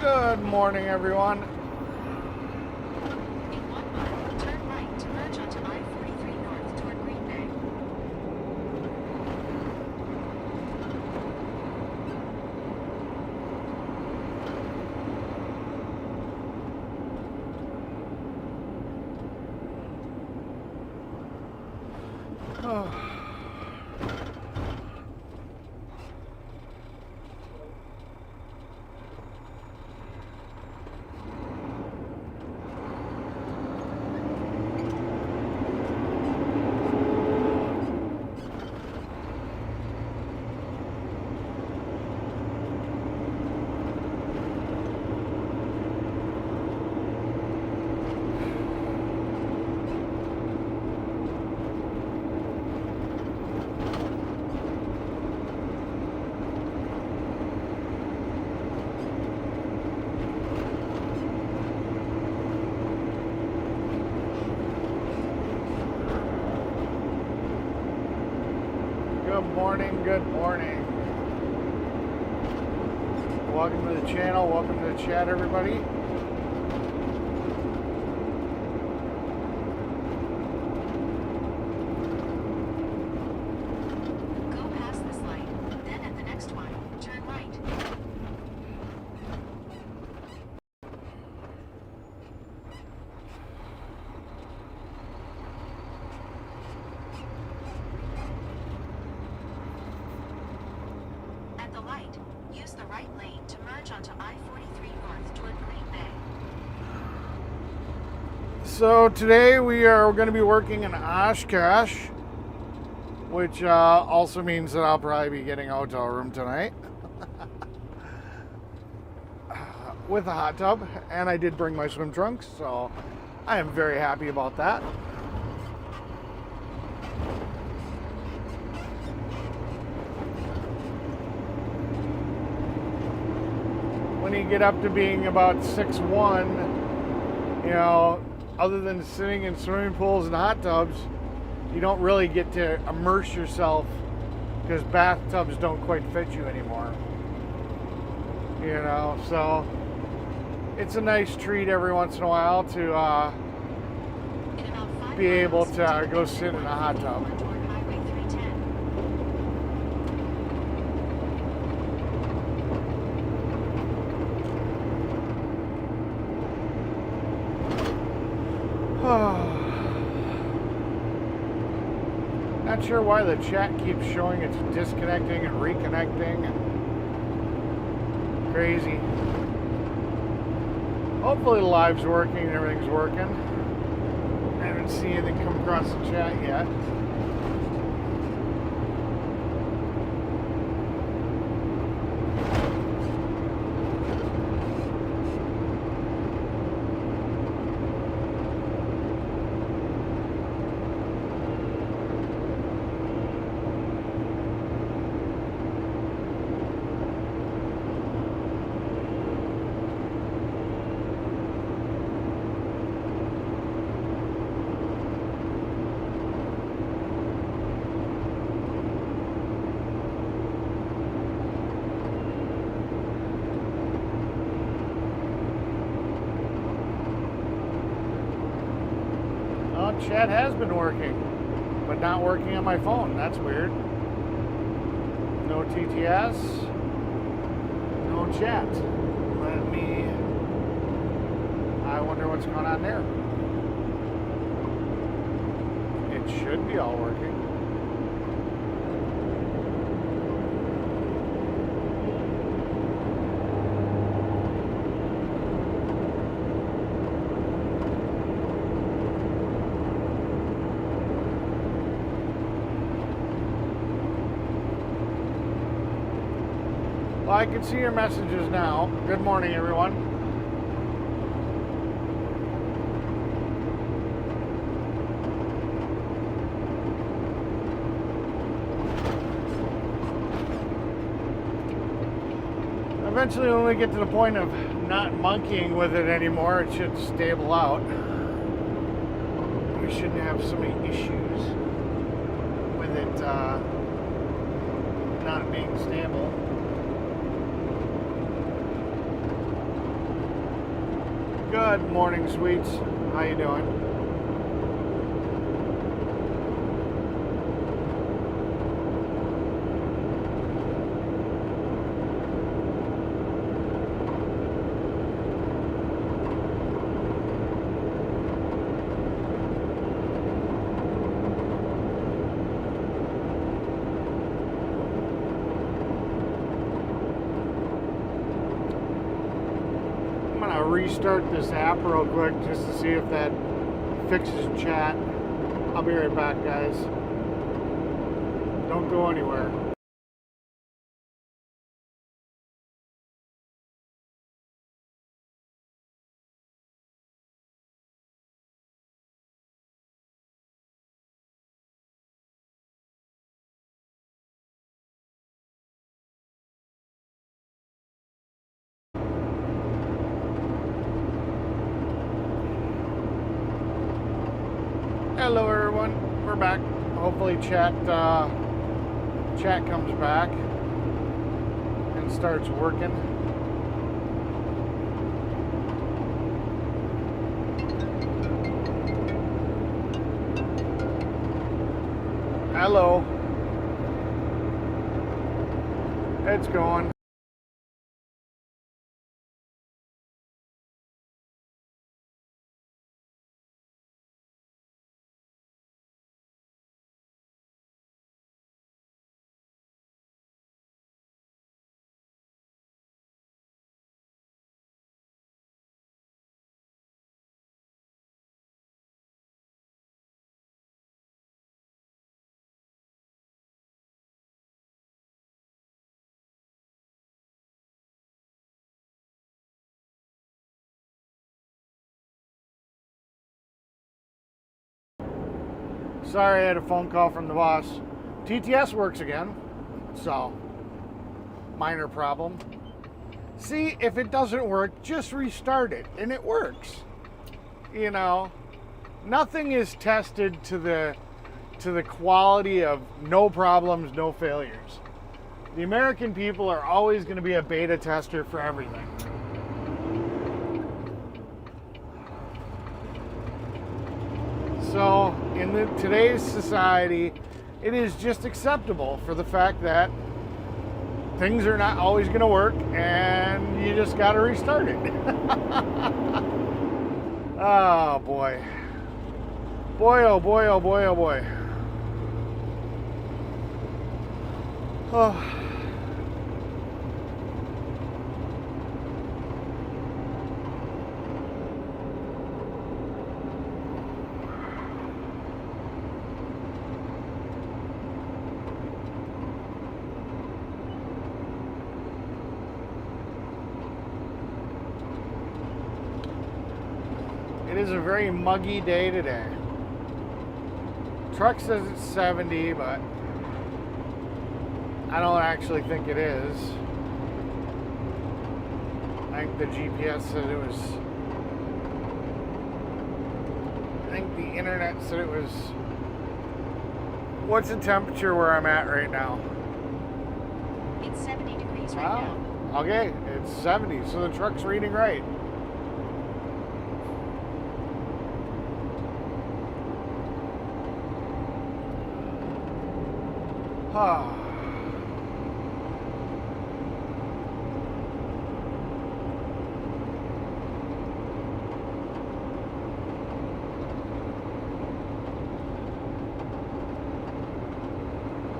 Good morning, everyone. In 1 mile, turn right to merge onto I-43 North toward Green Bay. Good morning. Welcome to the channel. Welcome to the chat, everybody. Go past this light, then at the next one, turn right. At the light, use the right lane to merge onto I-43 North toward Green Bay. So today we are going to be working in Oshkosh, which also means that I'll probably be getting a hotel room tonight with a hot tub, and I did bring my swim trunks, so I am very happy about that. When you get up to being about 6'1", you know, other than sitting in swimming pools and hot tubs, you don't really get to immerse yourself because bathtubs don't quite fit you anymore. You know, so it's a nice treat every once in a while to In about 5 be able miles, to take go the sit in a hot tub. toward Highway 310. Not sure why the chat keeps showing it's disconnecting and reconnecting and crazy. Hopefully the live's working and everything's working. I haven't seen anything come across the chat yet. Chat has been working, but not working on my phone. That's weird. No TTS, no chat. I wonder what's going on there. It should be all working. Well, I can see your messages now. Good morning, everyone. Eventually, when we get to the point of not monkeying with it anymore, it should stable out. We shouldn't have so many issues with it not being stable. Good morning, sweets. How you doing? I'm gonna restart this app real quick just to see if that fixes chat. I'll be right back, guys. Don't go anywhere. Hello, everyone. We're back. Hopefully, chat comes back and starts working. Hello. It's going. Sorry, I had a phone call from the boss. TTS works again, so minor problem. See, if it doesn't work, just restart it, and it works. You know, nothing is tested to the quality of no problems, no failures. The American people are always going to be a beta tester for everything. So, in today's society, it is just acceptable for the fact that things are not always going to work and you just got to restart it. Oh, boy. Boy, oh, boy, oh, boy, oh, boy. Oh. It is a very muggy day today. Truck says it's 70, but I don't actually think it is. I think the GPS said it was. I think the internet said it was. What's the temperature where I'm at right now? It's 70 degrees right now. Okay, it's 70, so the truck's reading right.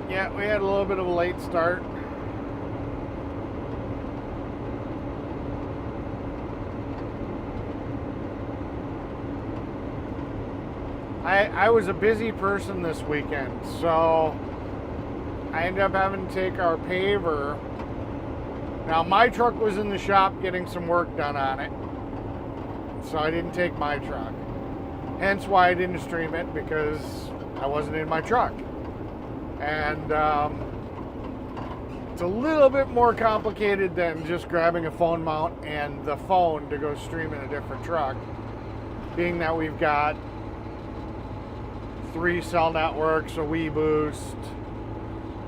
Yeah, we had a little bit of a late start. I was a busy person this weekend, so I ended up having to take our paver. Now, my truck was in the shop getting some work done on it, so I didn't take my truck. Hence why I didn't stream it, because I wasn't in my truck. And it's a little bit more complicated than just grabbing a phone mount and the phone to go stream in a different truck, being that we've got 3 cell networks, a Wii Boost,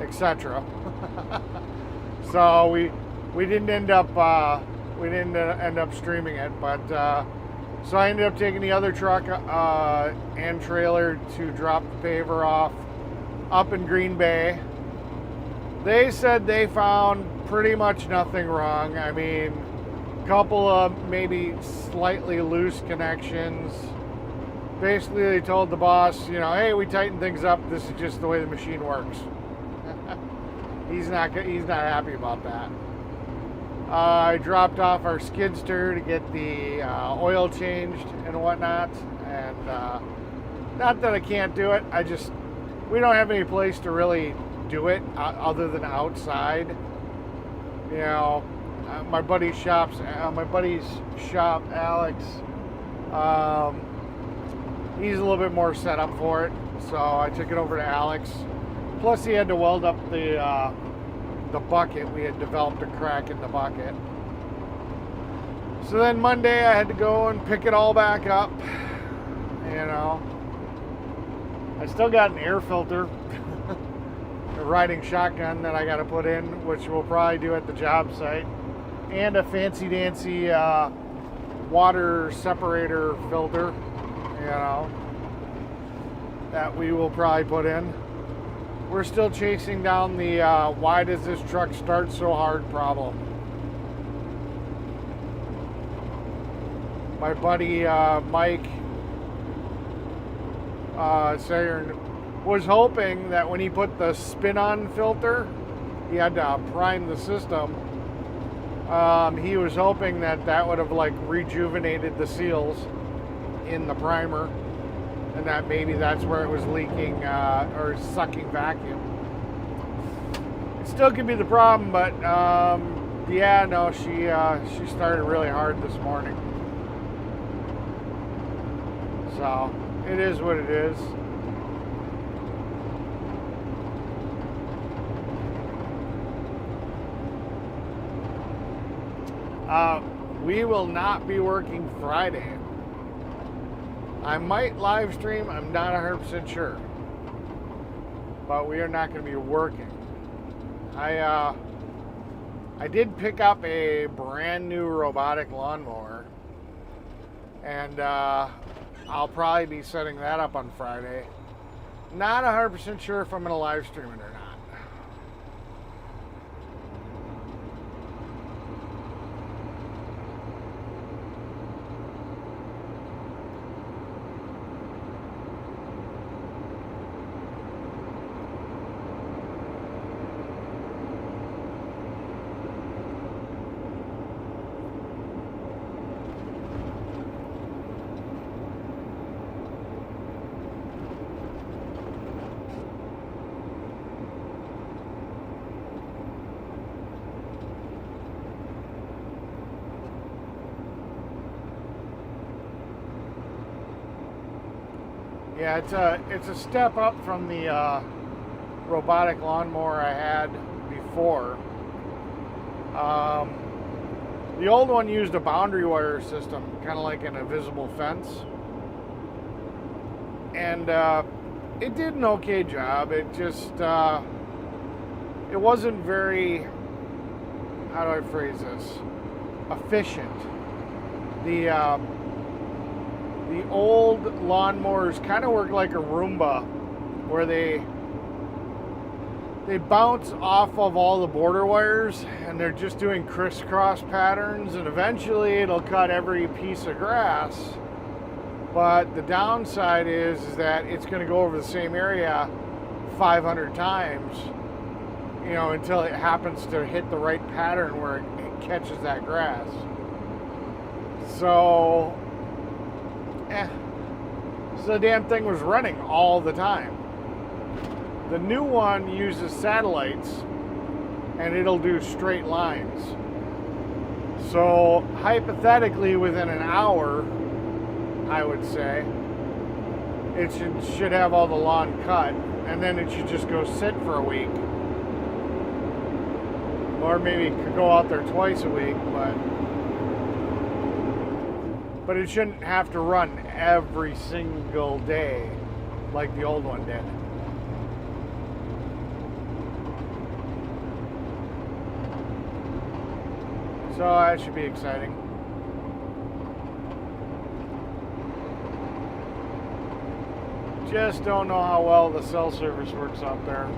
etc. So we didn't end up streaming it, but So I ended up taking the other truck and trailer to drop the paver off up in Green Bay. They said they found pretty much nothing wrong. I mean, a couple of maybe slightly loose connections. Basically, they told the boss, you know, hey, we tightened things up. This is just the way the machine works. He's not happy about that. I dropped off our skidster to get the oil changed and whatnot. And not that I can't do it. We don't have any place to really do it other than outside. You know, my buddy's shop, Alex, he's a little bit more set up for it. So I took it over to Alex. Plus he had to weld up the bucket. We had developed a crack in the bucket. So then Monday I had to go and pick it all back up. You know, I still got an air filter, a riding shotgun that I got to put in, which we'll probably do at the job site, and a fancy dancy water separator filter, you know, that we will probably put in. We're still chasing down the why does this truck start so hard problem. My buddy Mike Sayer was hoping that when he put the spin-on filter, he had to prime the system. He was hoping that would have like rejuvenated the seals in the primer, and that maybe that's where it was leaking or sucking vacuum. It still could be the problem, but yeah, no, she started really hard this morning. So it is what it is. We will not be working Friday. I might live stream, I'm not 100% sure. But we are not going to be working. I did pick up a brand new robotic lawnmower. And I'll probably be setting that up on Friday. Not 100% sure if I'm going to live stream it or not. Yeah, it's a step up from the robotic lawnmower I had before. The old one used a boundary wire system, kind of like an invisible fence. And it did an okay job. It just, it wasn't very, how do I phrase this, efficient. The old lawnmowers kind of work like a Roomba, where they bounce off of all the border wires and they're just doing crisscross patterns, and eventually it'll cut every piece of grass. But the downside is that it's going to go over the same area 500 times, you know, until it happens to hit the right pattern where it catches that grass. So so the damn thing was running all the time. The new one uses satellites and it'll do straight lines. So hypothetically within an hour, I would say, it should have all the lawn cut, and then it should just go sit for a week. Or maybe it could go out there twice a week, but it shouldn't have to run every single day like the old one did. So that should be exciting. just don't know how well the cell service works out there.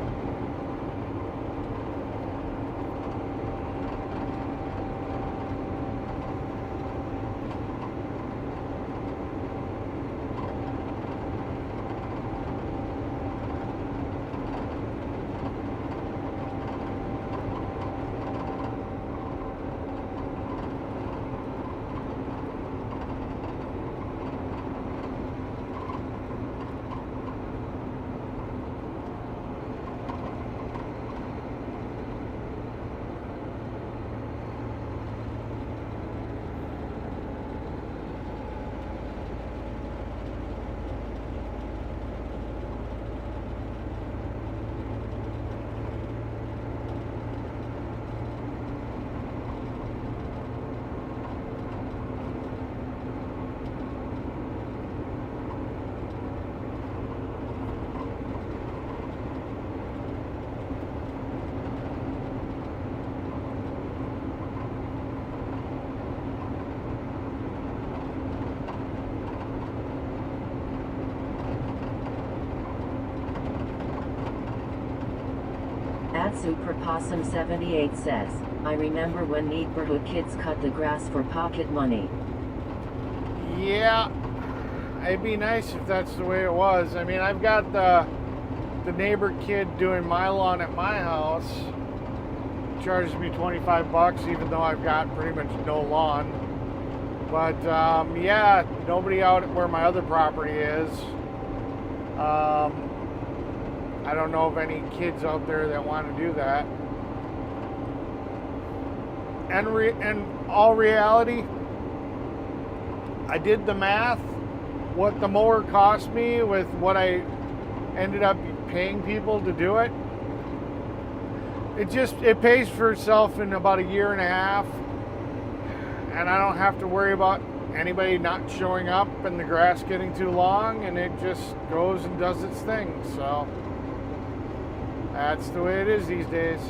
Super Possum 78 says, I remember when neighborhood kids cut the grass for pocket money. Yeah, it'd be nice if that's the way it was. I mean, I've got the neighbor kid doing my lawn at my house. Charges me 25 bucks even though I've got pretty much no lawn. But yeah, nobody out where my other property is. I don't know of any kids out there that want to do that. And in all reality, I did the math. What the mower cost me with what I ended up paying people to do it. It pays for itself in about a year and a half. And I don't have to worry about anybody not showing up and the grass getting too long, and it just goes and does its thing. So that's the way it is these days.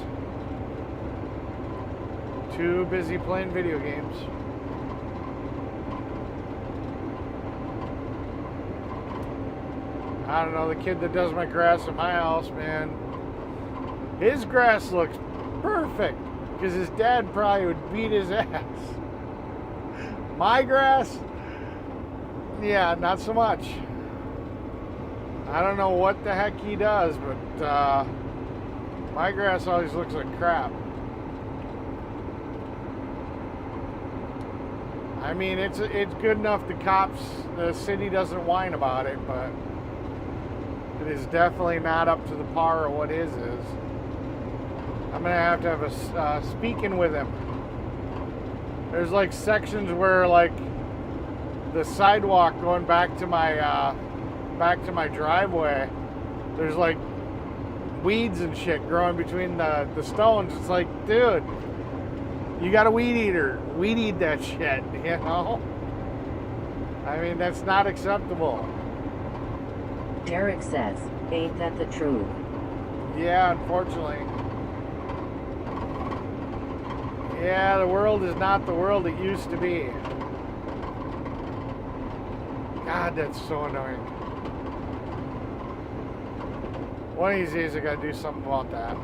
Too busy playing video games. I don't know, the kid that does my grass at my house, man, his grass looks perfect because his dad probably would beat his ass. My grass, yeah, not so much. I don't know what the heck he does, but my grass always looks like crap. I mean, it's good enough the city doesn't whine about it, but it is definitely not up to the par of what his is. I'm gonna have to have a speaking with him. There's like sections where like the sidewalk going back to my driveway, there's like weeds and shit growing between the stones. It's like, dude, you got a weed eater. Weed eat that shit, you know? I mean, that's not acceptable. Derek says, ain't that the truth? Yeah, unfortunately. Yeah, the world is not the world it used to be. God, that's so annoying. One of these days I gotta do something about that.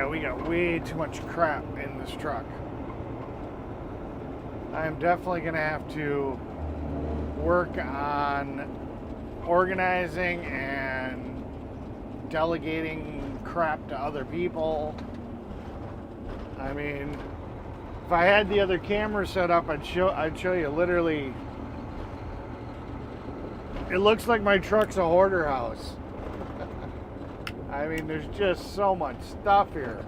we got way too much crap in this truck. I'm definitely going to have to work on organizing and delegating crap to other people. I mean, if I had the other camera set up, I'd show you literally. It looks like my truck's a hoarder house. I mean, there's just so much stuff here.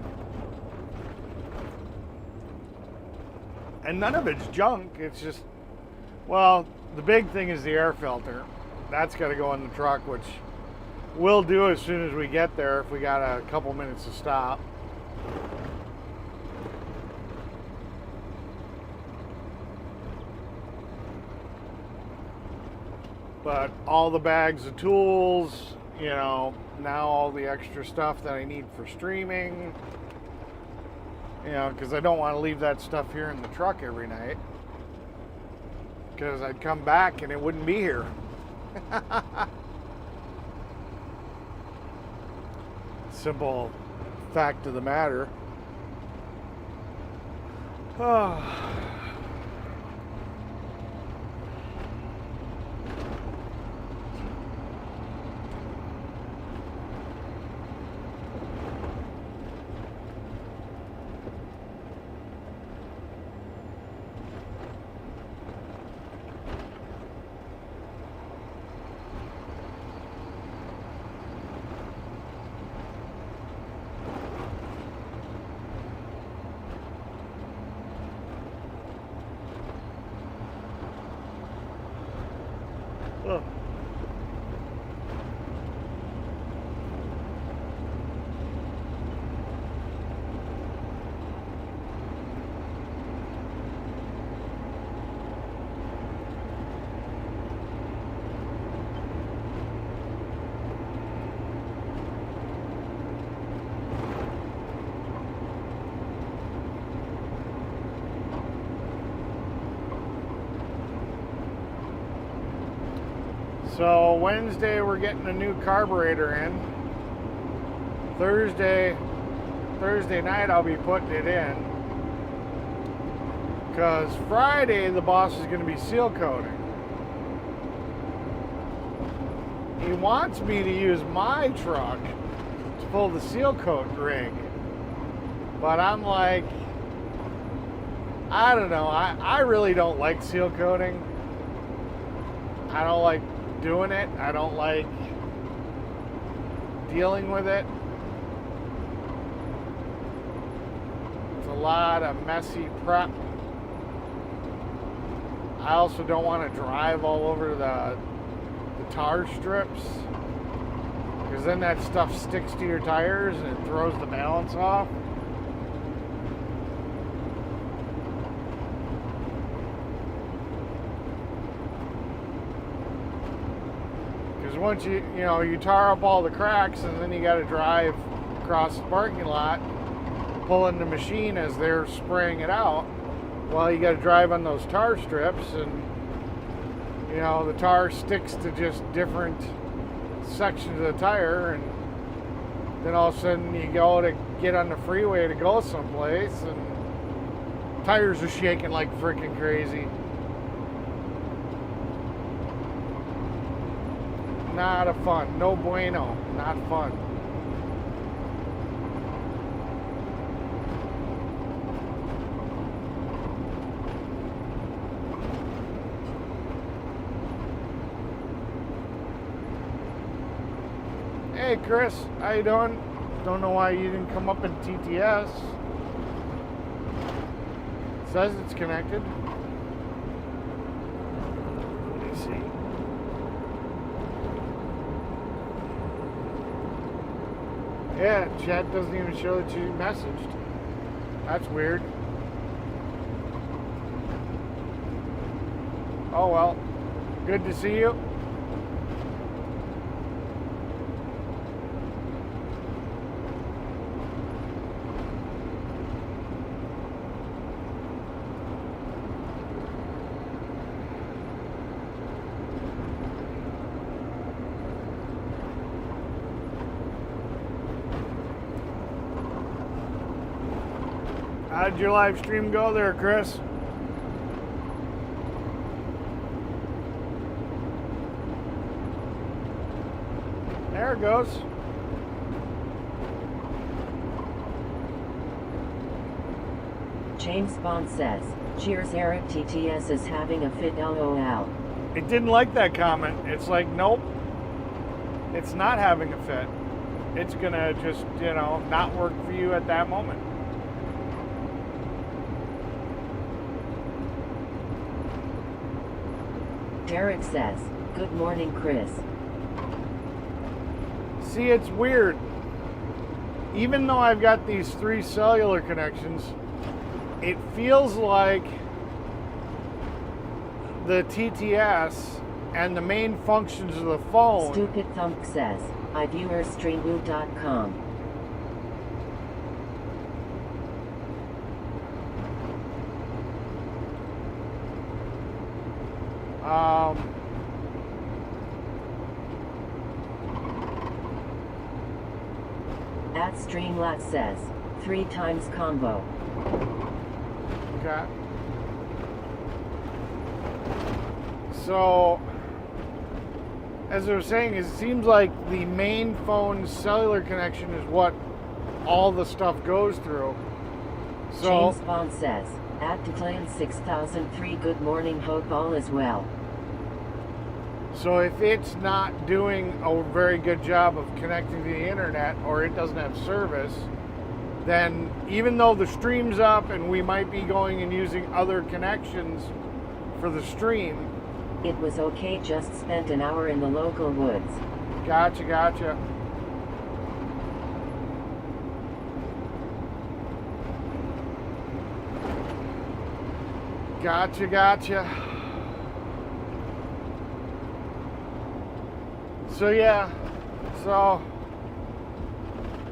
And none of it's junk. It's just, well, the big thing is the air filter. That's got to go in the truck, which we'll do as soon as we get there if we got a couple minutes to stop. But all the bags of tools, you know, now all the extra stuff that I need for streaming, you know, because I don't want to leave that stuff here in the truck every night, because I'd come back and it wouldn't be here. Simple fact of the matter. Oh. Ugh. So Wednesday we're getting a new carburetor in. Thursday night I'll be putting it in. Because Friday the boss is going to be seal coating. He wants me to use my truck to pull the seal coat rig. But I'm like, I don't know. I really don't like seal coating. I don't like doing it. I don't like dealing with it. It's a lot of messy prep. I also don't want to drive all over the tar strips, because then that stuff sticks to your tires and it throws the balance off. Once you tar up all the cracks, and then you got to drive across the parking lot pulling the machine as they're spraying it out. Well, you got to drive on those tar strips, and the tar sticks to just different sections of the tire, and then all of a sudden you go to get on the freeway to go someplace and tires are shaking like freaking crazy. Not a fun. No bueno. Not fun. Hey Chris, how you doing? Don't know why you didn't come up in TTS. It says it's connected. Let me see. Yeah, chat doesn't even show that you messaged. That's weird. Oh well. Good to see you. How'd your live stream go there, Chris? There it goes. James Bond says, cheers Eric, TTS is having a fit, LOL. It didn't like that comment. It's like, nope, it's not having a fit. It's gonna just, not work for you at that moment. Derek says, good morning, Chris. See, it's weird. Even though I've got these 3 cellular connections, it feels like the TTS and the main functions of the phone. Stupid Thump says, iViewerStreamU.com. At Streamlat says, 3 times combo. Okay. So, as I was saying, it seems like the main phone's cellular connection is what all the stuff goes through. So, James Bond says, at Declan 6003, good morning, hope all is well. So if it's not doing a very good job of connecting to the internet, or it doesn't have service, then even though the stream's up and we might be going and using other connections for the stream. It was okay, just spent an hour in the local woods. Gotcha. Gotcha. So yeah,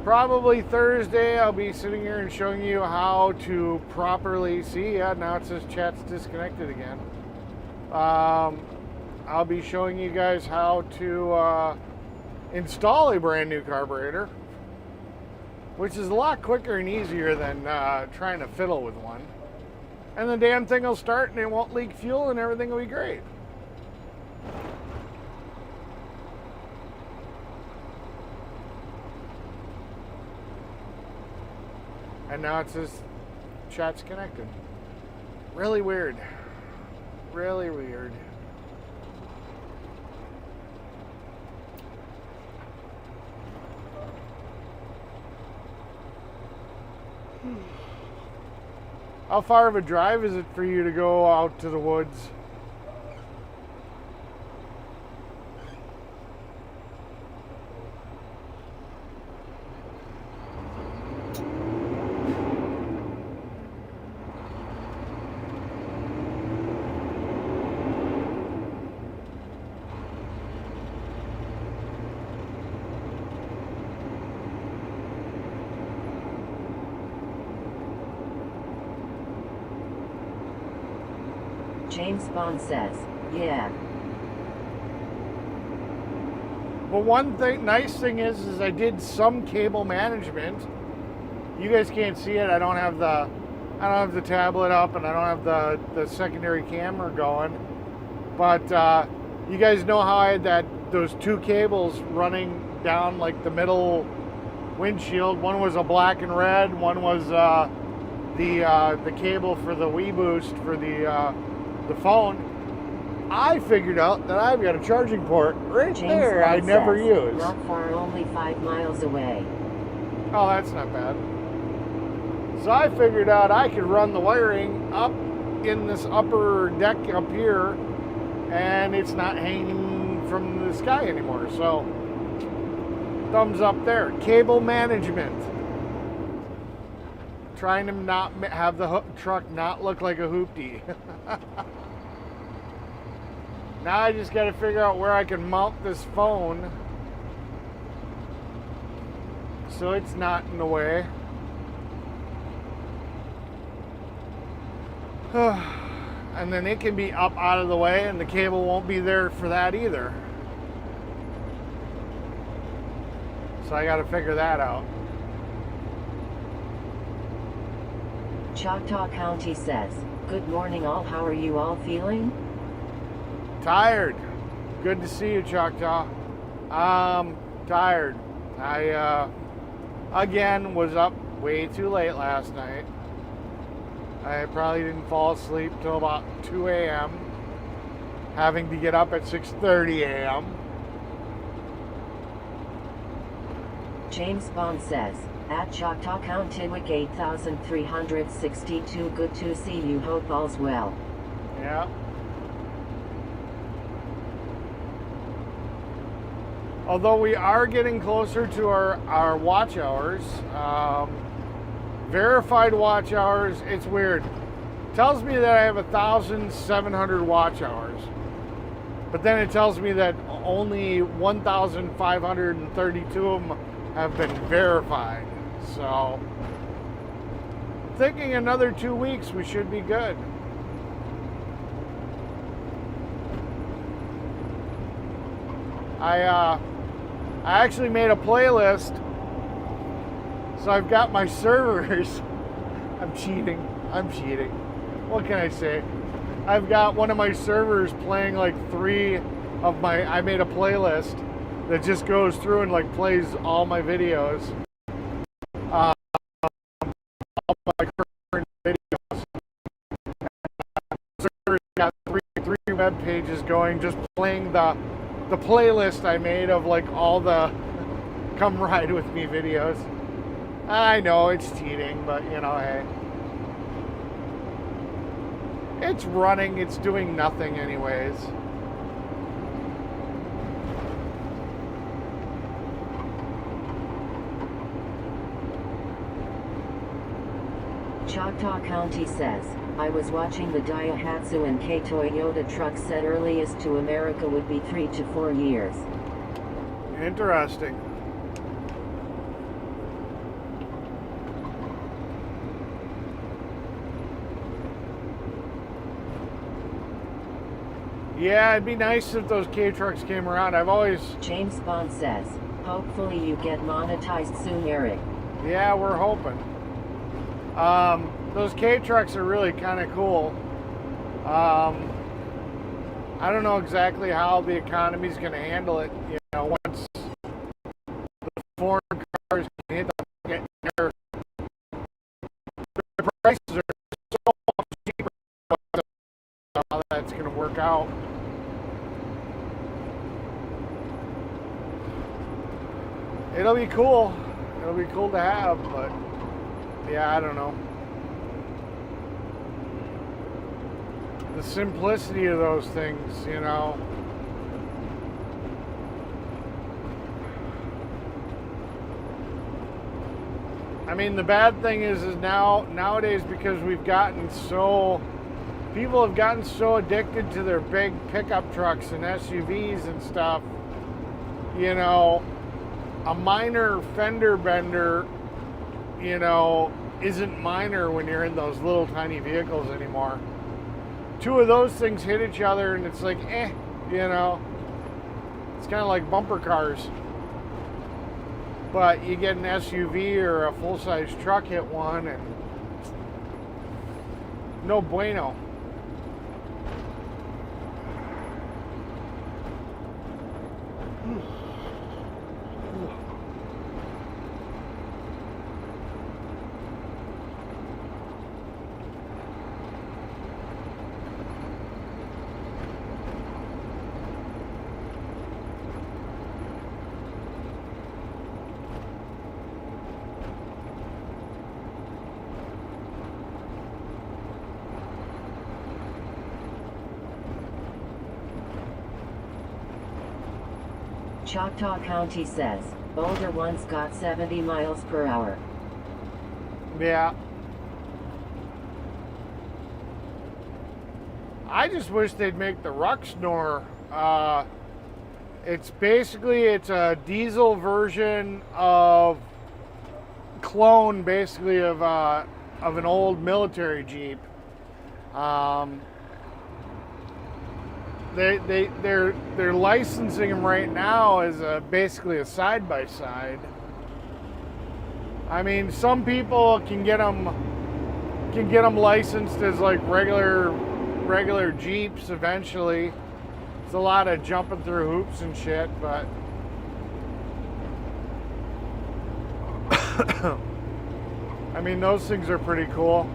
probably Thursday I'll be sitting here and showing you how to properly see. Yeah, now it says chat's disconnected again. I'll be showing you guys how to install a brand new carburetor, which is a lot quicker and easier than trying to fiddle with one. And the damn thing will start and it won't leak fuel and everything will be great. And now it says chat's connected. Really weird. Really weird. How far of a drive is it for you to go out to the woods? James Bond says, yeah. But one thing, nice thing is I did some cable management. You guys can't see it. I don't have the tablet up, and I don't have the secondary camera going. But you guys know how I had those 2 cables running down like the middle windshield. One was a black and red. One was the cable for the Wii Boost for the phone. I figured out that I've got a charging port right James there I Bond never says, use. not far, only 5 miles away. Oh, that's not bad. So I figured out I could run the wiring up in this upper deck up here, and it's not hanging from the sky anymore. So thumbs up there. Cable management. Trying to not have the truck not look like a hoopty. Now I just got to figure out where I can mount this phone so it's not in the way. And then it can be up out of the way and the cable won't be there for that either. So I got to figure that out. Choctaw County says, good morning all, how are you all feeling? Tired. Good to see you, Choctaw. Tired. I, again, was up way too late last night. I probably didn't fall asleep till about 2 a.m., having to get up at 6:30 a.m. James Bond says, at Choctaw County-wick 8362, good to see you, hope all's well. Yeah. Although we are getting closer to our watch hours, verified watch hours, it's weird. It tells me that I have 1,700 watch hours, but then it tells me that only 1,532 of them have been verified. So, thinking another 2 weeks we should be good. I actually made a playlist, so I've got my servers. I'm cheating. What can I say? I've got one of my servers playing like I made a playlist that just goes through and like plays all my videos. All my current videos. The server's got three web pages going, just playing the playlist I made of like all the Come Ride With Me videos. I know it's cheating, but you know, hey. It's running, it's doing nothing anyways. Choctaw County says, I was watching the Daihatsu and K Toyota truck said earliest to America would be 3 to 4 years. Interesting. Yeah, it'd be nice if those K trucks came around. James Bond says, hopefully you get monetized soon, Eric. Yeah, we're hoping. Those K trucks are really kind of cool. I don't know exactly how the economy's going to handle it. You know, once the foreign cars can hit their prices are so much cheaper. How that's going to work out. It'll be cool. It'll be cool to have, but yeah, I don't know. The simplicity of those things, you know. I mean, the bad thing is nowadays, because people have gotten so addicted to their big pickup trucks and SUVs and stuff, you know, a minor fender bender, you know, isn't minor when you're in those little tiny vehicles anymore. Two of those things hit each other and it's like, you know, it's kind of like bumper cars. But you get an SUV or a full-size truck hit one and no bueno. Choctaw County says, Boulder once got 70 miles per hour. Yeah. I just wish they'd make the Ruck Snore. It's a diesel version of basically of an old military Jeep. They're licensing them right now as basically a side-by-side. I mean, some people can get them can get them licensed as like regular Jeeps eventually. It's a lot of jumping through hoops and shit, but I mean, those things are pretty cool.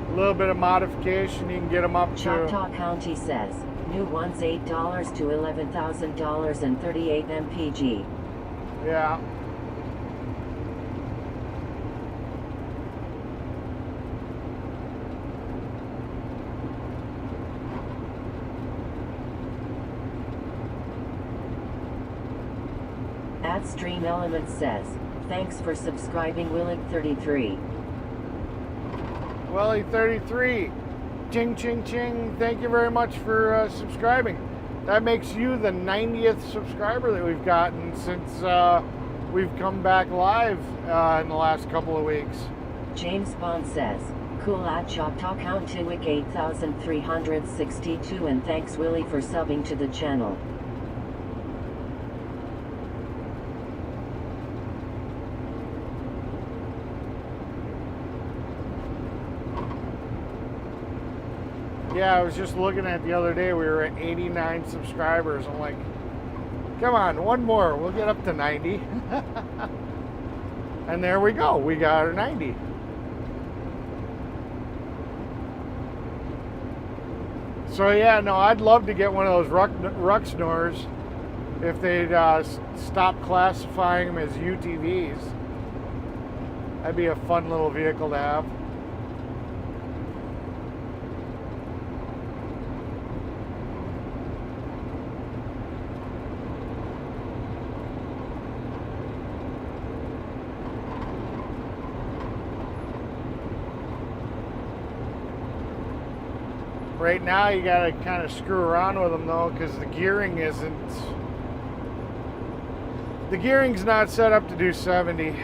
A little bit of modification, you can get them up Choctaw to... County says, new ones $8 to $11,000 and 38 mpg. Yeah. At Stream Elements says, thanks for subscribing Willig33. Welly33, ching ching ching, thank you very much for subscribing. That makes you the 90th subscriber that we've gotten since we've come back live in the last couple of weeks. James Bond says, cool at Choctaw County Wick 8362 and thanks Willie for subbing to the channel. Yeah, I was just looking at the other day, we were at 89 subscribers. I'm like, come on, one more, we'll get up to 90. And there we go, we got our 90. So yeah, no, I'd love to get one of those Ruxnors if they'd stop classifying them as UTVs. That'd be a fun little vehicle to have. Right now you gotta kind of screw around with them though, because the gearing's not set up to do 70.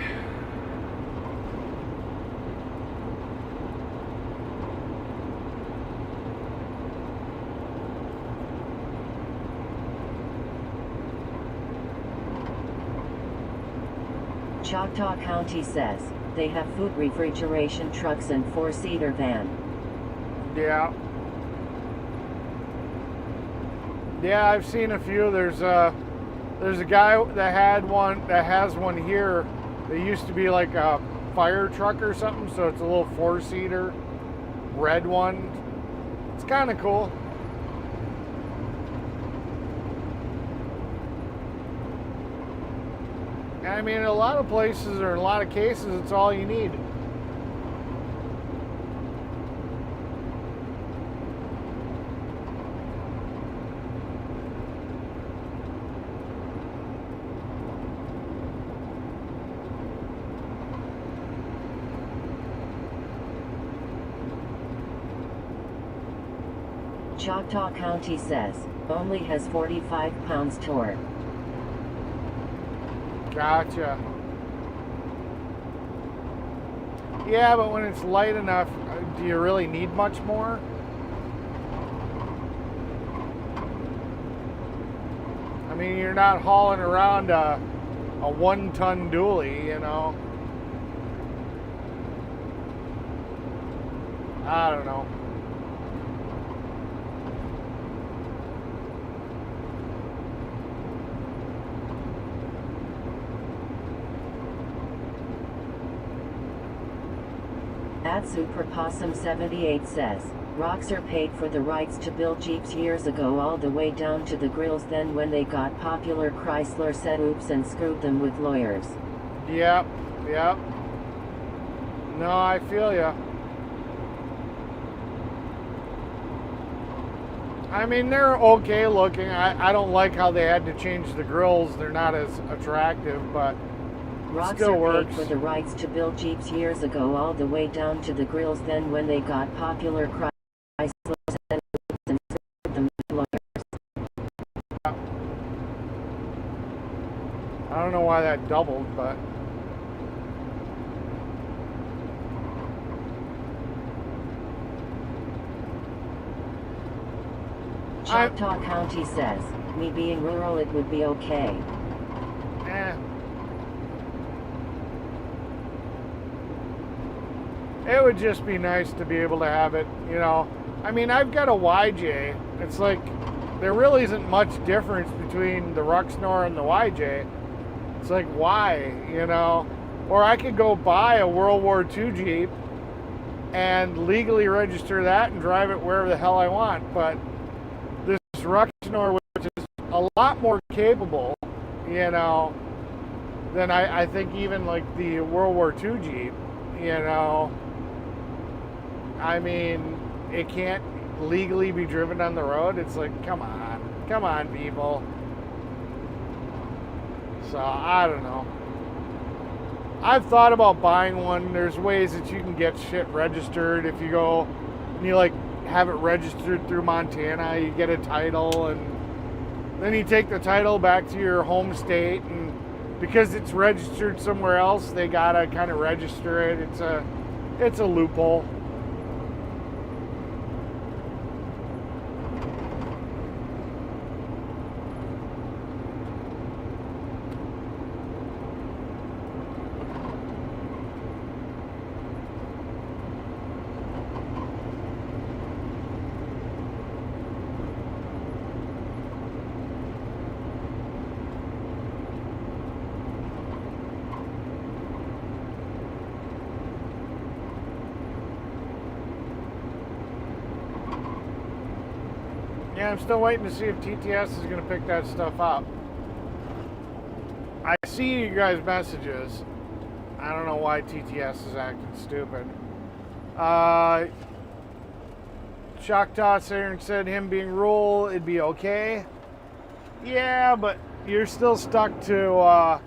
Choctaw County says, they have food refrigeration trucks and 4-seater van. Yeah. Yeah, I've seen a few. There's a guy that has one here. They used to be like a fire truck or something, so it's a little 4-seater red one. It's kind of cool. I mean, in a lot of places or in a lot of cases, it's all you need. Choctaw County says, only has 45 pounds torque. Gotcha. Yeah, but when it's light enough, do you really need much more? I mean, you're not hauling around a 1-ton dually, you know. I don't know. At Super Possum 78 says, Roxor paid for the rights to build Jeeps years ago all the way down to the grills, then when they got popular Chrysler said oops and screwed them with lawyers. Yep. No, I feel ya. I mean, they're okay looking. I don't like how they had to change the grills. They're not as attractive, but it still works. Roxor paid for the rights to build Jeeps years ago all the way down to the grills, then when they got popular Chrysler said oops and screwed them with lawyers. I don't know why that doubled, but... Choctaw County says, Me being rural, it would be okay. Eh. It would just be nice to be able to have it, you know. I mean, I've got a YJ. It's like, there really isn't much difference between the Ruxnor and the YJ. It's like, why, you know? Or I could go buy a World War II Jeep and legally register that and drive it wherever the hell I want. But this Ruxnor, which is a lot more capable, you know, than I think even like the World War II Jeep, you know. I mean, it can't legally be driven on the road. It's like, come on, people. So, I don't know. I've thought about buying one. There's ways that you can get shit registered. If you go and you like have it registered through Montana, you get a title, and then you take the title back to your home state, and because it's registered somewhere else, they gotta kind of register it. It's a loophole. Yeah, I'm still waiting to see if TTS is going to pick that stuff up. I see you guys' messages. I don't know why TTS is acting stupid. Choctaw Aaron said him being rural, it'd be okay. Yeah, but you're still stuck to,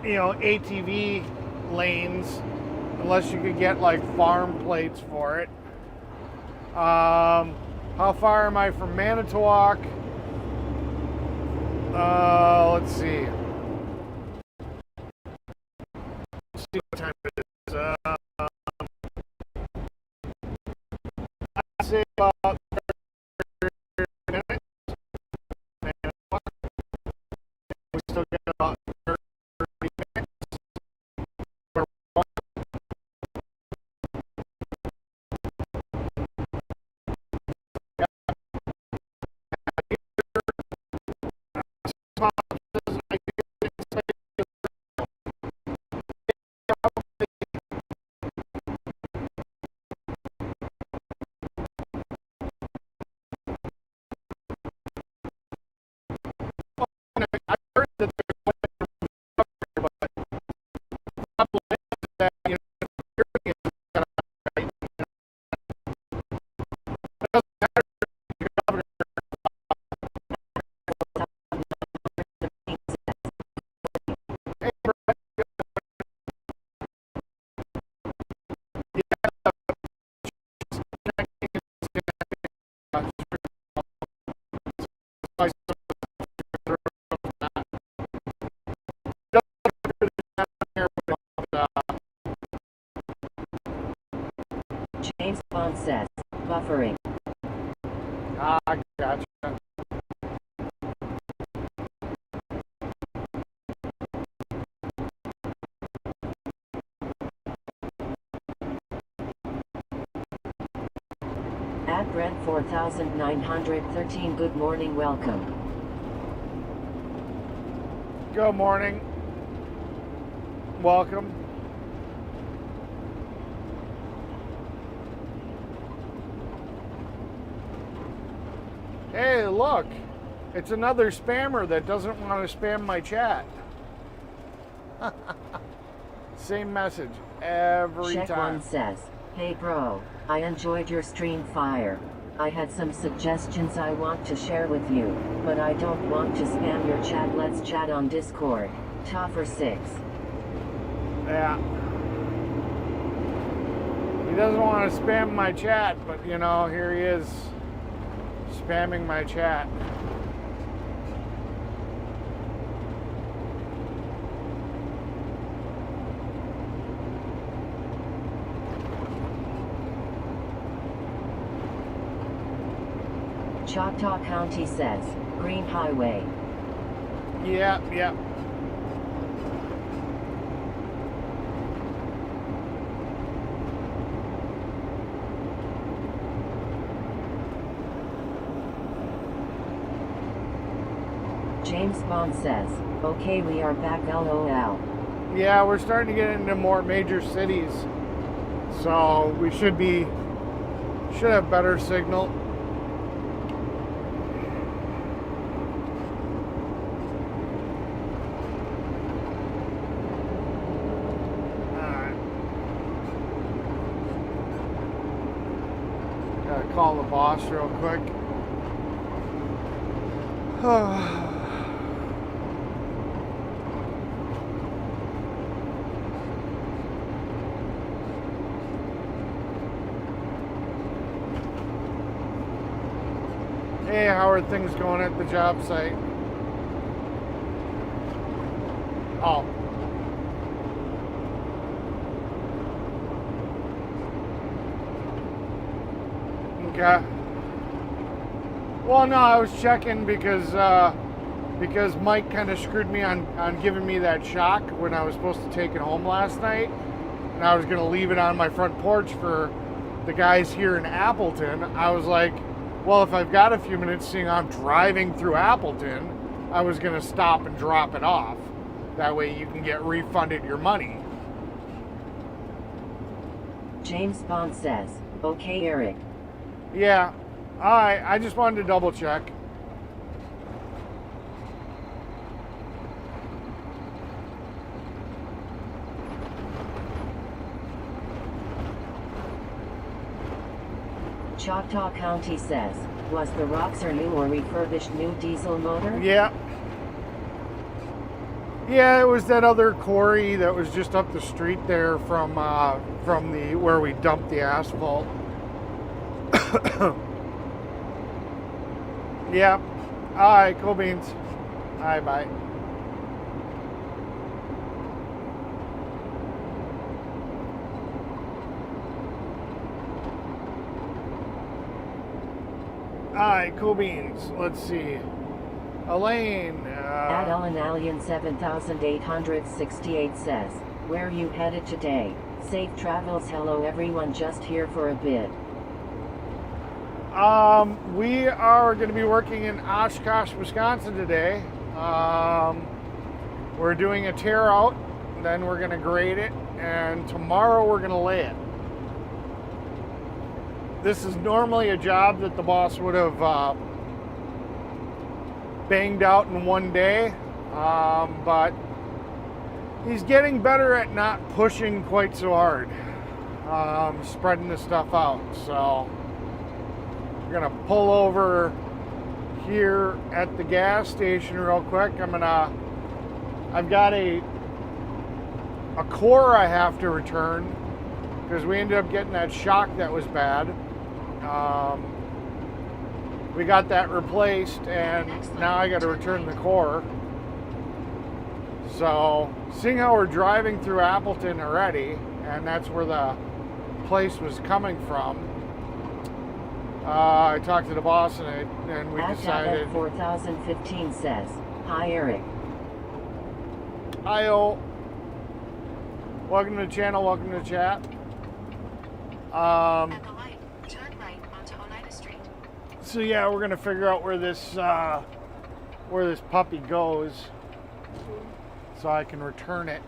ATV lanes unless you could get like farm plates for it. How far am I from Manitowoc? Let's see. Let's see what time it is. I'd say about 30 minutes. Manitowoc. We still get about 30 minutes. I heard that James Bond says, buffering. Gotcha. At Brent 4913, good morning, welcome. Good morning. Welcome. Hey, look. It's another spammer that doesn't want to spam my chat. Same message every Check time. One says, hey bro, I enjoyed your stream fire. I had some suggestions I want to share with you, but I don't want to spam your chat. Let's chat on Discord. Toffer 6. Yeah. He doesn't want to spam my chat, but here he is spamming my chat. Choctaw County says, Green Highway. Yeah, yeah. James Bond says, okay, we are back, LOL. Yeah, we're starting to get into more major cities. So we should have better signal. Alright. Gotta call the boss real quick. Hey, how are things going at the job site? Oh. Okay. Well, no, I was checking because Mike kind of screwed me on giving me that shock when I was supposed to take it home last night. And I was going to leave it on my front porch for the guys here in Appleton. I was like, well, if I've got a few minutes, seeing I'm driving through Appleton, I was going to stop and drop it off. That way you can get refunded your money. James Bond says, okay, Eric. Yeah. All right. I just wanted to double check. Choctaw County says, was the Roxor new or refurbished new diesel motor? Yeah. Yeah, it was that other quarry that was just up the street there from the where we dumped the asphalt. Yeah. All right, cool beans. All right, bye. Alright, cool beans. Let's see. Elaine. At Ellen Alien 7868 says, where are you headed today? Safe travels. Hello everyone, just here for a bit. We are going to be working in Oshkosh, Wisconsin today. We're doing a tear out, then we're going to grade it, and tomorrow we're going to lay it. This is normally a job that the boss would have banged out in one day, but he's getting better at not pushing quite so hard, spreading the stuff out. So we're gonna pull over here at the gas station real quick. I've got a core I have to return because we ended up getting that shock that was bad. We got that replaced, and now I got to return the core. So, seeing how we're driving through Appleton already, and that's where the place was coming from, I talked to the boss, and we decided. 4015 says, hi Eric. Hi-o. Welcome to the channel. Welcome to the chat. At the light, turn right onto Oneida Street. So yeah, we're gonna figure out where this puppy goes, so I can return it.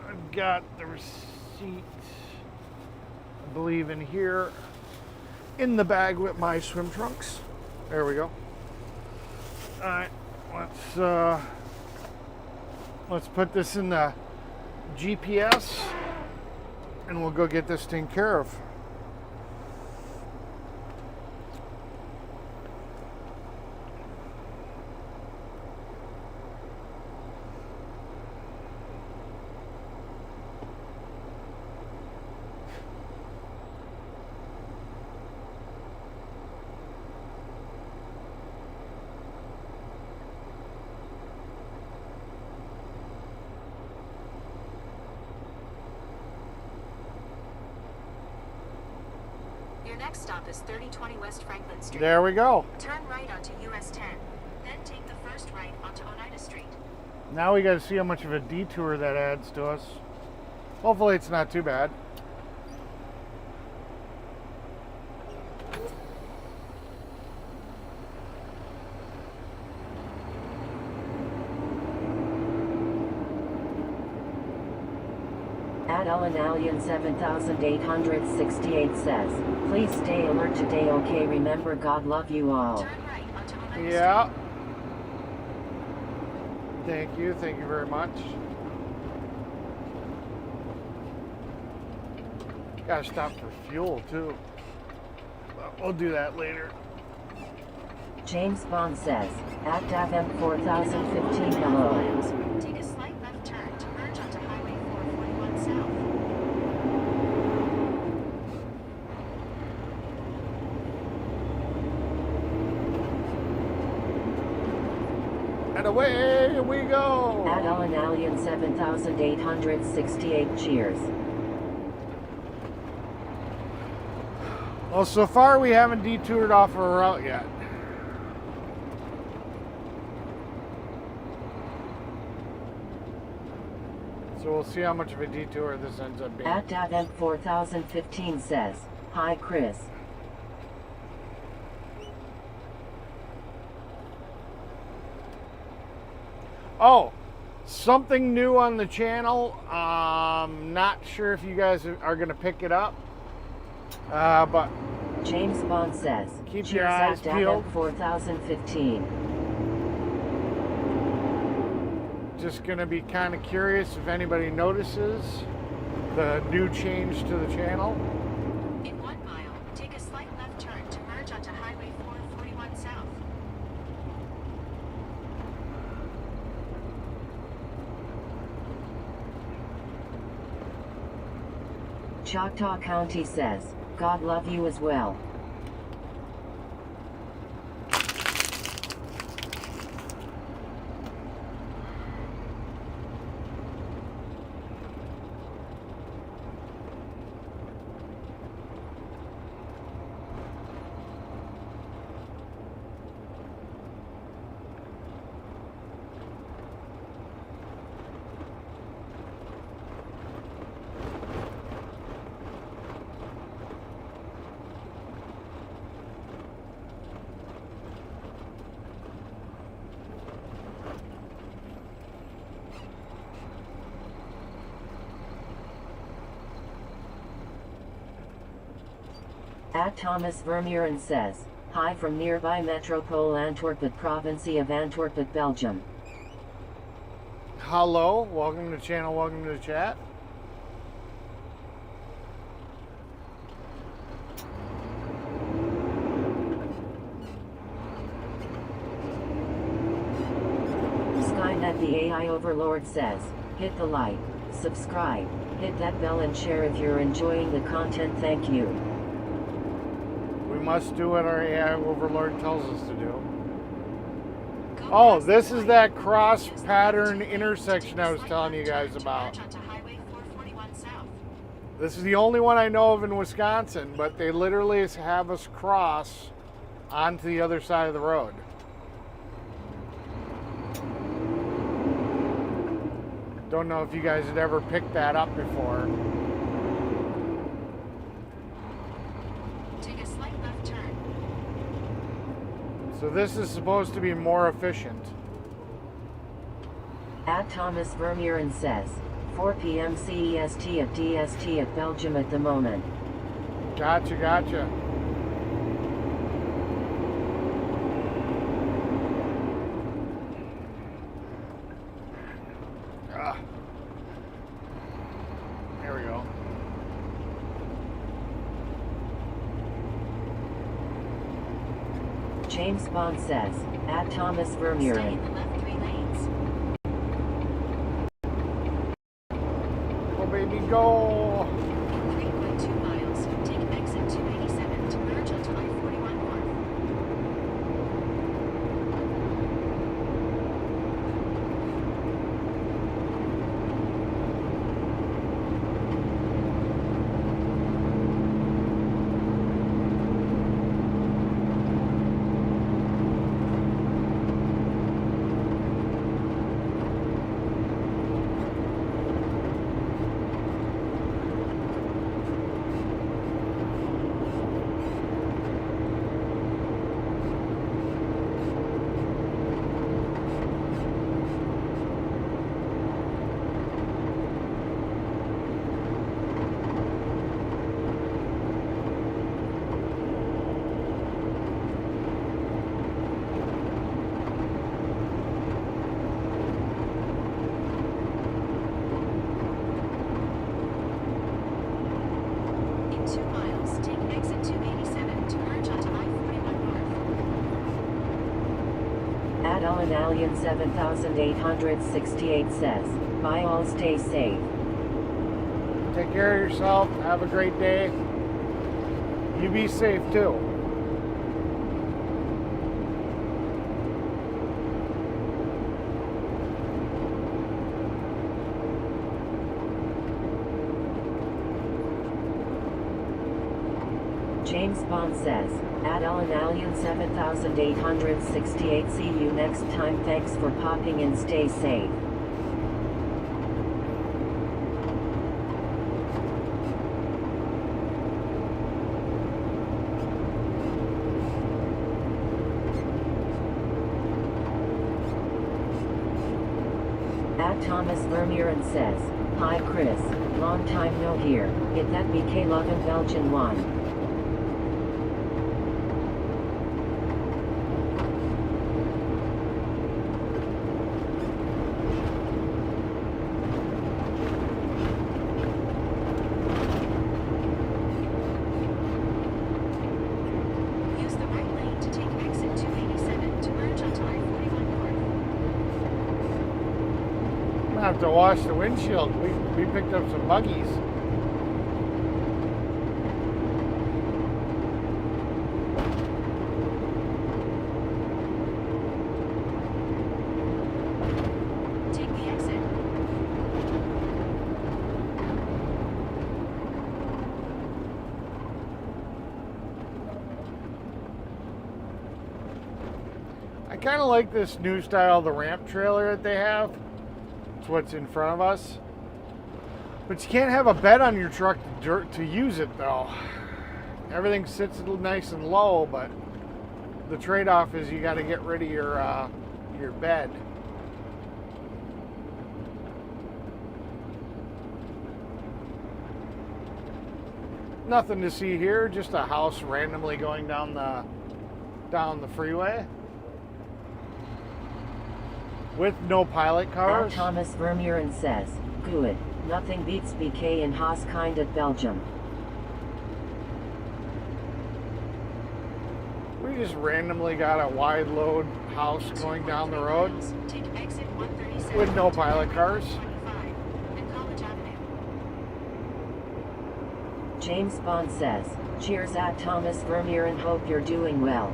I've got the receipt, I believe, in here, in the bag with my swim trunks. There we go. All right, let's put this in the GPS, and we'll go get this taken care of. Your next stop is 3020 West Franklin Street. There we go. Turn right onto US 10. Then take the first right onto Oneida Street. Now we got to see how much of a detour that adds to us. Hopefully it's not too bad. At Ellen Alien 7868 says, please stay alert today, okay? Remember, God love you all. Turn right onto Oneida Yeah. Thank you very much. Gotta stop for fuel too. But we'll do that later. James Bond says, at DAVM 4015 hello. miles. Take a slight left turn to merge onto Highway 441 South. And away we go. At Ellen Alien 7868 cheers. Well, so far we haven't detoured off our route yet. So we'll see how much of a detour this ends up being. At DAVM 4015 says, hi Chris. Oh, something new on the channel. Not sure if you guys are going to pick it up. But James Bond says, keep cheers your eyes at peeled. DAVM 4015. Just going to be kind of curious if anybody notices the new change to the channel. In 1 mile, take a slight left turn to merge onto Highway 441 South. Choctaw County says, God love you as well. At Thomas Vermeuren says, hi from nearby Metropole Antwerp at Province of Antwerp at Belgium. Hello, welcome to the channel, welcome to the chat. Skynet the AI Overlord says, hit the like, subscribe, hit that bell and share if you're enjoying the content, thank you. We must do what our AI overlord tells us to do. Go Oh, past this the is light. that cross Use the pattern left turn intersection to I was slight telling you left guys turn to about. merge onto Highway 441 South. This is the only one I know of in Wisconsin, but they literally have us cross onto the other side of the road. Don't know if you guys had ever picked that up before. Take a slight left turn. So this is supposed to be more efficient. At Thomas Vermeuren says, 4 p.m. CEST at DST at Belgium at the moment. Gotcha, gotcha. Ah. There we go. James Bond says, at Thomas Stay Vermeuren. in the left 3 lanes. Go, baby, go. In 3.2 miles, take exit 287 to merge onto I-41 North. 2 miles, take exit 287 to merge onto I-41 North. At Alien 7868 says, bye all, stay safe. Take care of yourself. Have a great day. You be safe too. James Bond says, at Alien 7868, see you next time, thanks for popping in, stay safe. At Thomas Vermeeren says, hi Chris, long time no hear, it that BK Lovin Belgian one. Use the right lane to take exit 287 to merge onto I-41 North. I'm gonna have to wash the windshield. We picked up some buggies. Take the exit. I kind of like this new style, the ramp trailer that they have. It's what's in front of us. But you can't have a bed on your truck to use it though. Everything sits nice and low, but the trade-off is you got to get rid of your bed. Nothing to see here, just a house randomly going down the freeway with no pilot cars. At Thomas Vermeeren says, good, nothing beats BK in Haas kind of Belgium. We just randomly got a wide load house going down the road Take exit 137 with no to pilot cars. 25 and College Avenue. James Bond says, cheers at Thomas Vermeeren, hope you're doing well.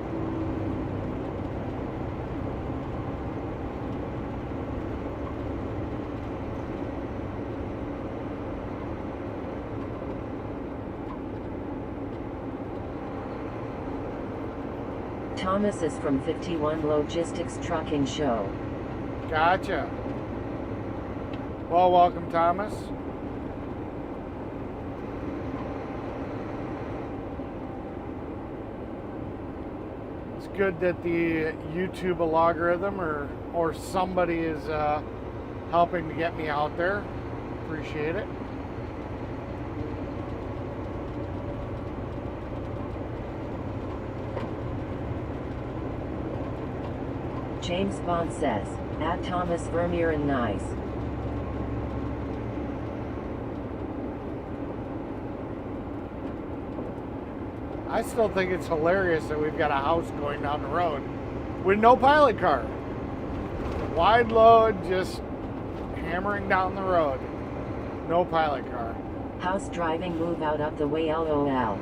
Thomas is from 51 Logistics Trucking Show. Gotcha. Well, welcome, Thomas. It's good that the YouTube algorithm or somebody is helping to get me out there. Appreciate it. James Bond says, at Thomas Vermeeren nice. I still think it's hilarious that we've got a house going down the road with no pilot car. Wide load, just hammering down the road. No pilot car. House driving, move out of the way, LOL.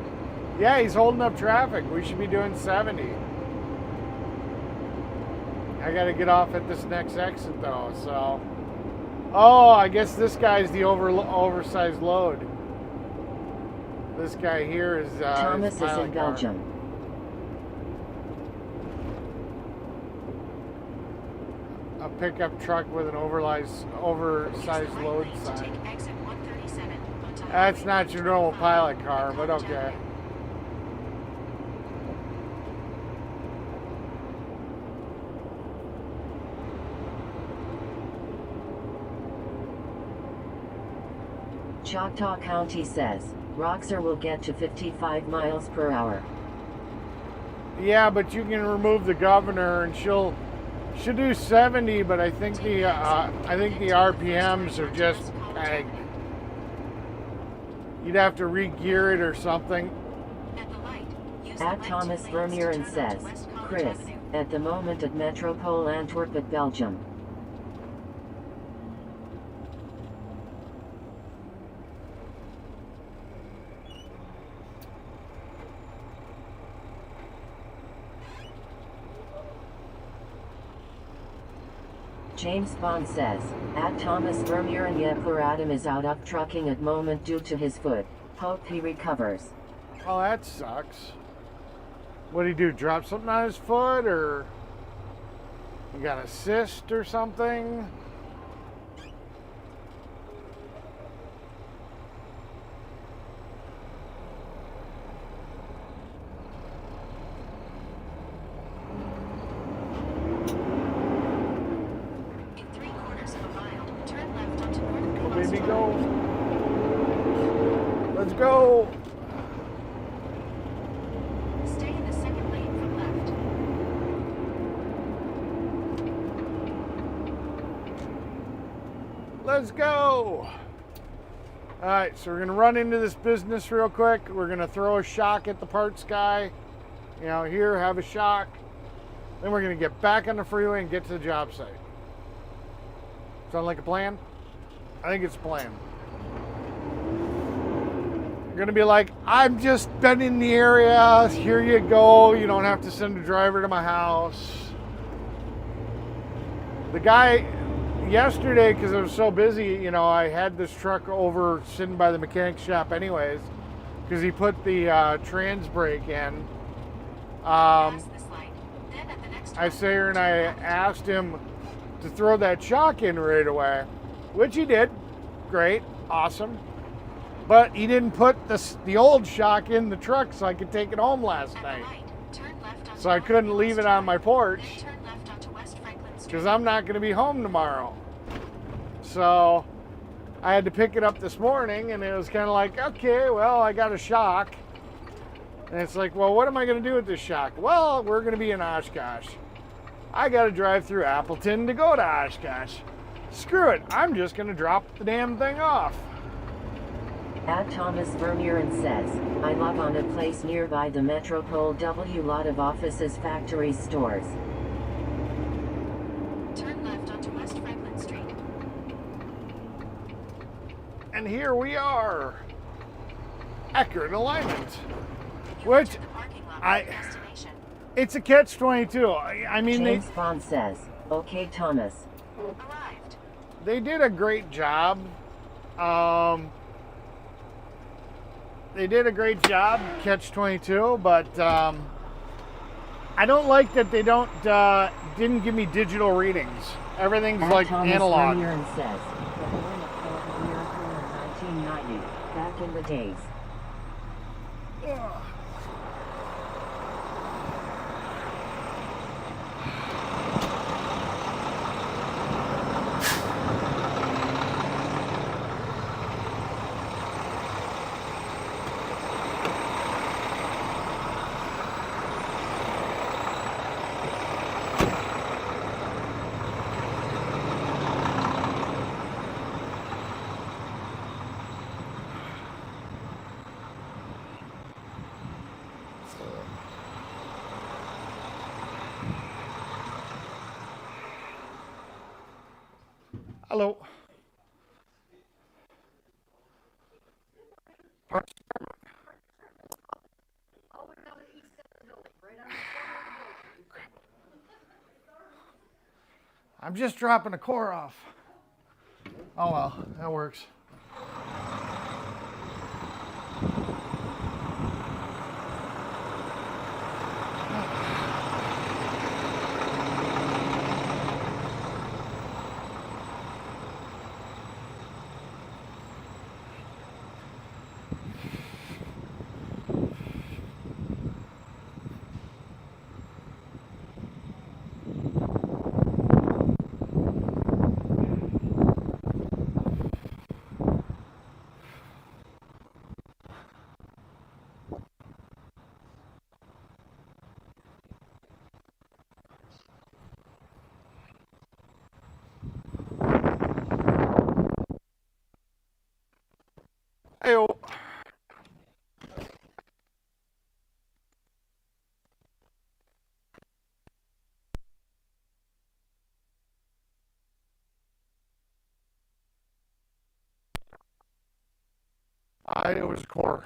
Yeah, he's holding up traffic. We should be doing 70. I gotta get off at this next exit though, so. Oh, I guess this guy's the oversized load. This guy here is Thomas is in car. Belgium. A pickup truck with an oversized load sign. That's not your normal pilot car, but okay. Choctaw County says, Roxor will get to 55 miles per hour. Yeah, but you can remove the governor, and she'll do 70. But I think the RPMs are just kind of, you'd have to re-gear it or something. At the light, use the At right Thomas two lanes to Vermeer turn says, onto West College Chris, Avenue. at the moment at Metropole Antwerp at Belgium. James Bond says, at Thomas Vermeer and Yepler Adam is out up trucking at moment due to his foot. Hope he recovers. Oh, that sucks. What did he do? Drop something on his foot, or he got a cyst or something? In 3/4 of a mile, turn left onto North Go, Coast baby, Drive. go. Let's go. Stay in the second lane from left. Let's go. All right, so we're gonna run into this business real quick. We're gonna throw a shock at the parts guy. You know, here, have a shock. Then we're gonna get back on the freeway and get to the job site. Sound like a plan? I think it's a plan. You're gonna be like, I've just been in the area. Here you go. You don't have to send a driver to my house. The guy yesterday, because I was so busy, you know, I had this truck over sitting by the mechanic shop anyways, because he put the trans brake in. Pass this light. Then at the next I one, sat here and turn I left. asked him to throw that shock in right away, which he did. Great, awesome. But he didn't put the old shock in the truck so I could take it home last At the night. light, turn left onto So I North couldn't leave Coast it on my Drive. porch Then turn left onto West Franklin Street. because I'm not going to be home tomorrow. So I had to pick it up this morning, and it was kind of like, okay, well, I got a shock. And it's like, well, what am I going to do with this shock? Well, we're going to be in Oshkosh. I got to drive through Appleton to go to Oshkosh. Screw it. I'm just going to drop the damn thing off. At Thomas Vermeer and says, I log on a place nearby the Metropole W lot of offices, factories, stores. Turn left onto West Franklin Street. And here we are. Accurate alignment. You Which enter the parking lot I- for your destination. It's a catch-22. I mean, James Bond says, okay Thomas. Arrived. they did a great job. They did a great job, catch-22, but I don't like that they didn't give me digital readings. Everything's At like Thomas analog. Vermeer and says, the horn of California in 1990, back in the days. Hello. I'm just dropping a core off. Oh well, that works. Hey, It was core.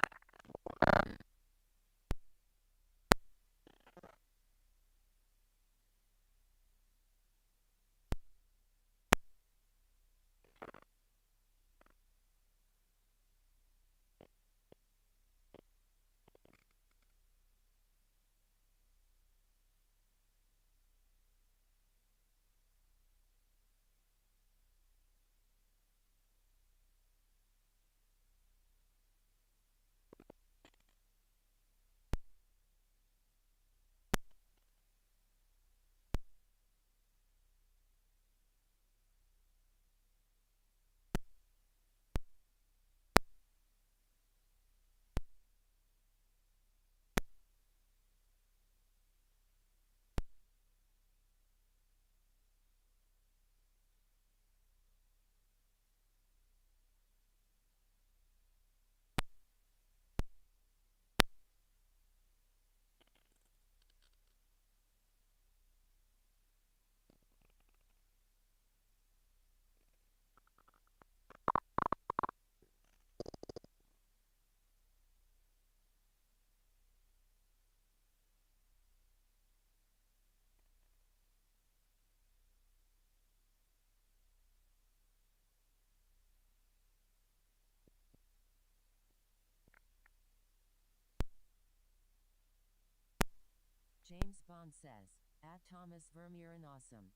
James Bond says, at Thomas Vermeeren awesome.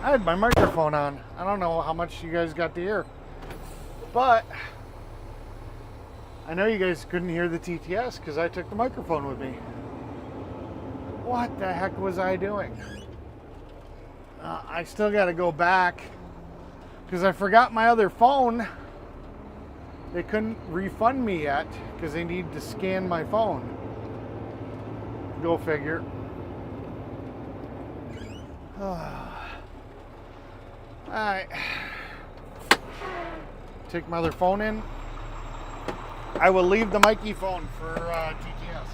I had my microphone on. I don't know how much you guys got to hear, but I know you guys couldn't hear the TTS because I took the microphone with me. What the heck was I doing? I still got to go back because I forgot my other phone. They couldn't refund me yet because they need to scan my phone. Go figure. Alright. Take my other phone in. I will leave the Mikey phone for TTS.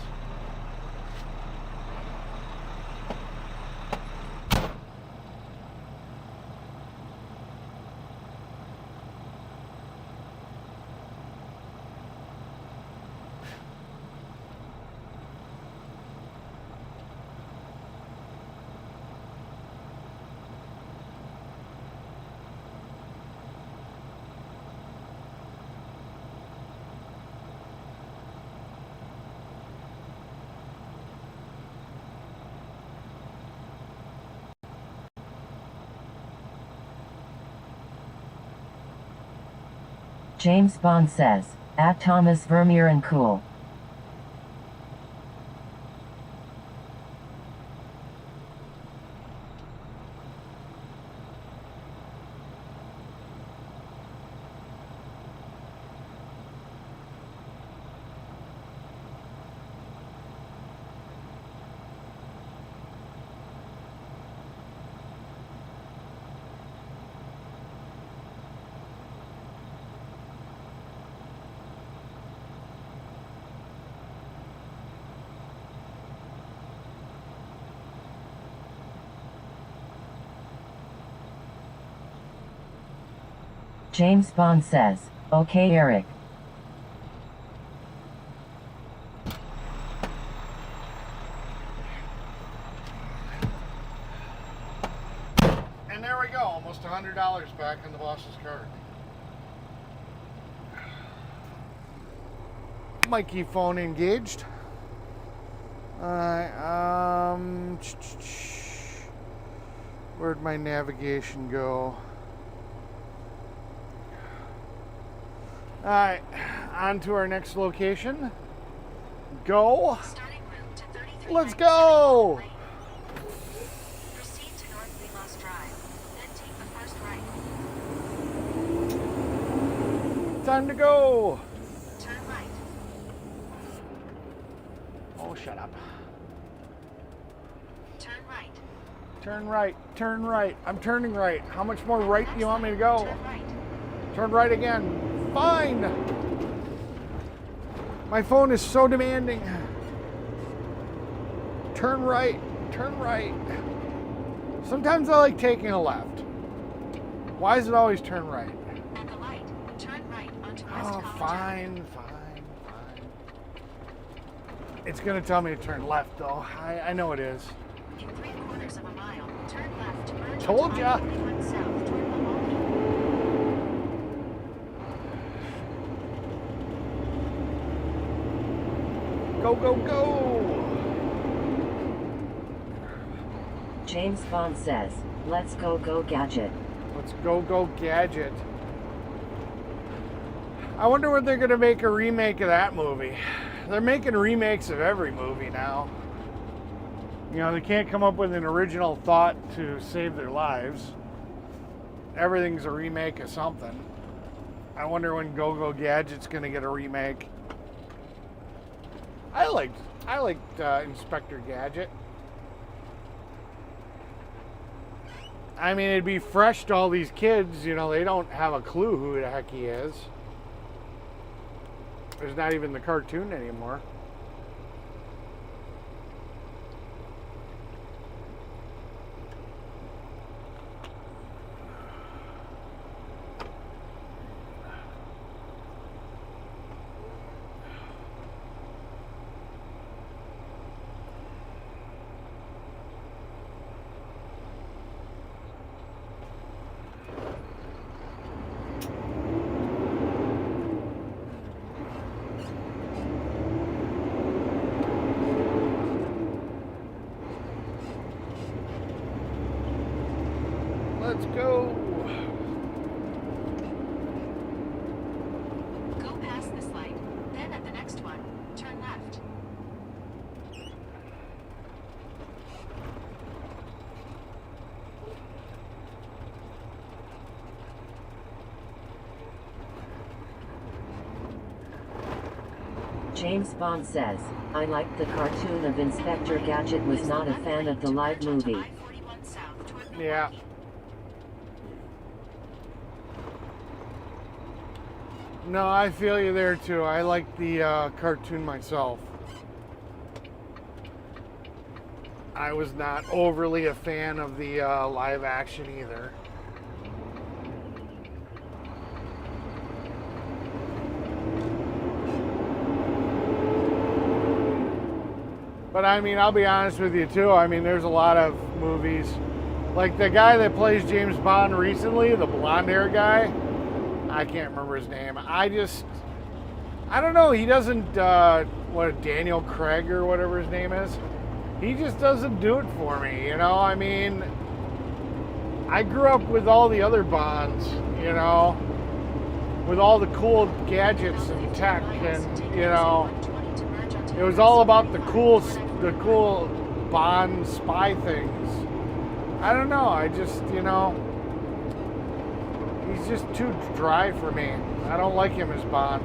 James Bond says, at Thomas Vermeeren cool. James Bond says, "Okay, Eric." And there we go, almost $100 back in the boss's card. Mikey phone engaged. Where'd my navigation go? Alright, on to our next location. Go. Starting route to 33. Let's go. Proceed to North Limos Drive. Then take the first right. Time to go. Turn right. Oh, shut up. Turn right. Turn right. Turn right. I'm turning right. How much more right do you want me to go? Turn right. Turn right again. Fine. My phone is so demanding. Turn right. Turn right. Sometimes I like taking a left. Why is it always turn right? At the light, turn right onto West Oh, College fine. It's going to tell me to turn left, though. I know it is. In 3/4 of a mile, turn left to merge Told onto ya. I-41 South toward Milwaukee. Go, go, go. James Bond says, "Let's go gadget." Let's go gadget. I wonder when they're going to make a remake of that movie. They're making remakes of every movie now. You know, they can't come up with an original thought to save their lives. Everything's a remake of something. I wonder when Go Gadget's going to get a remake. I liked Inspector Gadget. I mean, it'd be fresh to all these kids. You know, they don't have a clue who the heck he is. There's not even the cartoon anymore. Let's go. Go past this light. Then at the next one, turn left. James Bond says, "I liked the cartoon of Inspector Gadget, was not a fan of the live movie." I-41 South toward Milwaukee. Yeah. No, I feel you there too. I like the cartoon myself. I was not overly a fan of the live action either. But I mean, I'll be honest with you too. I mean, there's a lot of movies. Like the guy that plays James Bond recently, the blonde hair guy. I can't remember his name. I don't know. He doesn't, Daniel Craig or whatever his name is. He just doesn't do it for me, you know? I mean, I grew up with all the other Bonds, you know? With all the cool gadgets and tech and, you know, it was all about the cool Bond spy things. I don't know. I just, you know, he's just too dry for me. I don't like him as Bond.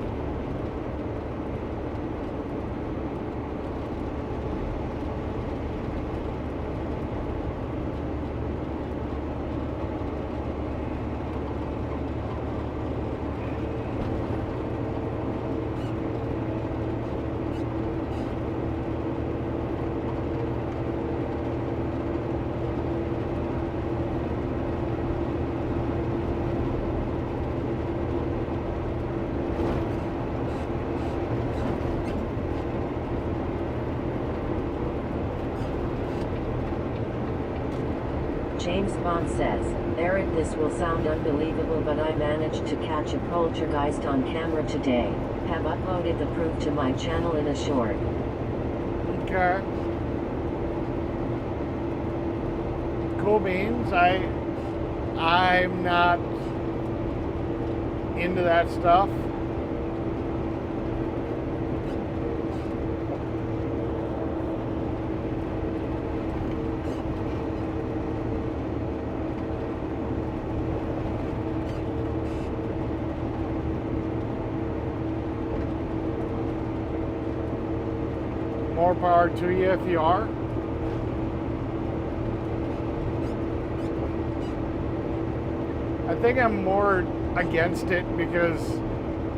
James Bond says, Eric, this will sound unbelievable, but I managed to catch a poltergeist on camera today. Have uploaded the proof to my channel in a short. Okay. Cool beans. I'm not into that stuff. More power to you if you are. I think I'm more against it because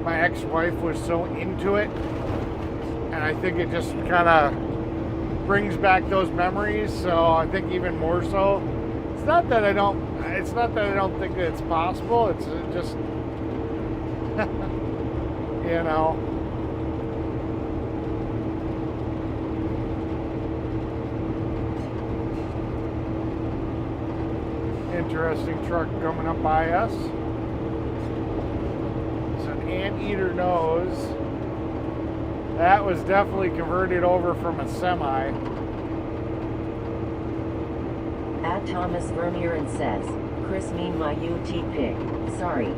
my ex-wife was so into it, and I think it just kind of brings back those memories. So I think even more so. It's not that I don't think that it's possible. It's just you know. Interesting truck coming up by us. It's an anteater nose. That was definitely converted over from a semi. At Thomas Vermeeren says, Chris mean my UT pick. Sorry.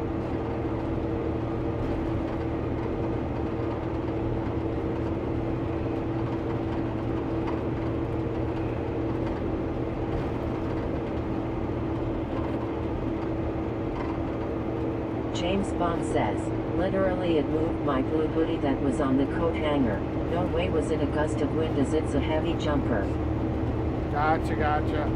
James Bond says, literally it moved my blue hoodie that was on the coat hanger. No way was it a gust of wind, as it's a heavy jumper. Gotcha, gotcha.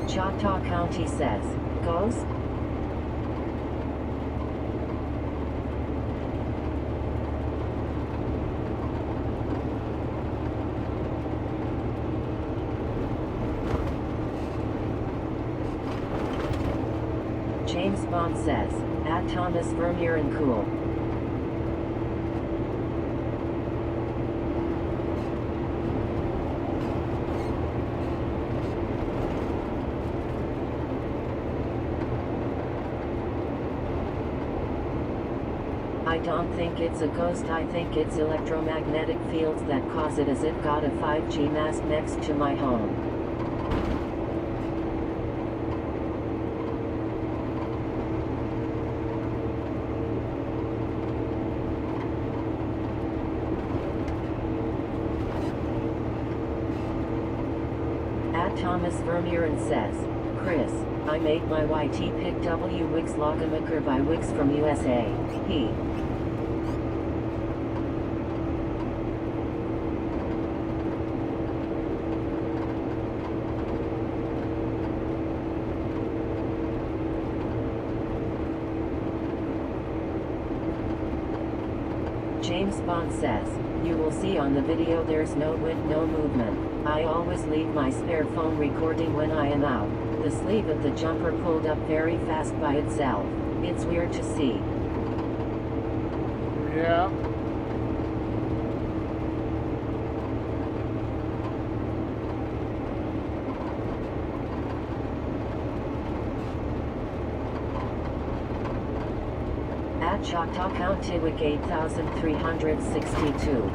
Choctaw County says, Ghost? James Bond says, at Thomas Vermeeren cool. I don't think it's a ghost, I think it's electromagnetic fields that cause it, as it got a 5G mast next to my home. Thomas Vermeeren says, Chris, I made my YT pick W Wix Logamaker by Wix from USA. He. James Bond says, you will see on the video there's no wind, no movement. I always leave my spare phone recording when I am out. The sleeve of the jumper pulled up very fast by itself. It's weird to see. Yeah. At Choctaw County Wick 8362.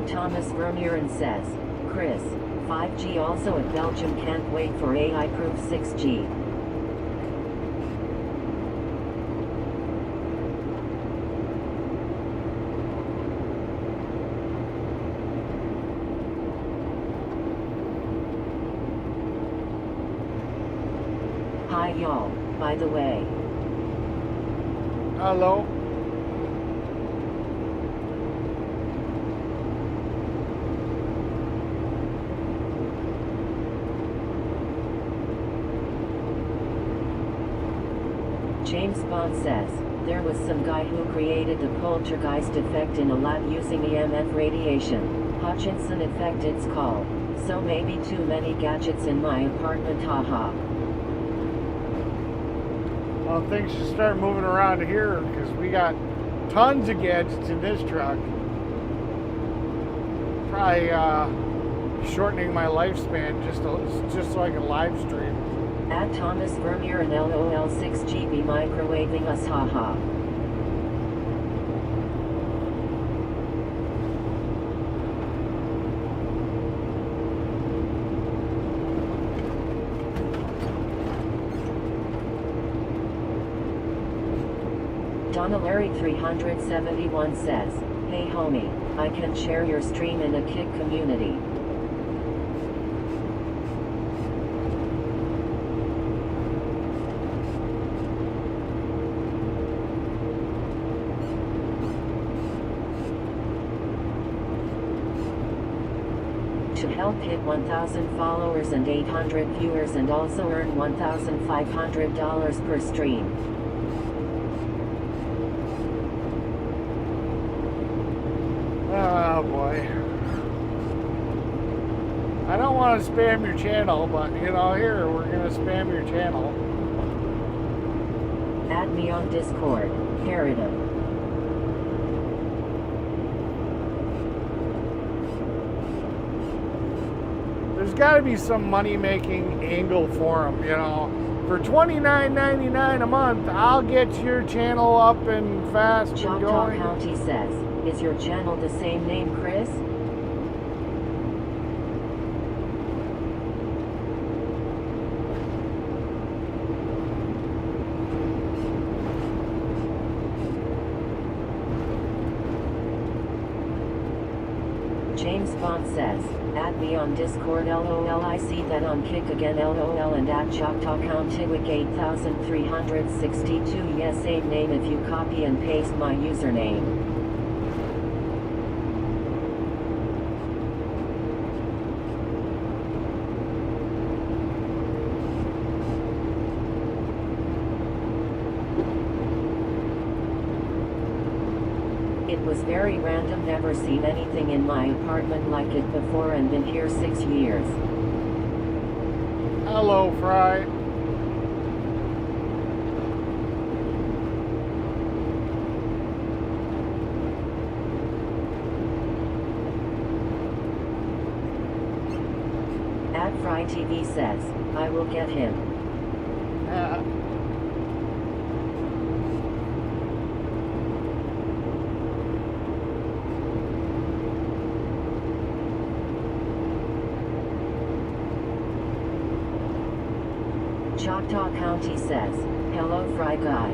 Thomas Vermeeren says, Chris, 5G also at Belgium, can't wait for AI-proof 6G. Hi y'all, by the way. Hello. James Bond says, there was some guy who created the poltergeist effect in a lab using EMF radiation. Hutchinson effect it's called. So maybe too many gadgets in my apartment, haha. Well, things should start moving around here because we got tons of gadgets in this truck. Probably shortening my lifespan just so I can live stream. At Thomas Vermeer and LOL 6GB microwaving us, haha. Donna Larry 371 says, hey homie, I can share your stream in a Kick community. To help hit 1,000 followers and 800 viewers and also earn $1,500 per stream. Oh boy. I don't want to spam your channel, but you know, here we're gonna spam your channel. Add me on Discord, Harridan. There's got to be some money-making angle for them, you know. For $29.99 a month, I'll get your channel up and fast and Choctaw going. County says, is your channel the same name, Chris? James Bond says, add me on Discord, LOL. I see that on Kick again, LOL. And at Choctaw County Wick 8362, yes, same name if you copy and paste my username. It was very random, never seen anything in my apartment like it before and been here 6 years. Hello, Fry. At Fry TV says, I will get him. Choctaw County says, hello Fry Guy.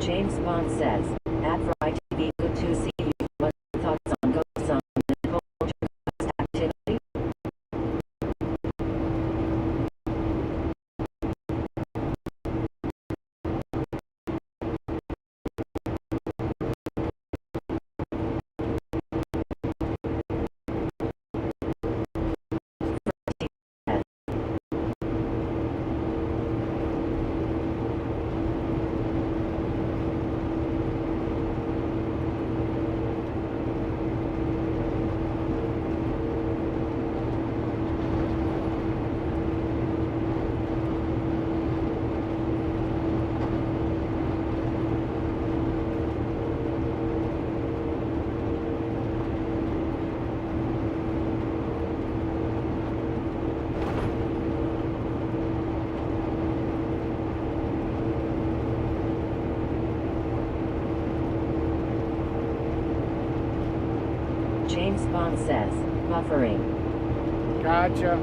James Bond says, at Fry TV, good to see you. What thoughts on ghosts on the poltergeist activity? James Bond says, buffering. Gotcha.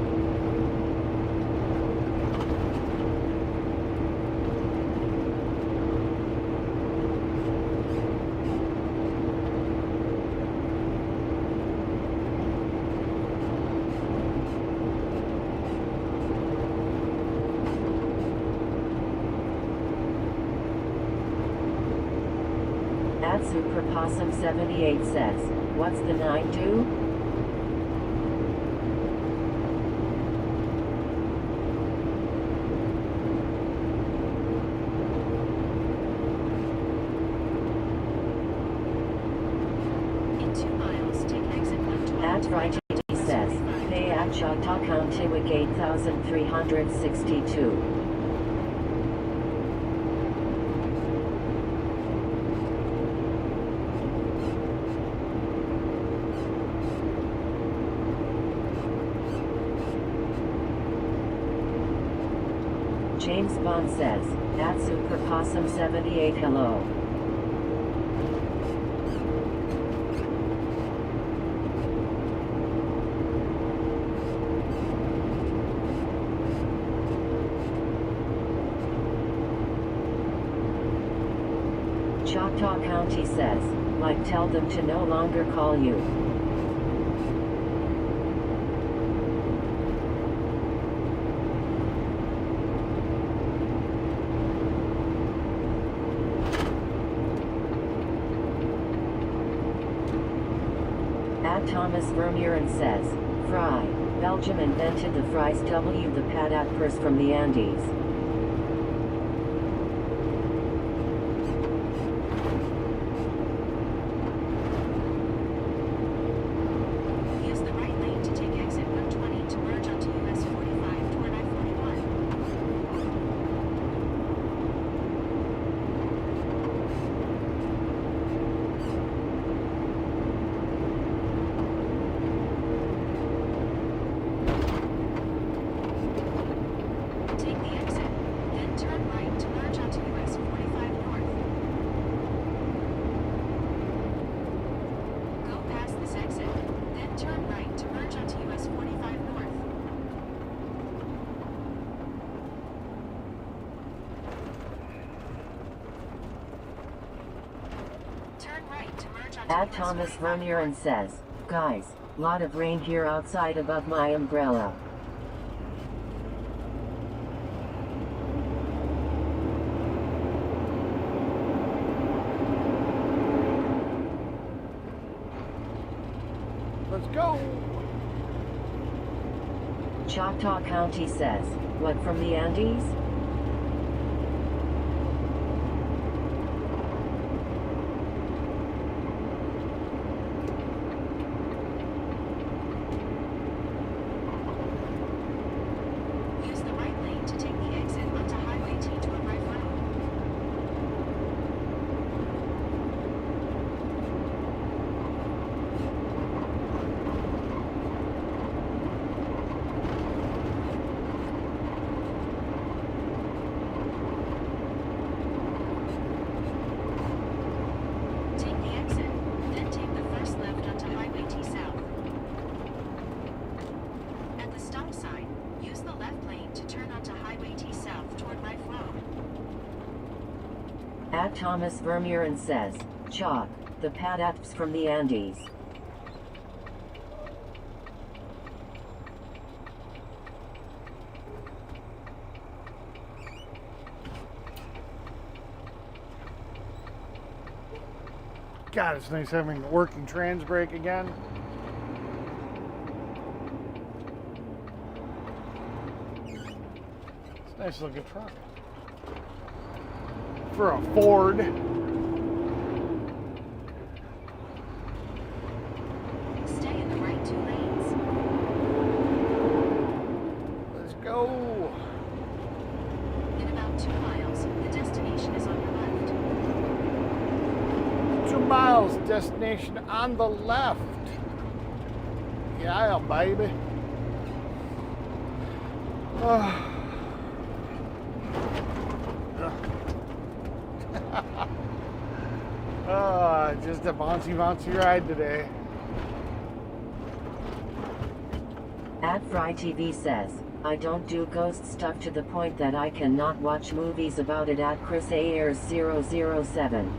Superpossum78 says, what's the 9 do? In 2 miles, take exit 120. At right says, pay at Choctaw County Wick 8362. James Bond says, at Superpossum78 hello. Choctaw County says, like tell them to no longer call you. At Thomas Vermeuren says, Fry, Belgium invented the fries W the padapers from the Andes. Use the right lane to take exit 120 to merge onto US 45 toward I-41. Take the exit, then turn right to merge onto US 45 north. Go past this exit, then turn right to merge onto US 45 north. Turn right to merge onto At US Thomas 45 Vermeuren north. says, guys, lot of rain here outside above my umbrella. Let's go. Choctaw County says, what from the Andes? Use the right lane to take the exit onto Highway T toward Right Road. Take the exit, then take the first left onto Highway T South. At the stop sign, use the left lane to turn onto Highway T South toward Rife Road. At Thomas Vermeuren says, Chalk, the padapes from the Andes. God, it's nice having a working trans brake again. It's a nice looking truck. For a Ford. Stay in the right 2 lanes. Let's go. In about 2 miles, the destination is on your left. 2 miles, destination on the left. Yeah, baby. Just a bouncy ride today. At Fry TV says, I don't do ghost stuff to the point that I cannot watch movies about it at Chris Ayers 007.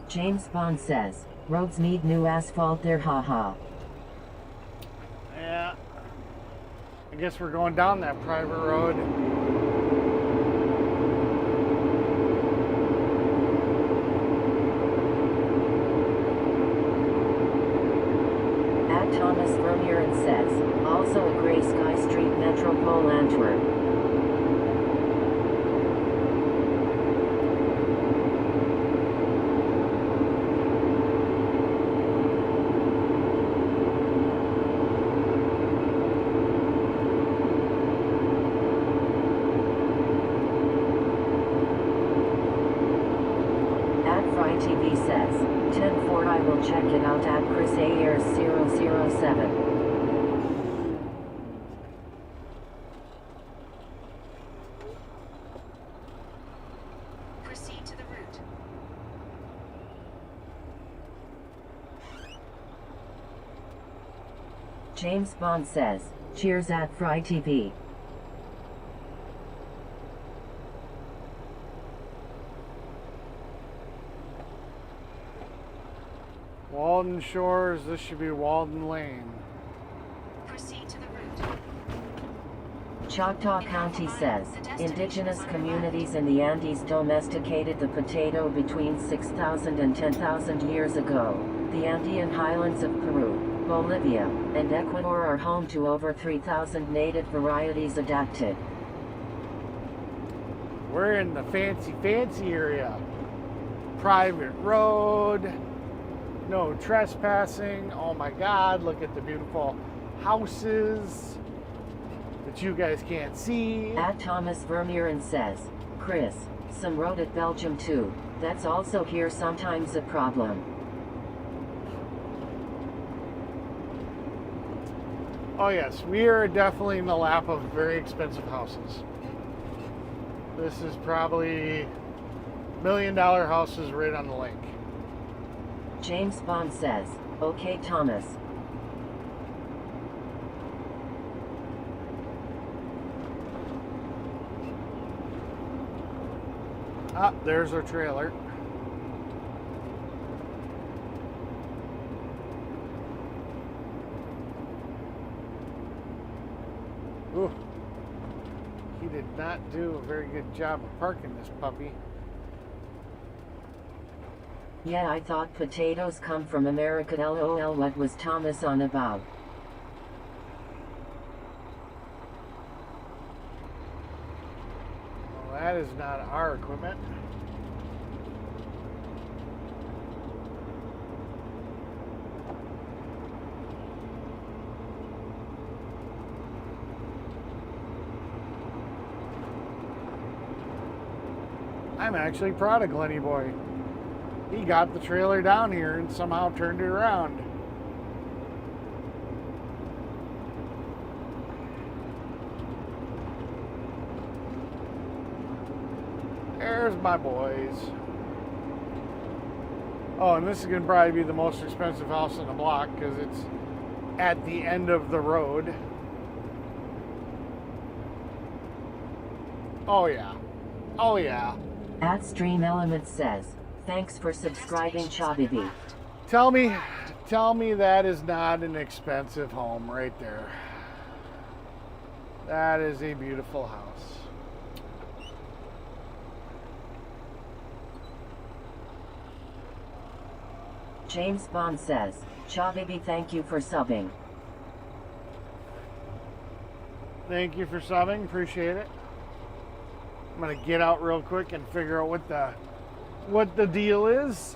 James Bond says, roads need new asphalt there, haha. Yeah. I guess we're going down that private road. At Thomas Vermeeren says, also a Grey Sky Street Metropole Antwerp. TV says, 10-4 I will check it out at Chris Ayers 007. Proceed to the route. James Bond says, cheers at Fry TV. Walden Shores, this should be Walden Lane. Proceed to the route. Choctaw County says, indigenous communities in the Andes domesticated the potato between 6,000 and 10,000 years ago. The Andean highlands of Peru, Bolivia, and Ecuador are home to over 3,000 native varieties adapted. We're in the fancy area. Private road. No trespassing. Oh my God, look at the beautiful houses that you guys can't see. At Thomas Vermeeren says, Chris, some road at Belgium too. That's also here sometimes a problem. Oh yes, we are definitely in the lap of very expensive houses. This is probably $1 million houses right on the lake. James Bond says, okay Thomas. Ah, there's our trailer. Ooh. He did not do a very good job of parking this puppy. Yeah, I thought potatoes come from America. LOL, what was Thomas on about? Well, that is not our equipment. I'm actually proud of Glenny Boy. He got the trailer down here and somehow turned it around. There's my boys. Oh, and this is going to probably be the most expensive house on the block because it's at the end of the road. Oh yeah. Oh yeah. At Stream Element says, thanks for subscribing, Chabibi. Tell me that is not an expensive home right there. That is a beautiful house. James Bond says, Chabibi, thank you for subbing. Thank you for subbing, appreciate it. I'm gonna get out real quick and figure out what the deal is.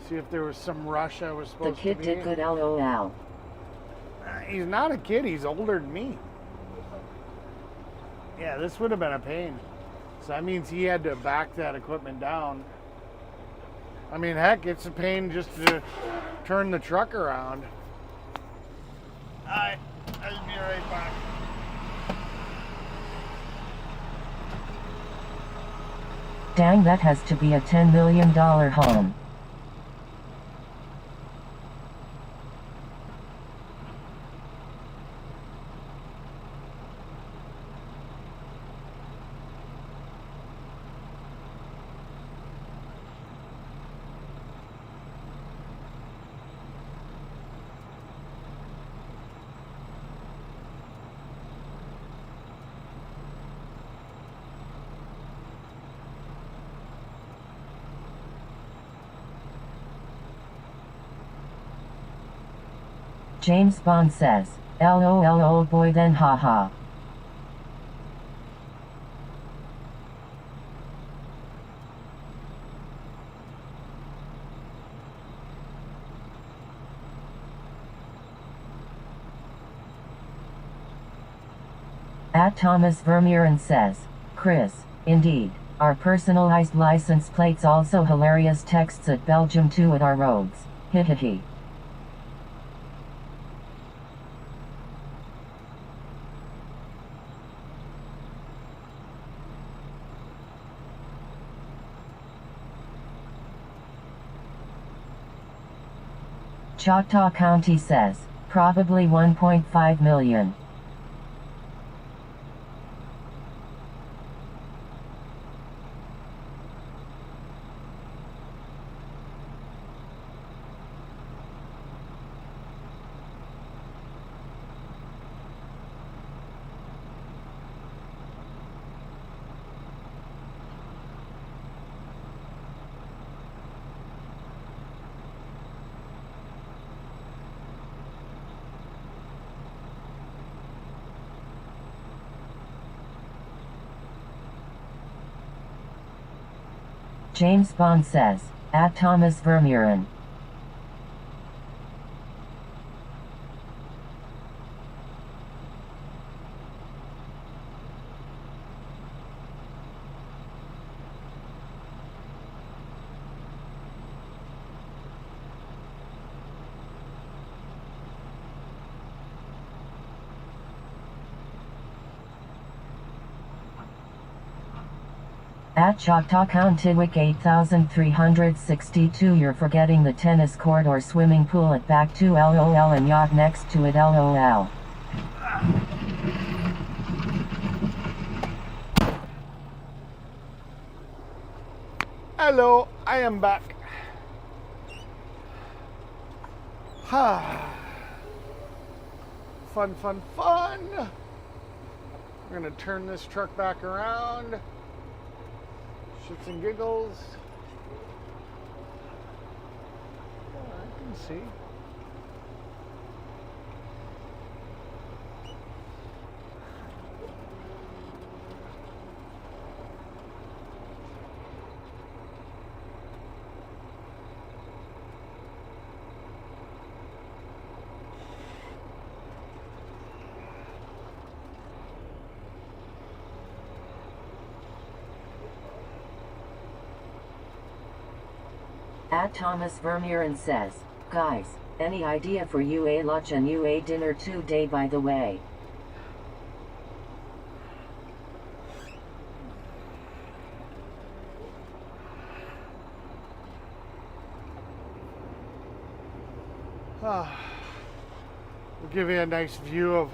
See if there was some rush I was The supposed to kid be. did good, LOL. He's not a kid, he's older than me. Yeah, this would have been a pain. So that means he had to back that equipment down. I mean, heck, it's a pain just to turn the truck around. Alright, I'll be right back. Dang, that has to be a $10 million home. James Bond says, LOL old boy then haha. At Thomas Vermeuren says, Chris, indeed, our personalized license plates also hilarious texts at Belgium too at our roads, hihihi. Choctaw County says, probably 1.5 million. James Bond says, at Thomas Vermeuren. At Choctaw Countiwick 8362 you're forgetting the tennis court or swimming pool at back 2 LOL and yacht next to it LOL. Hello, I am back. Fun, fun, fun. We're gonna turn this truck back around. Shits and giggles. I can see. At Thomas Vermeuren says, guys, any idea for UA lunch and UA dinner today by the way? We'll give you a nice view of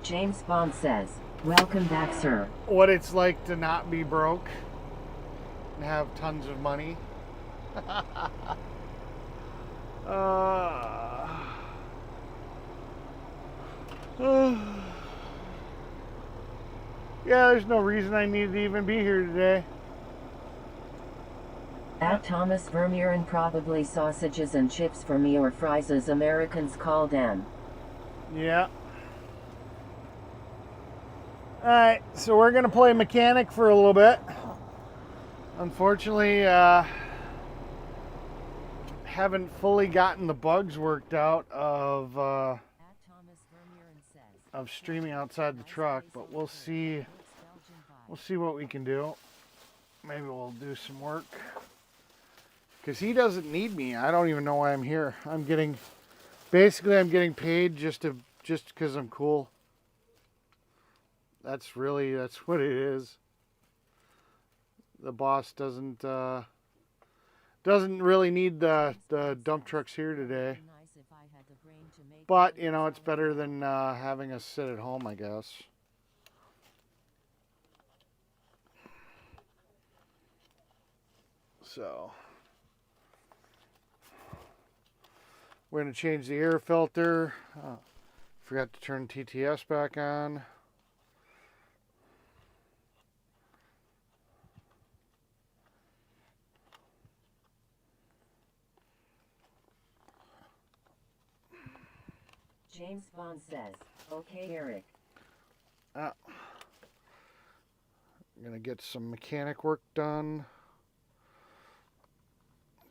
James Bond says, welcome back sir. what it's like to not be broke and have tons of money. Yeah, there's no reason I need to even be here today. At Thomas Vermeuren probably sausages and chips for me or fries as Americans call them. Yeah. Alright, so we're going to play mechanic for a little bit. Unfortunately, haven't fully gotten the bugs worked out of streaming outside the truck, but we'll see what we can do. Maybe we'll do some work, because he doesn't need me. I don't even know why I'm here. I'm getting paid just because I'm cool. That's what it is. The boss doesn't really need the dump trucks here today. But, you know, it's better than having us sit at home, I guess. So, we're going to change the air filter. Forgot to turn TTS back on. James Bond says, okay, Eric. I'm going to get some mechanic work done.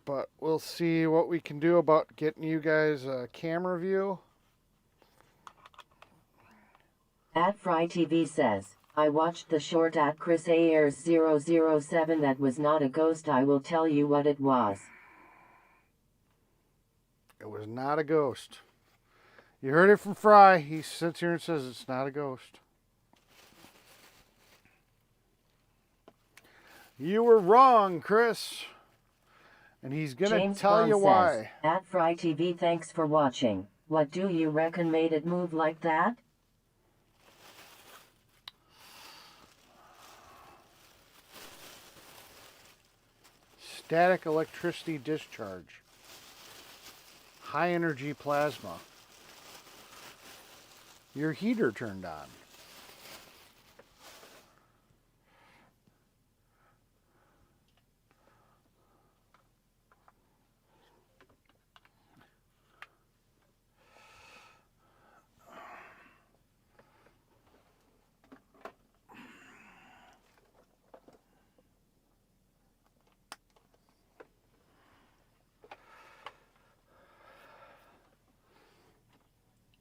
But we'll see what we can do about getting you guys a camera view. At Fry TV says, I watched the short at Chris Ayers 007. That was not a ghost. I will tell you what it was. It was not a ghost. You heard it from Fry. He sits here and says it's not a ghost. You were wrong, Chris. And he's going to tell you why. At Fry TV, thanks for watching. What do you reckon made it move like that? Static electricity discharge. High energy plasma. Your heater turned on.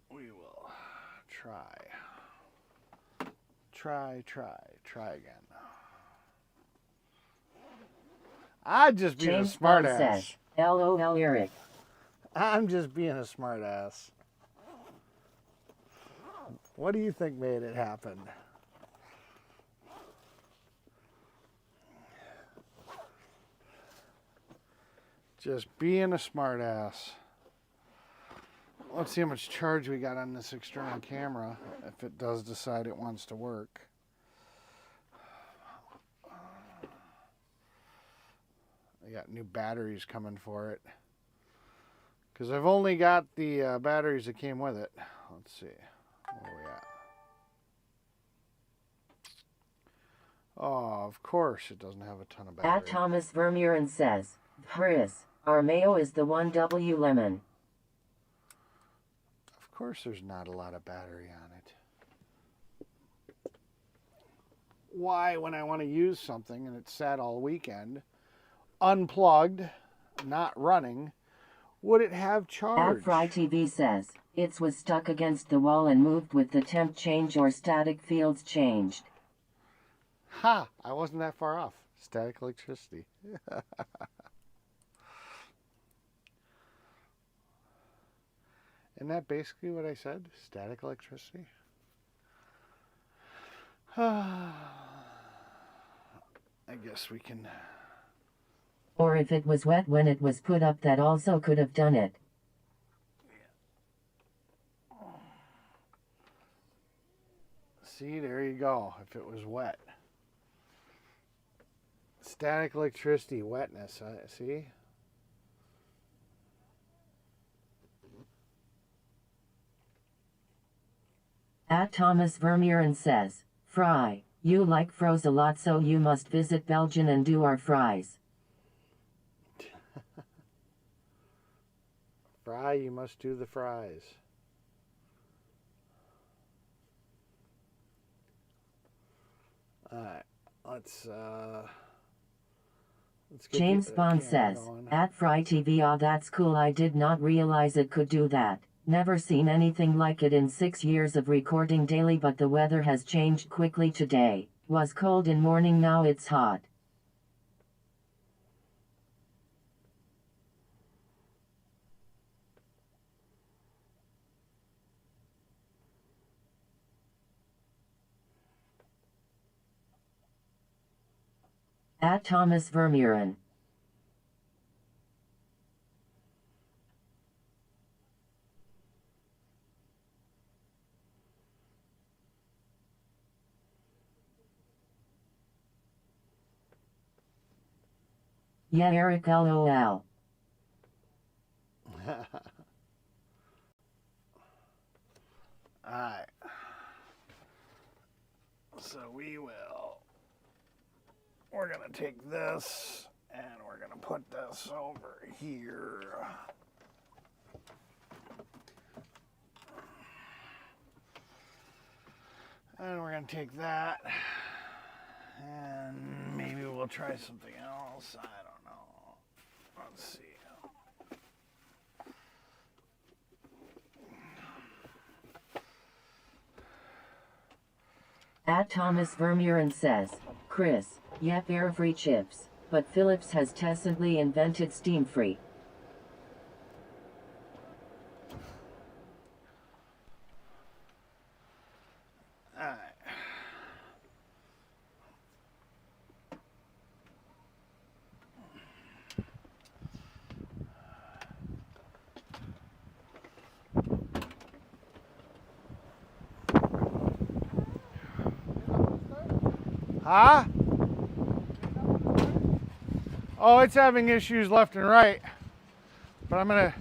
We will try again. I'd just be a smart ass. LOL, Eric. I'm just being a smart ass. What do you think made it happen? Just being a smart ass. Let's see how much charge we got on this external camera, if it does decide it wants to work. I got new batteries coming for it. Because I've only got the batteries that came with it. Let's see. Where are we at? Oh, of course it doesn't have a ton of battery. At Thomas Vermuren says, Chris, our mayo is the 1W lemon. Of course there's not a lot of battery on it. Why, when I want to use something and it's sat all weekend, unplugged, not running, would it have charge? At Fry TV says, it was stuck against the wall and moved with the temp change or static fields changed. Ha! I wasn't that far off. Static electricity. Isn't that basically what I said? Static electricity? I guess we can... Or if it was wet when it was put up, that also could have done it. See, there you go. If it was wet. Static electricity, wetness. See? At Thomas Vermuren says, Fry, you like froze a lot, so you must visit Belgium and do our fries. Fry, you must do the fries. Alright, let's get James Bond says, going. at Fry TV, ah, that's cool. I did not realize it could do that. Never seen anything like it in 6 years of recording daily, but the weather has changed quickly today. Was cold in morning, now it's hot. At Thomas Vermuren. Yeah, Eric, LOL. Alright. So we're going to take this and we're going to put this over here. And we're gonna take that, and maybe we'll try something else. I don't know. Let's see. At Thomas Vermeuren says, Chris, yep, air-free chips, but Philips has tacitly invented steam-free. Alright. Huh? Oh, it's having issues left and right. But I'm gonna.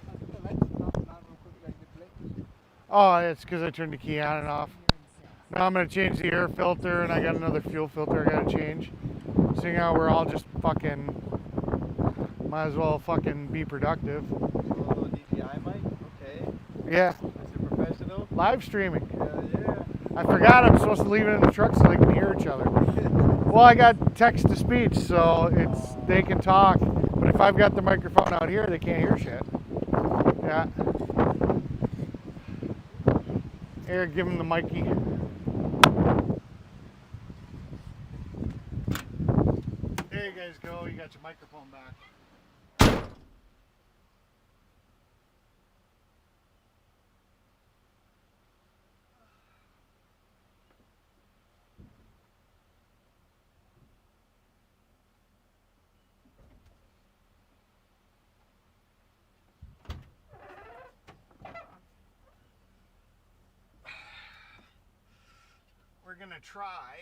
Oh, it's because I turned the key on and off. Now I'm gonna change the air filter, and I got another fuel filter I gotta change. Seeing how we're all just fucking, might as well fucking be productive. Oh, DJI mic? Okay. Yeah, Is it professional? live streaming. Yeah. I forgot I'm supposed to leave it in the truck so they can hear each other. Well, I got text to speech, so they can talk. But if I've got the microphone out here, they can't hear shit. Yeah. Here, give him the Mikey. There you guys go. You got your microphone back. We're gonna try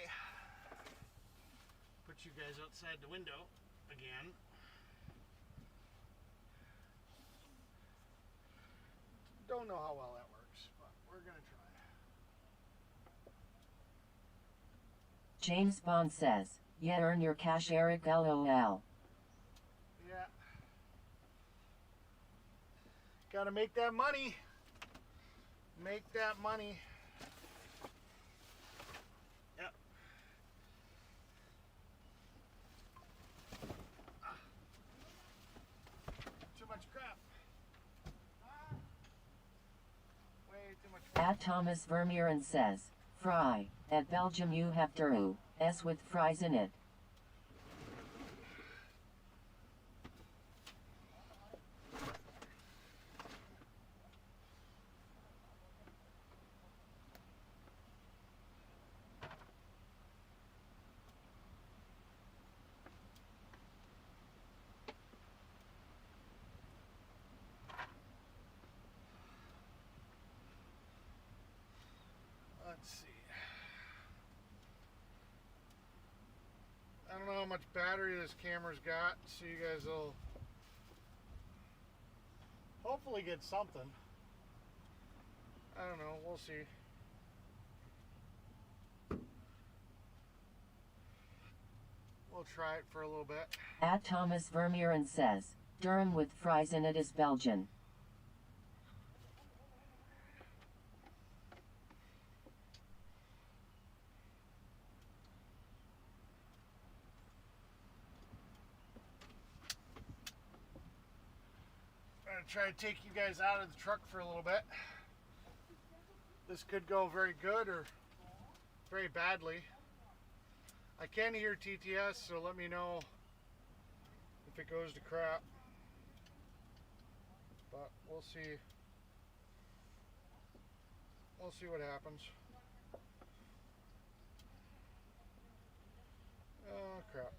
put you guys outside the window again. Don't know how well that works, but we're gonna try. James Bond says, yeah, earn your cash, Eric, LOL. Yeah. Gotta make that money. Make that money. Yep. Too much crap. Way too much crap. At Thomas Vermeuren says, fry, at Belgium you have to s with fries in it. Let's see. I don't know how much battery this camera's got, so you guys will hopefully get something. I don't know, we'll see. We'll try it for a little bit. At Thomas Vermeuren says, Durham with fries in it is Belgian. I'm gonna try to take you guys out of the truck for a little bit. This could go very good or very badly. I can hear TTS, so let me know if it goes to crap. But we'll see. We'll see what happens. Oh crap.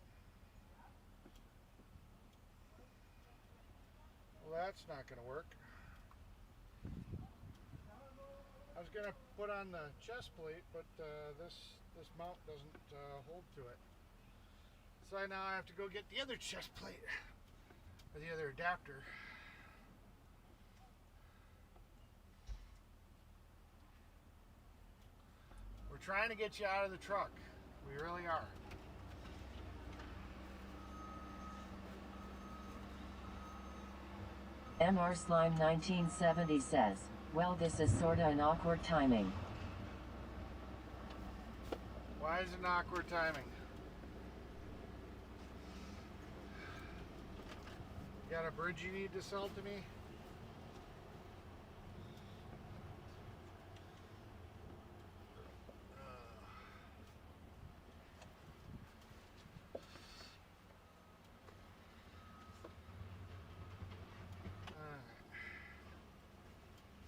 Well, that's not going to work. I was going to put on the chest plate, but this mount doesn't hold to it. So now I have to go get the other chest plate, or the other adapter. We're trying to get you out of the truck. We really are. MR Slime 1970 says, well, this is sorta an awkward timing. Why is it awkward timing? Got a bridge you need to sell to me?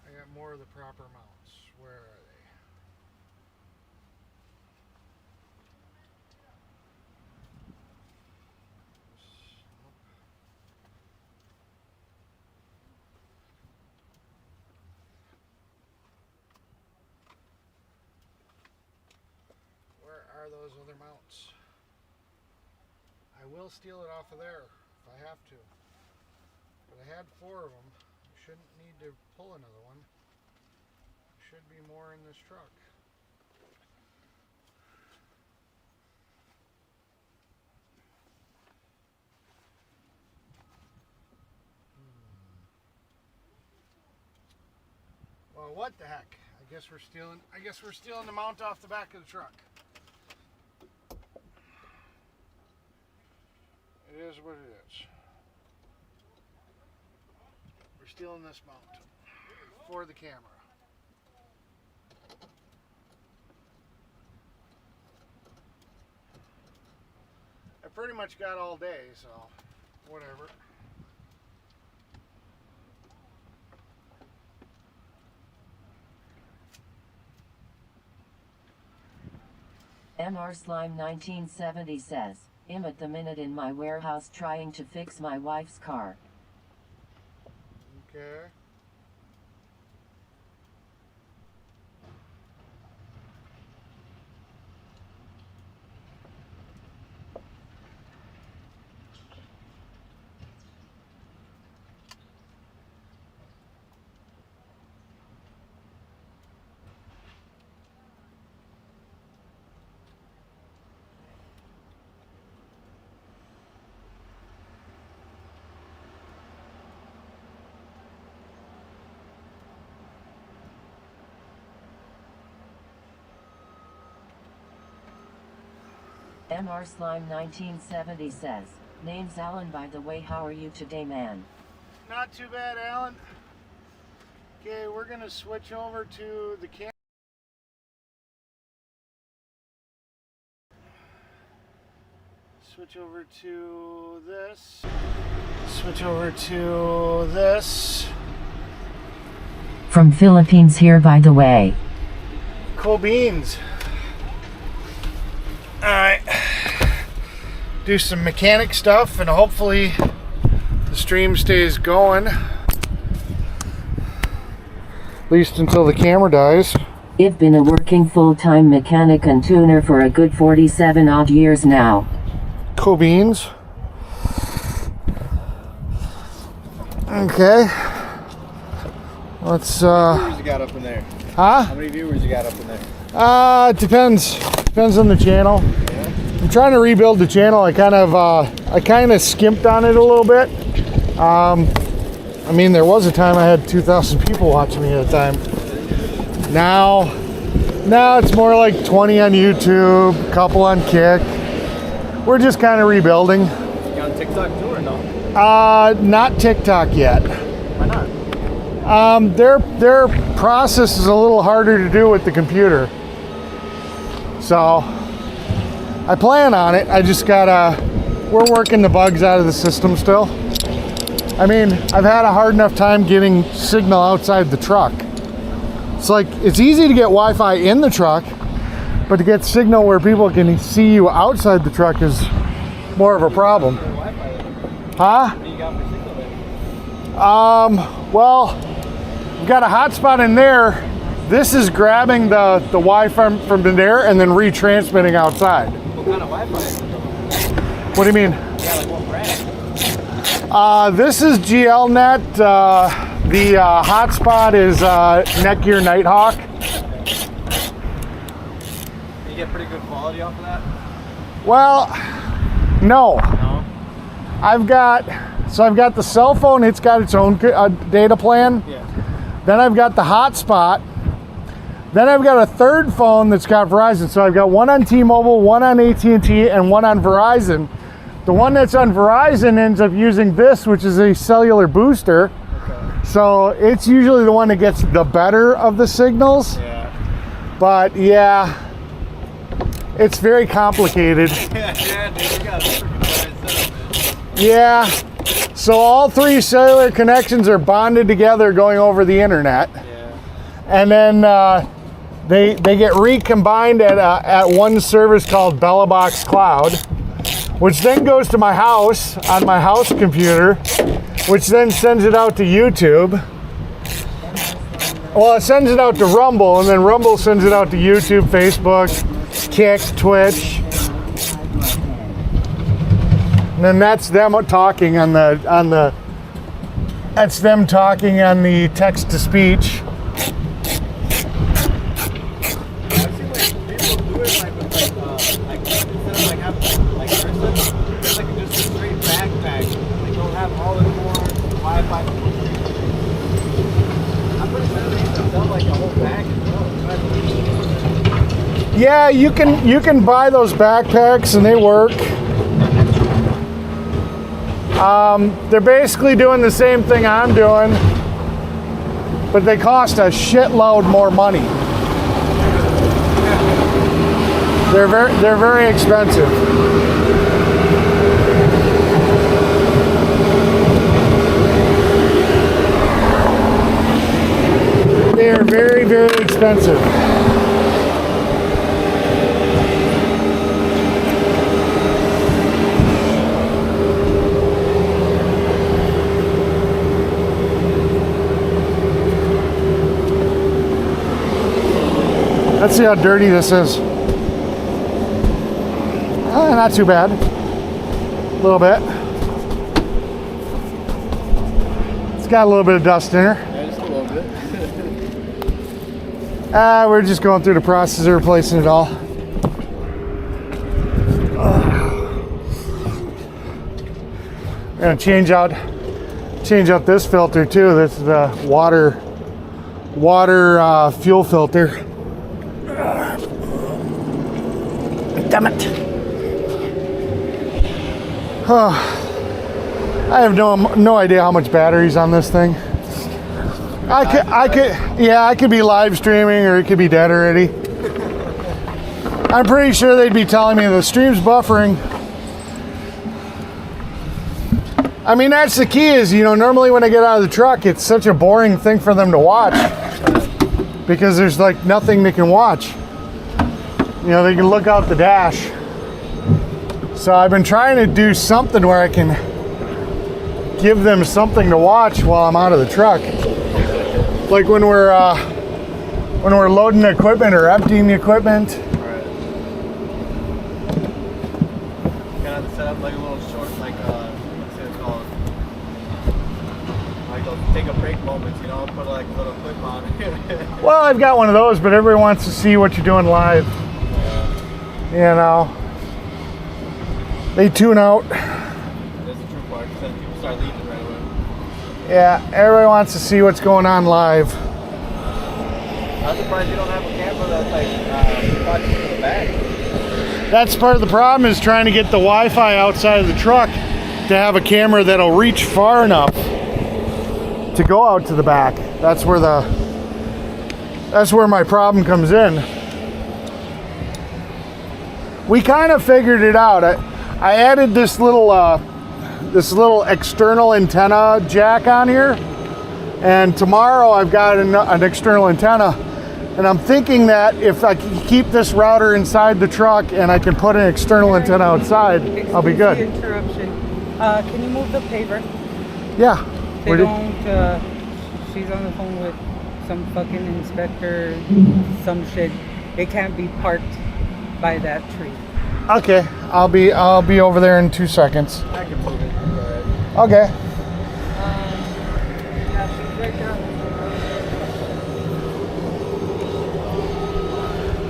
I got more of the proper mounts. Where are they? Where are those other mounts? I will steal it off of there if I have to. But I had 4 of them. I shouldn't need to pull another one. Should be more in this truck. Well, what the heck? I guess we're stealing the mount off the back of the truck. It is what it is. We're stealing this mount for the camera. I pretty much got all day, so whatever. MR Slime 1970 says, I'm at the minute in my warehouse trying to fix my wife's car. Okay. MR Slime 1970 says, name's Alan by the way, how are you today, man? Not too bad, Alan. Okay, we're gonna switch over to the camera. Switch over to this. Switch over to this. From Philippines here by the way. Cool beans. Alright. Do some mechanic stuff and hopefully the stream stays going. At least until the camera dies. I've been a working full-time mechanic and tuner for a good 47 odd years now. Cool beans. Okay. Let's How many viewers you got up in there? Huh? How many viewers you got up in there? It depends on the channel. Yeah. I'm trying to rebuild the channel. I kind of skimped on it a little bit. I mean, there was a time I had 2,000 people watching me at a time. Now it's more like 20 on YouTube, a couple on Kick. We're just kind of rebuilding. You on TikTok too or no? Not TikTok yet. Why not? Their process is a little harder to do with the computer. So I plan on it. I just we're working the bugs out of the system still. I mean, I've had a hard enough time getting signal outside the truck. It's easy to get Wi-Fi in the truck, but to get signal where people can see you outside the truck is more of a problem. Huh? What do you got for signal there? Well, we've got a hotspot in there. This is grabbing the Wi-Fi from there and then retransmitting outside. What kind of Wi-Fi? What do you mean? Yeah, like what brand? This is GLNet. The hotspot is Netgear Nighthawk. Can you get pretty good quality off of that? Well, no. No. I've got the cell phone. It's got its own data plan. Yeah. Then I've got the hotspot. Then I've got a third phone that's got Verizon. So I've got one on T-Mobile, one on AT&T, and one on Verizon. The one that's on Verizon ends up using this, which is a cellular booster. Okay. So it's usually the one that gets the better of the signals. Yeah. But yeah, it's very complicated. Yeah, dude, you got a freaking giant setup, man. Yeah. So all three cellular connections are bonded together going over the internet. Yeah. And then they get recombined at one service called BellaBox Cloud, which then goes to my house on my house computer, which then sends it out to YouTube. Well, it sends it out to Rumble, and then Rumble sends it out to YouTube, Facebook, Kick, Twitch. And then that's them talking on the that's them talking on the text to speech. I've seen like people do it like with like instead of like having like it's like just a straight backpack. They don't have all the cords, Wi-Fi. I'm pretty sure they even sell like a whole bag as well. Yeah, you can buy those backpacks and they work. They're basically doing the same thing I'm doing, but they cost a shitload more money. They're very expensive. They are very, very expensive. Let's see how dirty this is. Not too bad. A little bit. It's got a little bit of dust in her. Yeah, just a little bit. We're just going through the process of replacing it all. We're gonna change out this filter too. This is the water fuel filter. Damn it. I have no idea how much battery's on this thing. I could be live streaming or it could be dead already. I'm pretty sure they'd be telling me the stream's buffering. I mean, that's the key is, normally when I get out of the truck, it's such a boring thing for them to watch because there's like nothing they can watch. They can look out the dash. So I've been trying to do something where I can give them something to watch while I'm out of the truck. Like when we're loading the equipment or emptying the equipment. Alright. Kind of have to set up like a little short, like what's it called? Like they'll take a break moments, put like a little clip on it. Well, I've got one of those, but everybody wants to see what you're doing live. They tune out. That's the true part, because then people start leaving right away. Yeah, everybody wants to see what's going on live. I'm surprised you don't have a camera that's like watching to the back. That's part of the problem is trying to get the Wi-Fi outside of the truck to have a camera that'll reach far enough to go out to the back. That's where my problem comes in. We kind of figured it out. I added this little external antenna jack on here, and tomorrow I've got an external antenna, and I'm thinking that if I can keep this router inside the truck and I can put an external antenna outside, I'll be good. Interruption. Can you move the paver? Yeah. They don't. She's on the phone with some fucking inspector, some shit. It can't be parked by that tree. Okay, I'll be over there in 2 seconds. I can move it. Alright. Okay. Yeah, she's right down.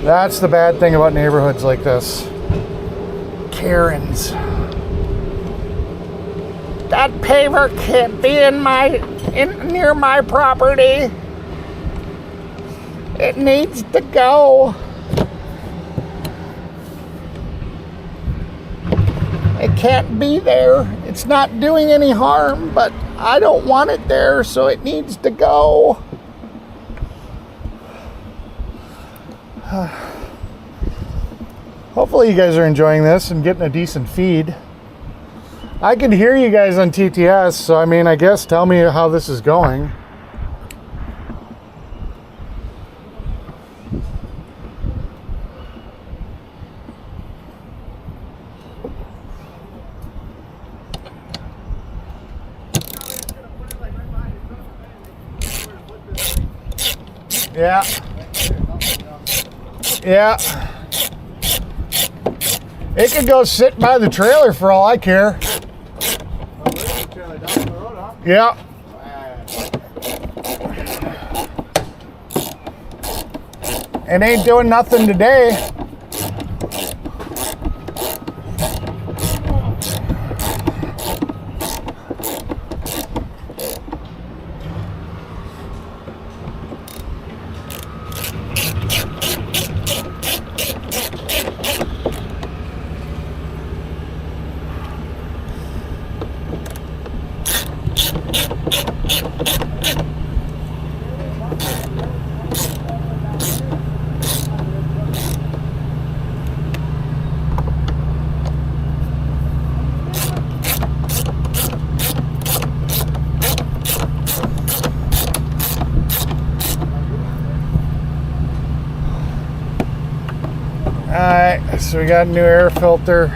That's the bad thing about neighborhoods like this. Karens. That paver can't be near my property. It needs to go. It can't be there. It's not doing any harm, but I don't want it there, so it needs to go. Hopefully you guys are enjoying this and getting a decent feed. I can hear you guys on TTS, so I mean, I guess tell me how this is going. Yeah. Yeah. It could go sit by the trailer for all I care. Yeah. It ain't doing nothing today. Alright, so we got a new air filter.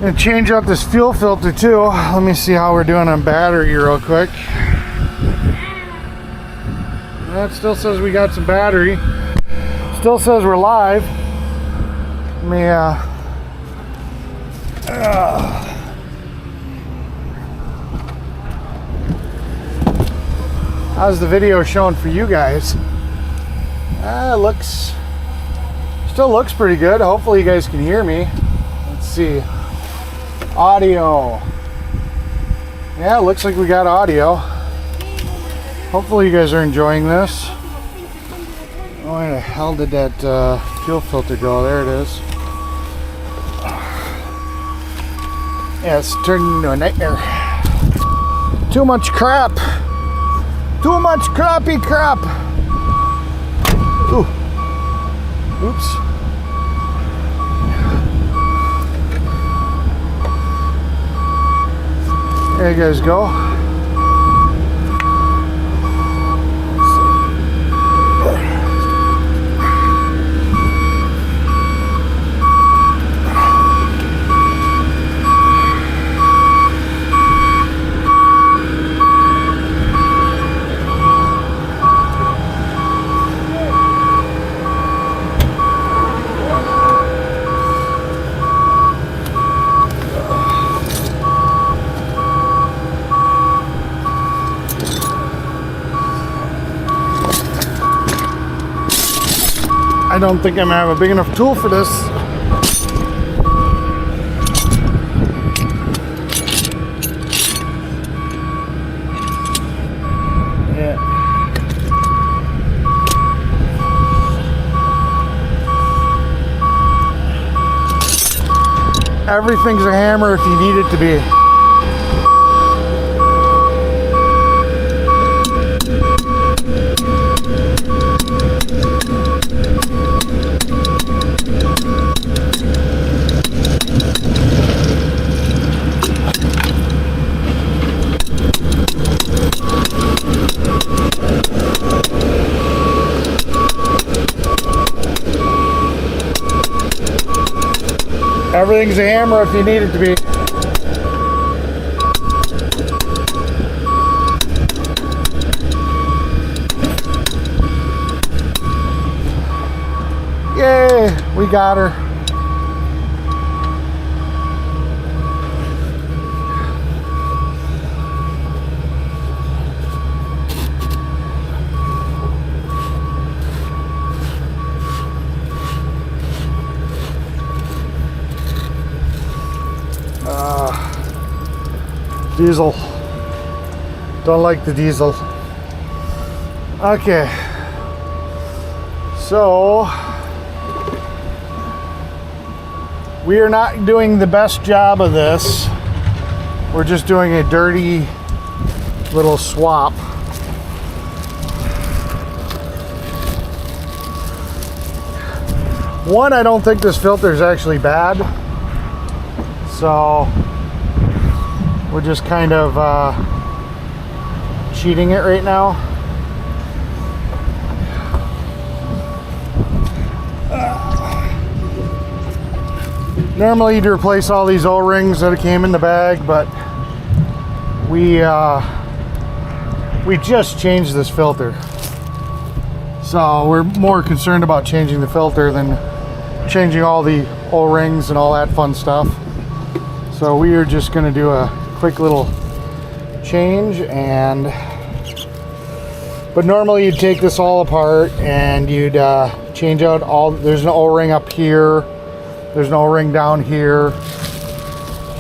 Gonna change out this fuel filter too. Let me see how we're doing on battery real quick. That still says we got some battery. Still says we're live. Let me how's the video showing for you guys? Still looks pretty good. Hopefully you guys can hear me. Let's see. Audio. Yeah, looks like we got audio. Hopefully you guys are enjoying this. Oh, where the hell did that fuel filter go? There it is. Yeah, it's turning into a nightmare. Too much crap. Too much crappy crap. Ooh. Oops. There you guys go. I don't think I'm gonna have a big enough tool for this. Yeah. Everything's a hammer if you need it to be. Everything's a hammer if you need it to be. Yay, we got her. Diesel. Don't like the diesel. Okay. So we are not doing the best job of this. We're just doing a dirty little swap. One, I don't think this filter is actually bad. So we're just kind of cheating it right now. Normally you'd replace all these O-rings that came in the bag, but we just changed this filter. So we're more concerned about changing the filter than changing all the O-rings and all that fun stuff. So we are just going to do a quick little change, but normally you'd take this all apart and you'd change out all. There's an O-ring up here, there's an O-ring down here,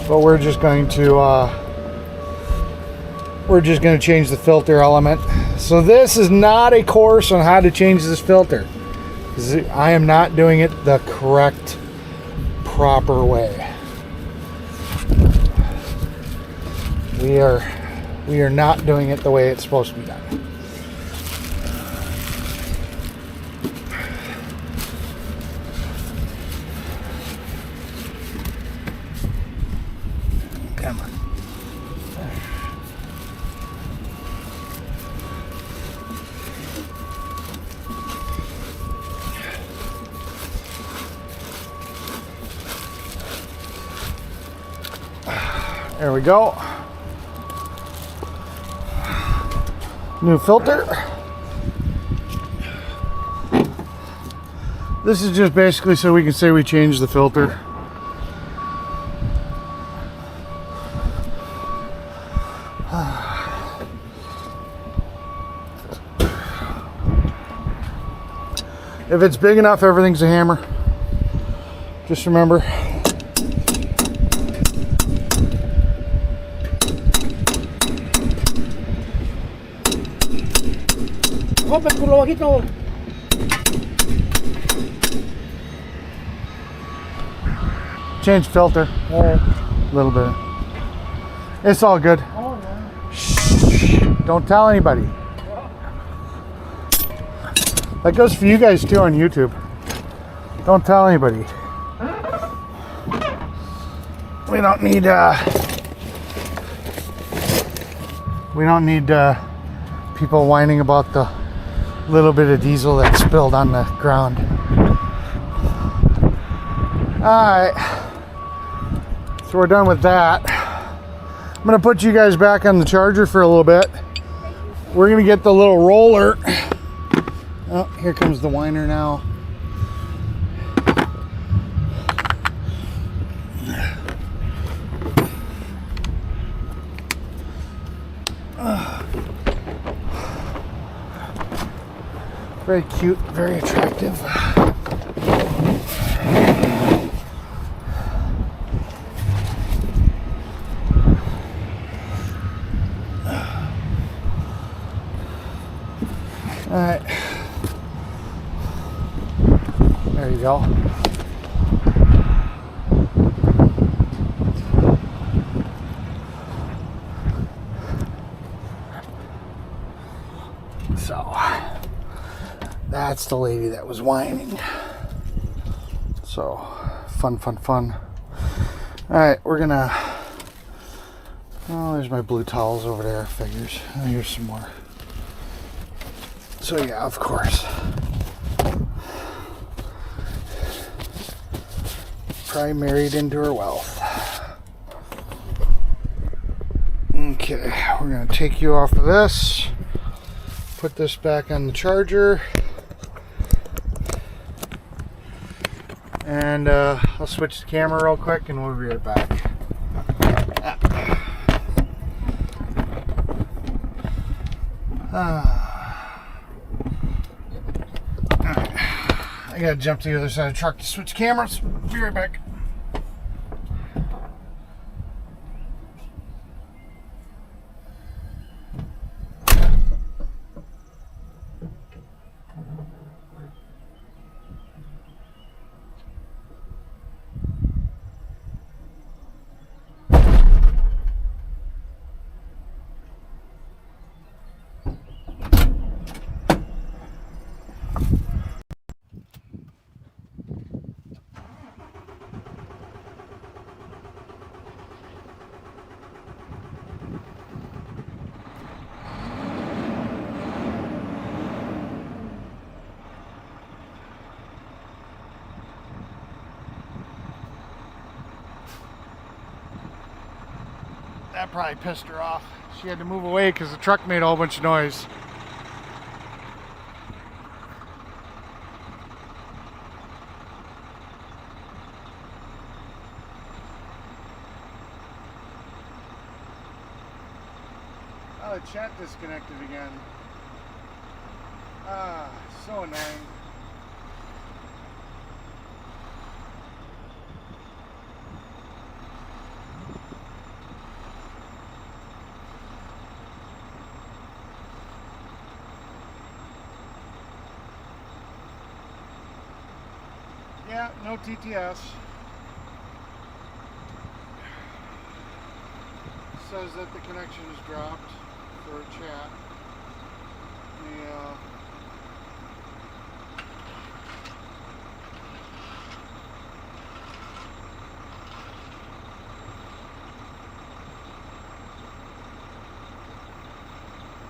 but we're just going to change the filter element. So this is not a course on how to change this filter. I am not doing it the correct, proper way. We are not doing it the way it's supposed to be done. Come on. There we go. New filter. This is just basically so we can say we changed the filter. If it's big enough, everything's a hammer. Just remember. Change filter. A little bit. It's all good. Shh. Don't tell anybody. That goes for you guys too on YouTube. Don't tell anybody. We don't need people whining about the little bit of diesel that spilled on the ground. Alright, so we're done with that. I'm gonna put you guys back on the charger for a little bit. We're gonna get the little roller. Oh, here comes the whiner now. Very cute, very attractive. All right, there you go. So that's the lady that was whining. So fun. All right, we're gonna. Oh, there's my blue towels over there. Figures. Oh, here's some more. So yeah, of course. Probably married into her wealth. Okay, we're gonna take you off of this. Put this back on the charger. And I'll switch the camera real quick and we'll be right back. I gotta jump to the other side of the truck to switch cameras. Be right back. That probably pissed her off. She had to move away because the truck made a whole bunch of noise. Oh, the chat disconnected again. Ah, so annoying. Yeah, no TTS. Says that the connection is dropped for chat. Yeah.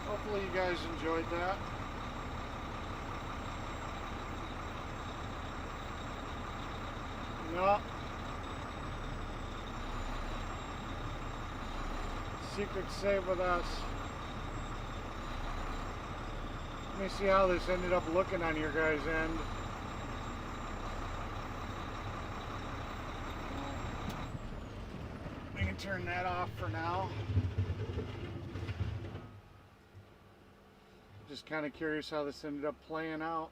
Hopefully you guys enjoyed that. Yeah. Secret save with us. Let me see how this ended up looking on your guys' end. We can turn that off for now. Just kind of curious how this ended up playing out.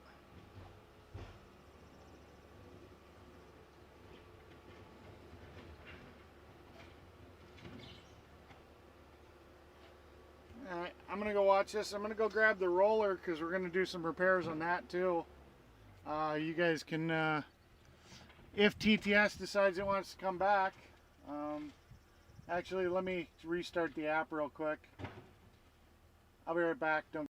Alright, I'm going to go watch this. I'm going to go grab the roller because we're going to do some repairs on that too. You guys can, if TTS decides it wants to come back, actually let me restart the app real quick. I'll be right back. Don't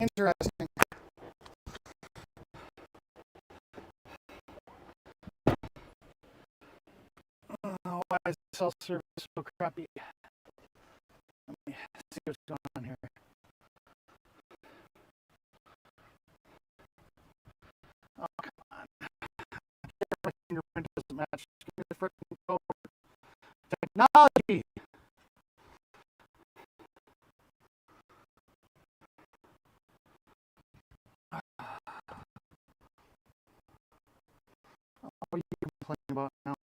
Interesting. Why is self-service so crappy? Let me see what's going on here. Oh, come on. My fingerprint doesn't match. Give me the freaking code. Technology! What are you complaining about now?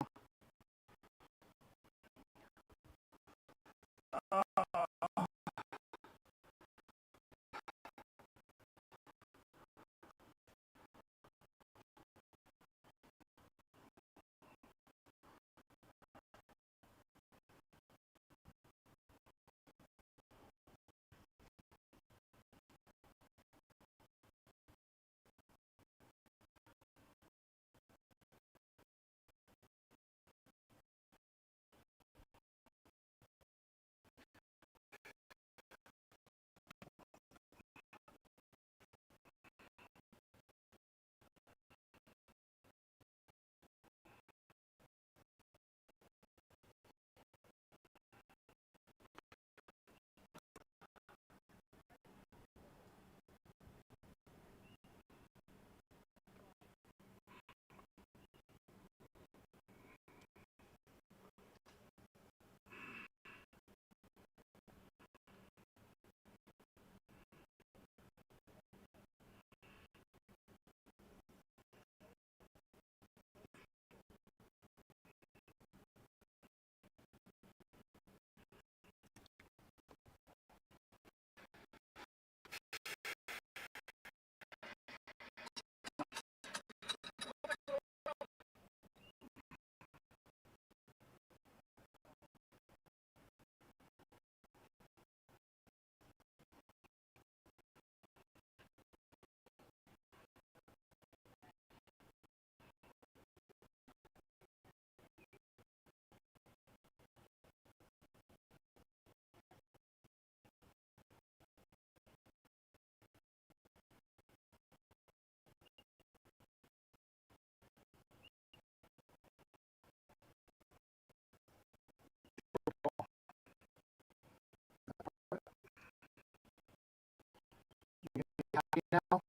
Happy now?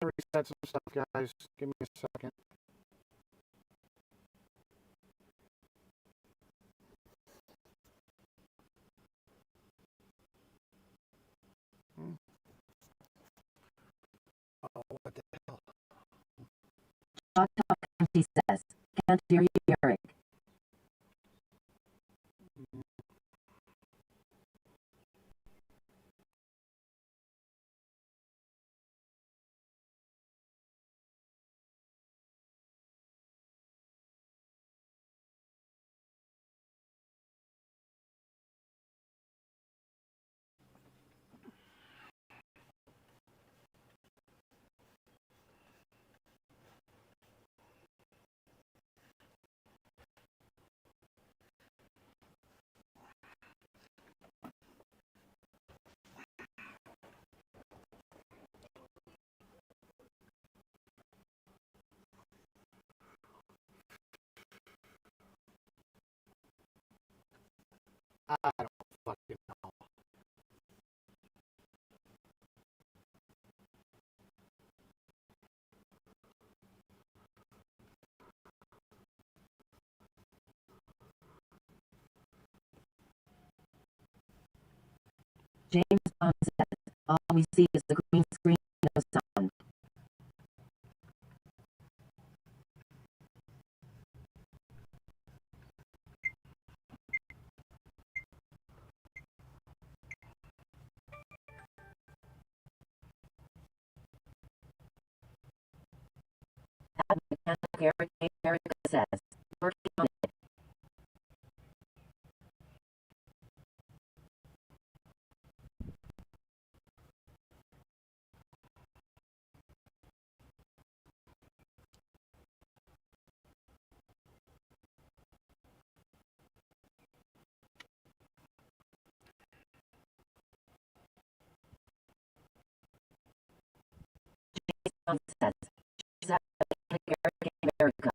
Gotta reset some stuff, guys. Give me a second. Oh, what the hell? Choctaw County says, can't hear you, Eric. James Bond says, all we see is the green screen, no sound. Mechanic Erica says, working on it. James Bond says, she's at Mechanic Erica.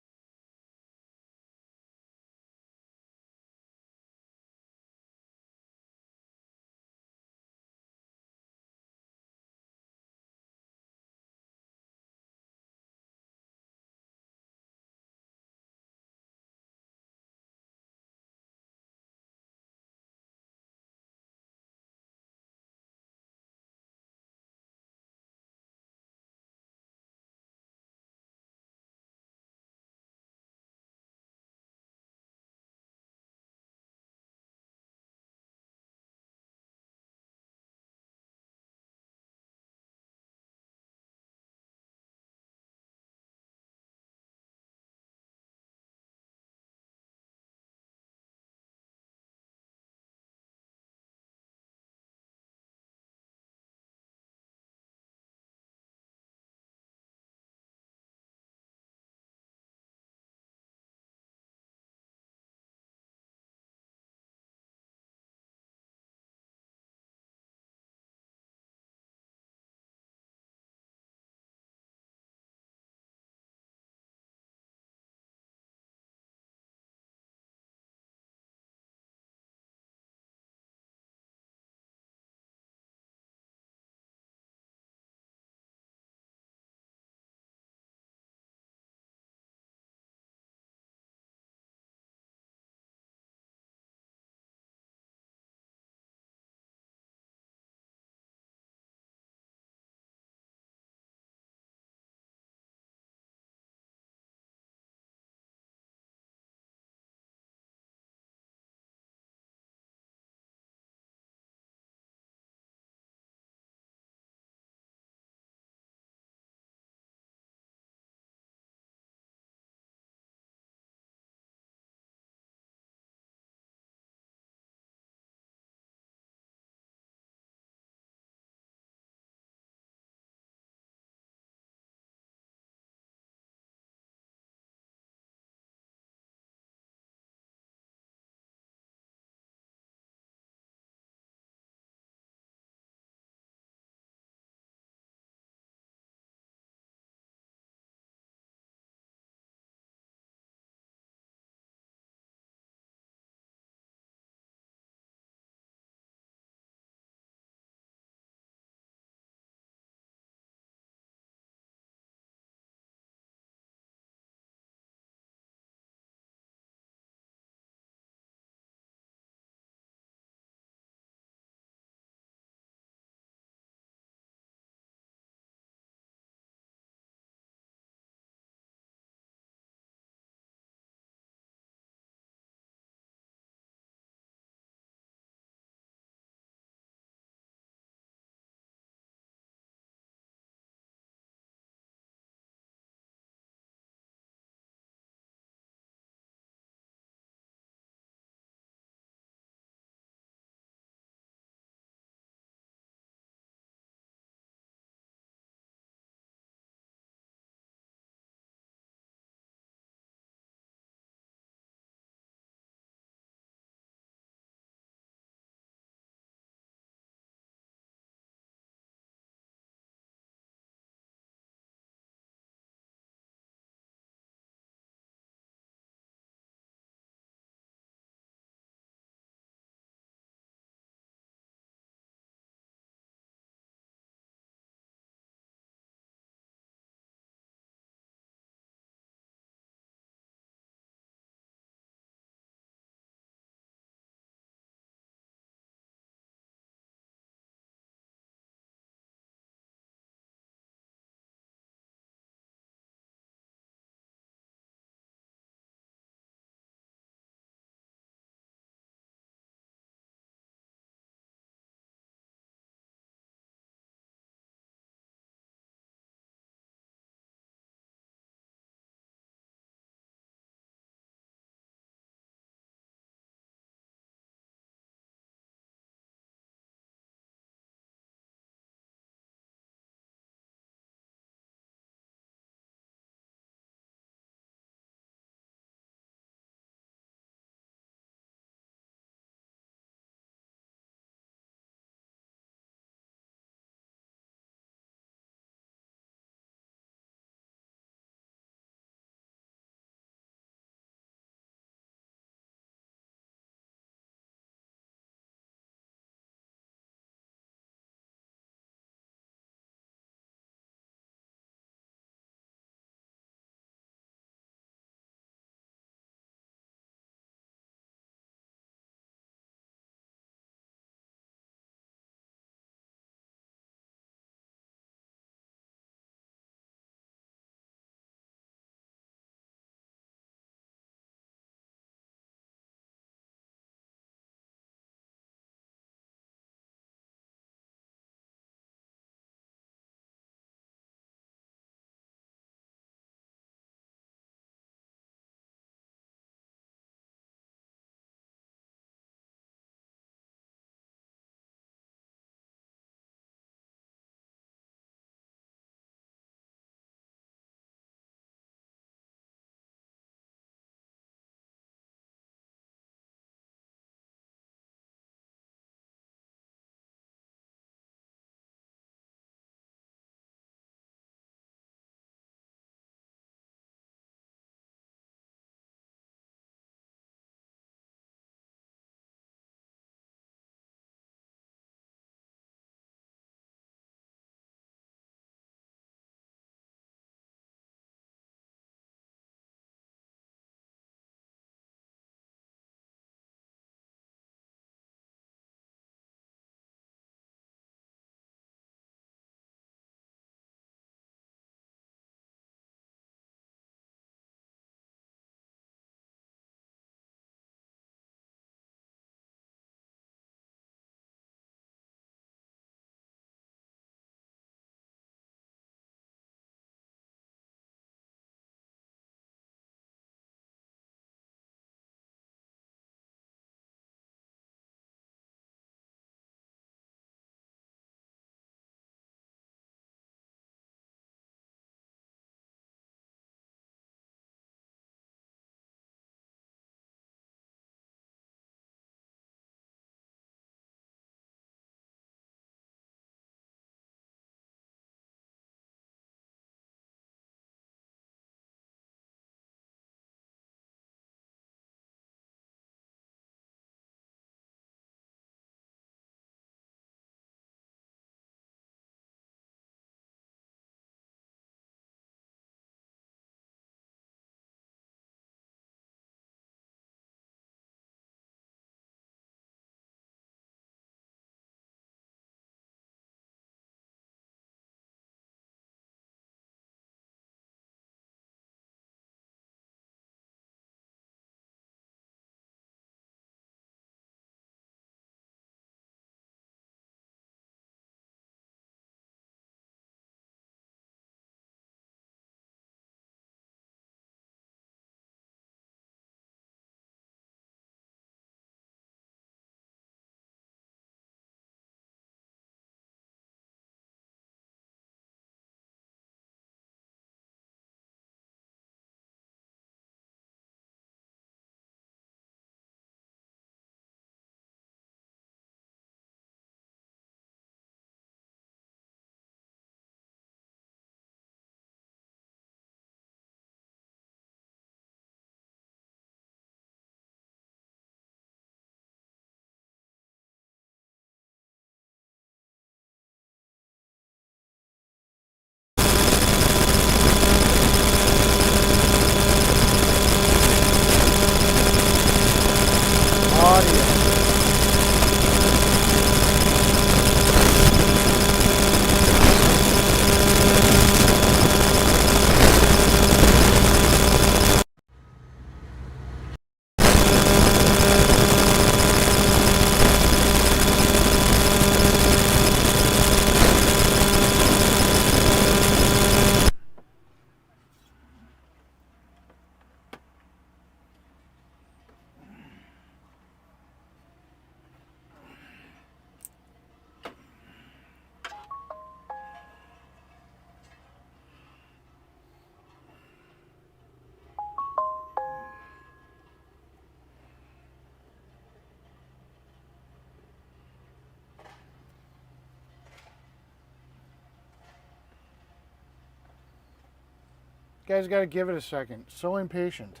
Guys got to give it a second. So impatient.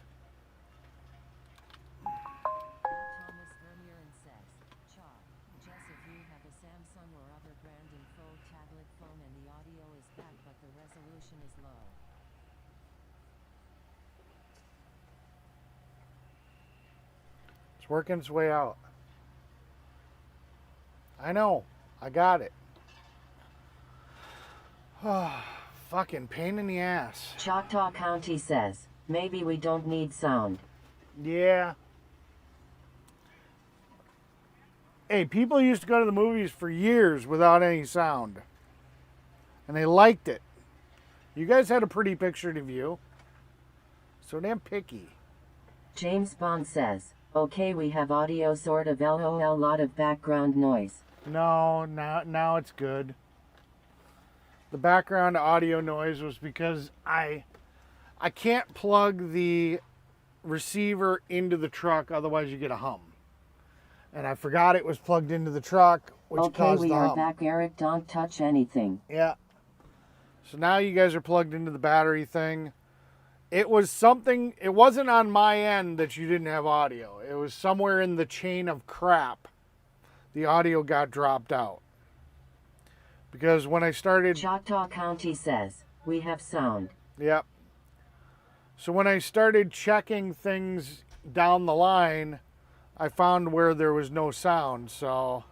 Thomas Vermeeren says, Chalk, Jess, if you have a Samsung or other brand and fold tablet phone and the audio is back but the resolution is low. It's working its way out. I know. I got it. Fucking pain in the ass. Choctaw County says, maybe we don't need sound. Yeah. Hey, people used to go to the movies for years without any sound. And they liked it. You guys had a pretty picture to view. So damn picky. James Bond says, okay, we have audio sort of LOL, lot of background noise. No, now it's good. The background audio noise was because I can't plug the receiver into the truck, otherwise you get a hum. And I forgot it was plugged into the truck, which Okay, caused we the are hum. back, Eric, don't touch anything. Yeah. So now you guys are plugged into the battery thing. It was something, it wasn't on my end that you didn't have audio. It was somewhere in the chain of crap. The audio got dropped out. Because when I started... Choctaw County says, we have sound. Yep. So when I started checking things down the line, I found where there was no sound. So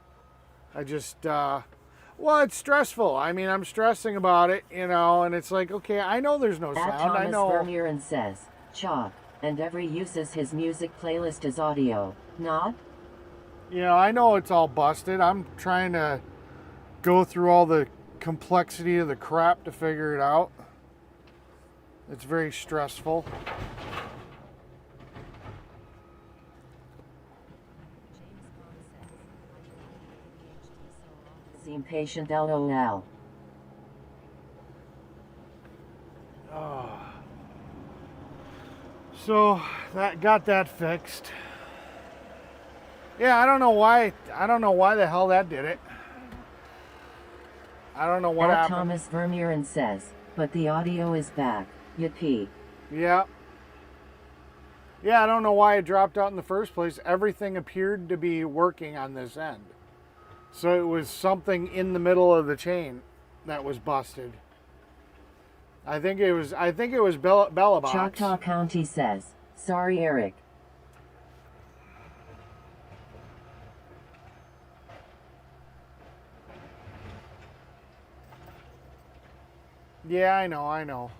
I just, well, it's stressful. I mean, I'm stressing about it, you know, and it's like, okay, I know there's no At sound. Thomas I know. Vermeeren says, Chalk, and every uses his music playlist as audio, not? You know, I know it's all busted. I'm trying to go through all the complexity of the crap to figure it out. It's very stressful. Seem patient, LOL. So that got that fixed. Yeah, I don't know why the hell that did it. I don't know what At happened. Thomas Vermeeren says, but the audio is back. Yippee. Yeah. Yeah, I don't know why it dropped out in the first place. Everything appeared to be working on this end. So it was something in the middle of the chain that was busted. I think it was Bella Box. Choctaw County says, sorry, Eric. Yeah, I know.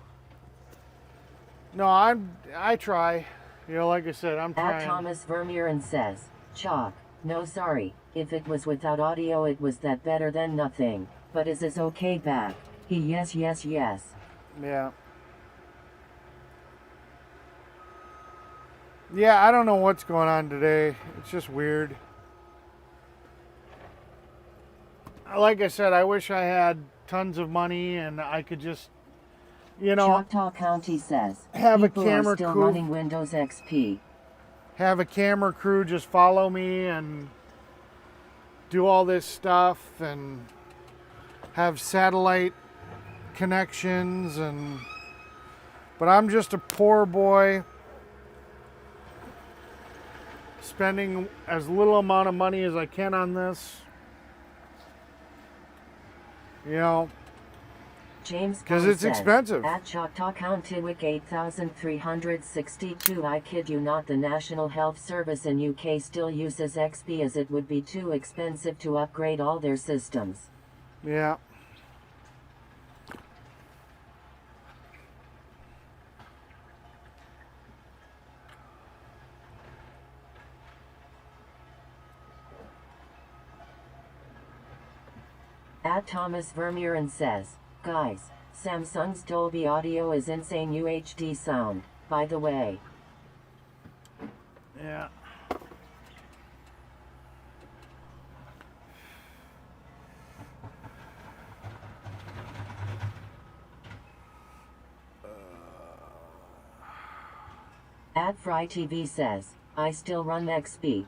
No, I try. You know, like I said, I'm At trying. Thomas Vermeeren says, Chalk, no sorry, if it was without audio it was that better than nothing, but is this okay back? He yes. Yeah. Yeah, I don't know what's going on today. It's just weird. Like I said, I wish I had tons of money and I could just, you know, Choctaw County says, have a people camera are still crew. running Windows XP. Have a camera crew just follow me and do all this stuff and have satellite connections but I'm just a poor boy spending as little amount of money as I can on this, you know, James 'cause Bond it's says, expensive. At Choctaw County WIC 8362, I kid you not, the National Health Service in UK still uses XP as it would be too expensive to upgrade all their systems. Yeah. At Thomas Vermeeren says, guys, Samsung's Dolby Audio is insane UHD sound, by the way. Yeah. At Fry TV says, I still run XP.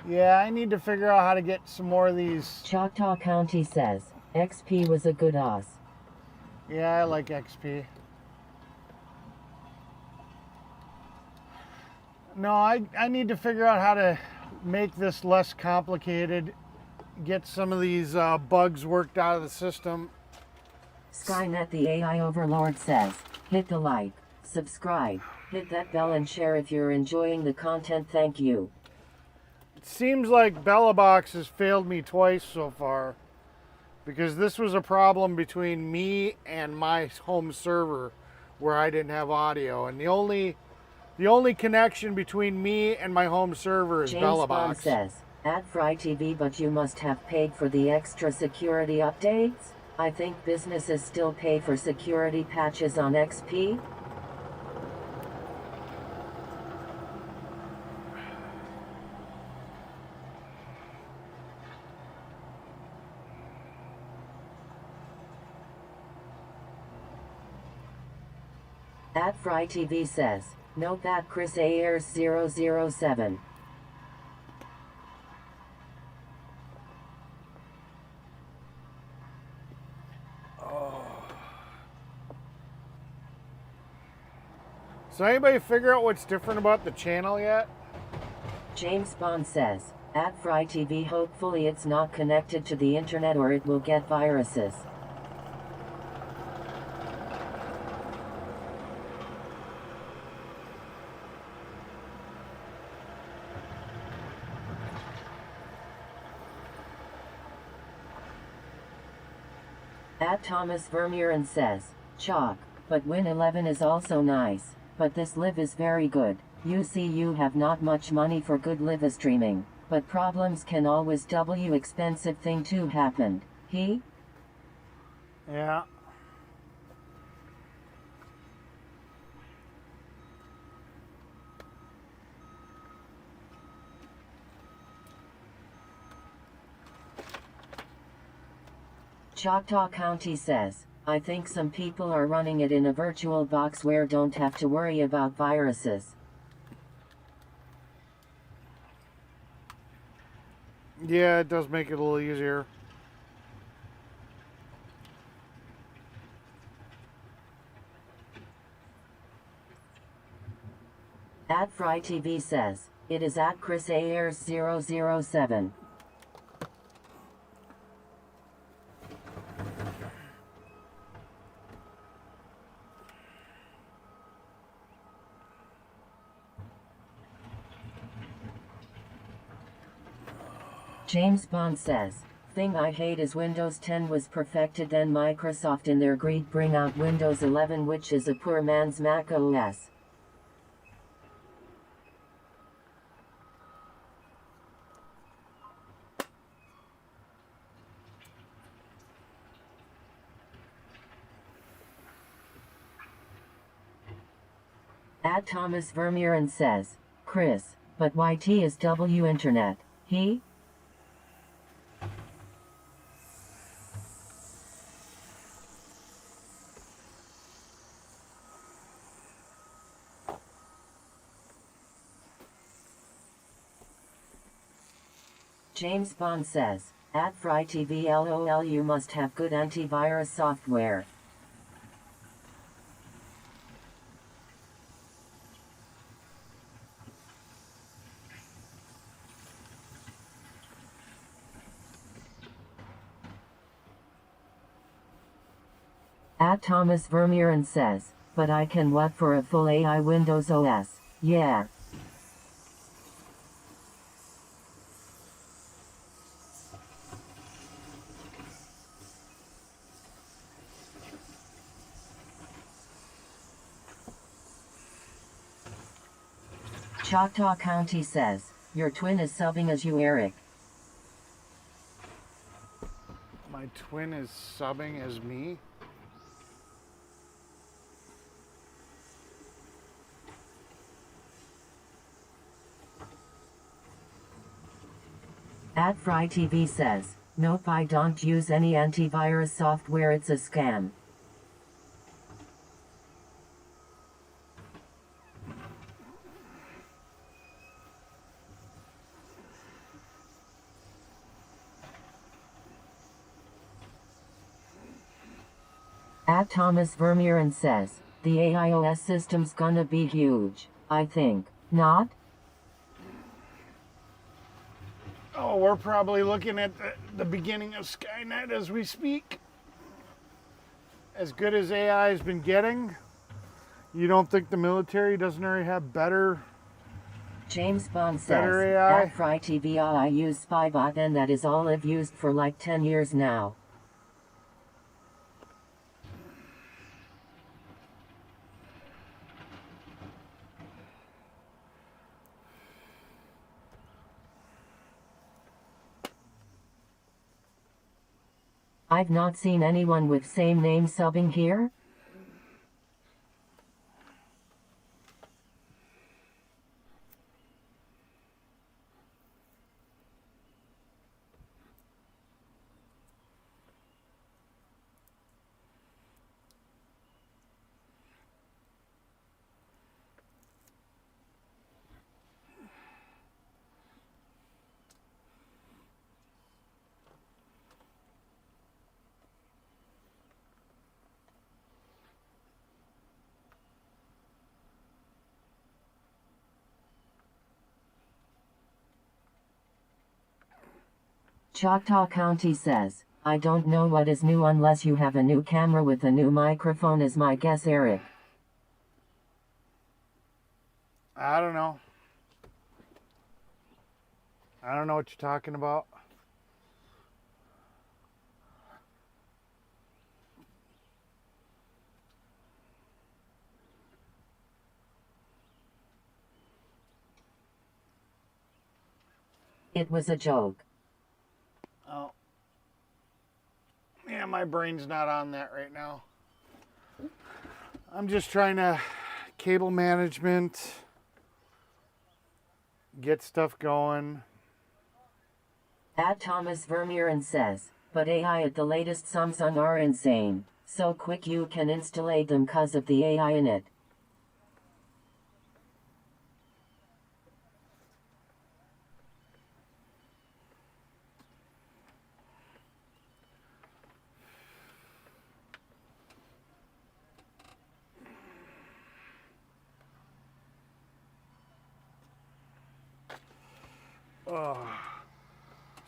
Yeah, I need to figure out how to get some more of these. Choctaw County says, XP was a good OS. Yeah, I like XP. No, I need to figure out how to make this less complicated, get some of these bugs worked out of the system. Skynet the AI Overlord says, hit the like, subscribe, hit that bell and share if you're enjoying the content, thank you. It seems like BellaBox has failed me twice so far, because this was a problem between me and my home server where I didn't have audio, and the only connection between me and my home server is James Bond BellaBox. says, at Fry TV, but you must have paid for the extra security updates? I think businesses still pay for security patches on XP. At Fry TV says, note that Chris Ayers 007. So anybody figure out what's different about the channel yet? James Bond says, at Fry TV, hopefully it's not connected to the internet or it will get viruses. At Thomas Vermeeren says, chalk, but Win 11 is also nice, but this live is very good. You see, you have not much money for good live streaming, but problems can always expensive thing too happened. Yeah. Choctaw County says, I think some people are running it in a virtual box where don't have to worry about viruses. Yeah, it does make it a little easier. At Fry TV says, it is at Chris Ayers 007. James Bond says, thing I hate is Windows 10 was perfected, then Microsoft in their greed bring out Windows 11, which is a poor man's Mac OS. At Thomas Vermeeren says, Chris, but YT is W Internet. James Bond says, at Fry TV LOL, you must have good antivirus software. At Thomas Vermeeren says, but I can what for a full AI Windows OS, yeah. Choctaw County says, your twin is subbing as you, Eric. My twin is subbing as me? At Fry TV says, nope, I don't use any antivirus software, it's a scam. At Thomas Vermeeren says, the AIOS system's gonna be huge, I think. Not? Oh, we're probably looking at the beginning of Skynet as we speak. As good as AI has been getting, you don't think the military doesn't already have better? James Bond Better says, AI? at Fry TV I use Spybot and that is all I've used for like 10 years now. I've not seen anyone with same name subbing here? Choctaw County says, I don't know what is new unless you have a new camera with a new microphone is my guess, Eric. I don't know. I don't know what you're talking about. It was a joke. Oh. Yeah, my brain's not on that right now. I'm just trying to cable management, get stuff going. At Thomas Vermeeren says, but AI at the latest Samsung are insane. So quick you can install them cause of the AI in it.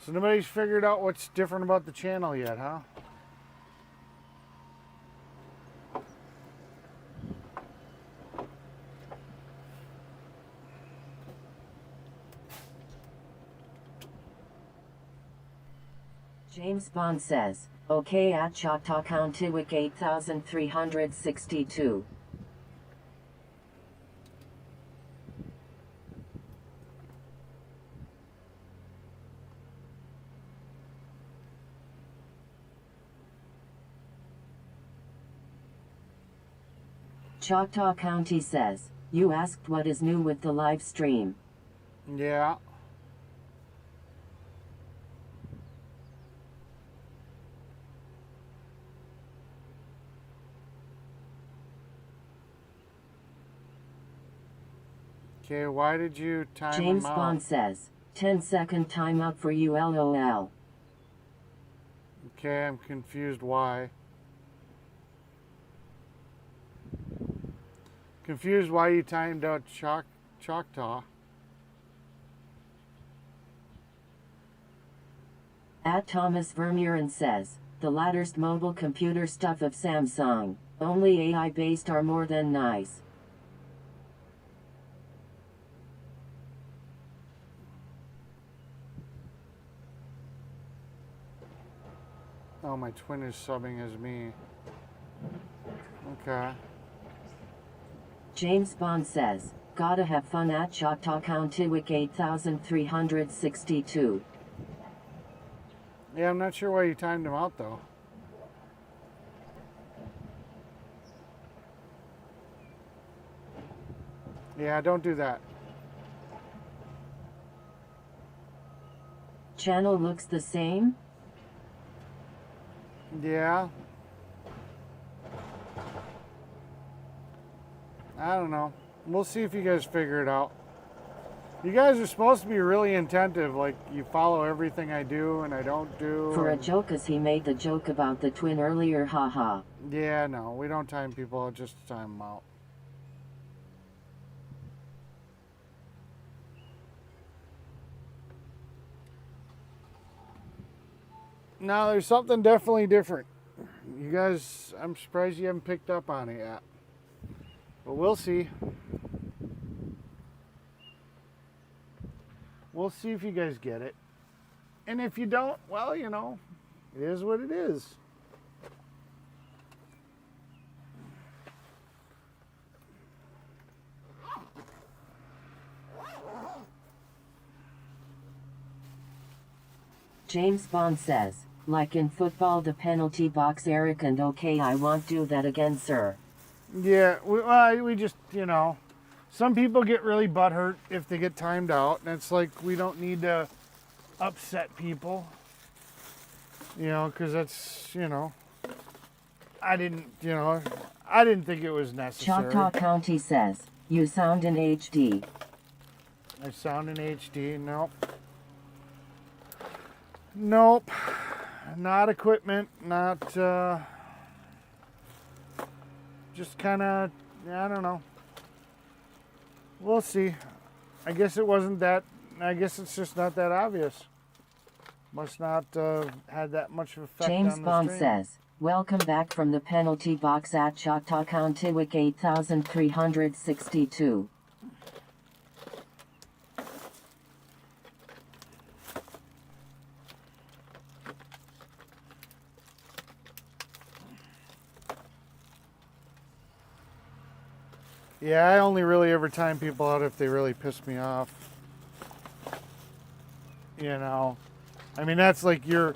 So nobody's figured out what's different about the channel yet, huh? James Bond says, okay at Choctaw County Wick 8362. Choctaw County says, you asked what is new with the live stream. Yeah. Okay, why did you time James them out? Bond says, 10-second timeout for you LOL. Okay, I'm confused why. Confused why you timed out Choctaw. At Thomas Vermeeren says, the latest mobile computer stuff of Samsung, only AI based are more than nice. Oh, my twin is subbing as me. Okay. James Bond says, gotta have fun at Choctaw County Wick 8362. Yeah, I'm not sure why you timed him out though. Yeah, don't do that. Channel looks the same? Yeah. I don't know. We'll see if you guys figure it out. You guys are supposed to be really attentive, like you follow everything I do and I don't do. For a and- joke, as he made the joke about the twin earlier, haha. Yeah, no, we don't time people out just to time them out. Now, there's something definitely different. You guys, I'm surprised you haven't picked up on it yet. But we'll see. We'll see if you guys get it. And if you don't, well, you know, it is what it is. James Bond says, like in football, the penalty box, Eric, and okay, I won't do that again, sir. Yeah, we just, you know, some people get really butthurt if they get timed out, and it's like we don't need to upset people, you know, because that's, you know, I didn't think it was necessary. Choctaw County says, you sound in HD. I sound in HD. Nope. Not equipment. Not. Just kind of. I don't know. We'll see. I guess it wasn't that. I guess it's just not that obvious. Must not had that much of effect James on the Bond stream. says, welcome back from the penalty box at Choctaw County, Wick 8362. Yeah, I only really ever time people out if they really piss me off. You know, I mean that's like you're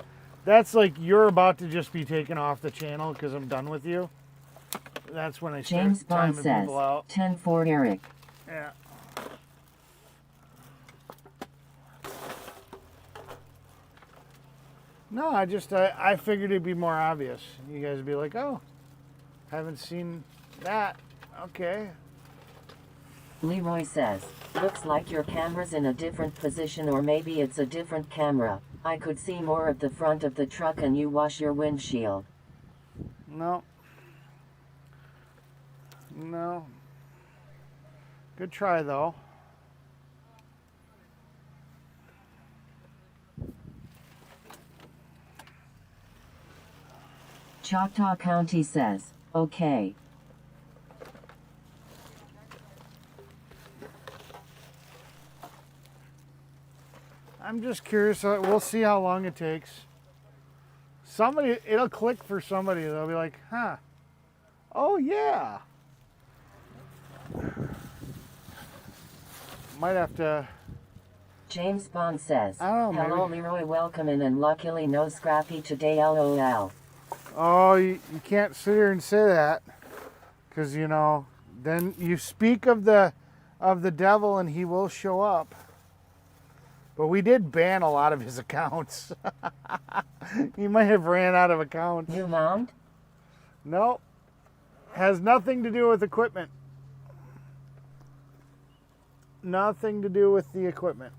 about to just be taken off the channel because I'm done with you. That's when I start James Bond timing says, people out. 10-4 Eric. Yeah. No, I figured it'd be more obvious. You guys would be like, oh, haven't seen that. Okay. Leroy says, looks like your camera's in a different position, or maybe it's a different camera. I could see more of the front of the truck and you wash your windshield. No. No. Good try, though. Choctaw County says, okay. I'm just curious. We'll see how long it takes. It'll click for somebody. They'll be like, huh. Oh, yeah. Might have to. James Bond says, I don't know, hello maybe. Leroy, welcome in, and luckily no Scrappy today, lol. Oh, you can't sit here and say that. Because, you know, then you speak of the devil and he will show up. But we did ban a lot of his accounts. He might have ran out of accounts. New mount? Nope. Has nothing to do with equipment. Nothing to do with the equipment.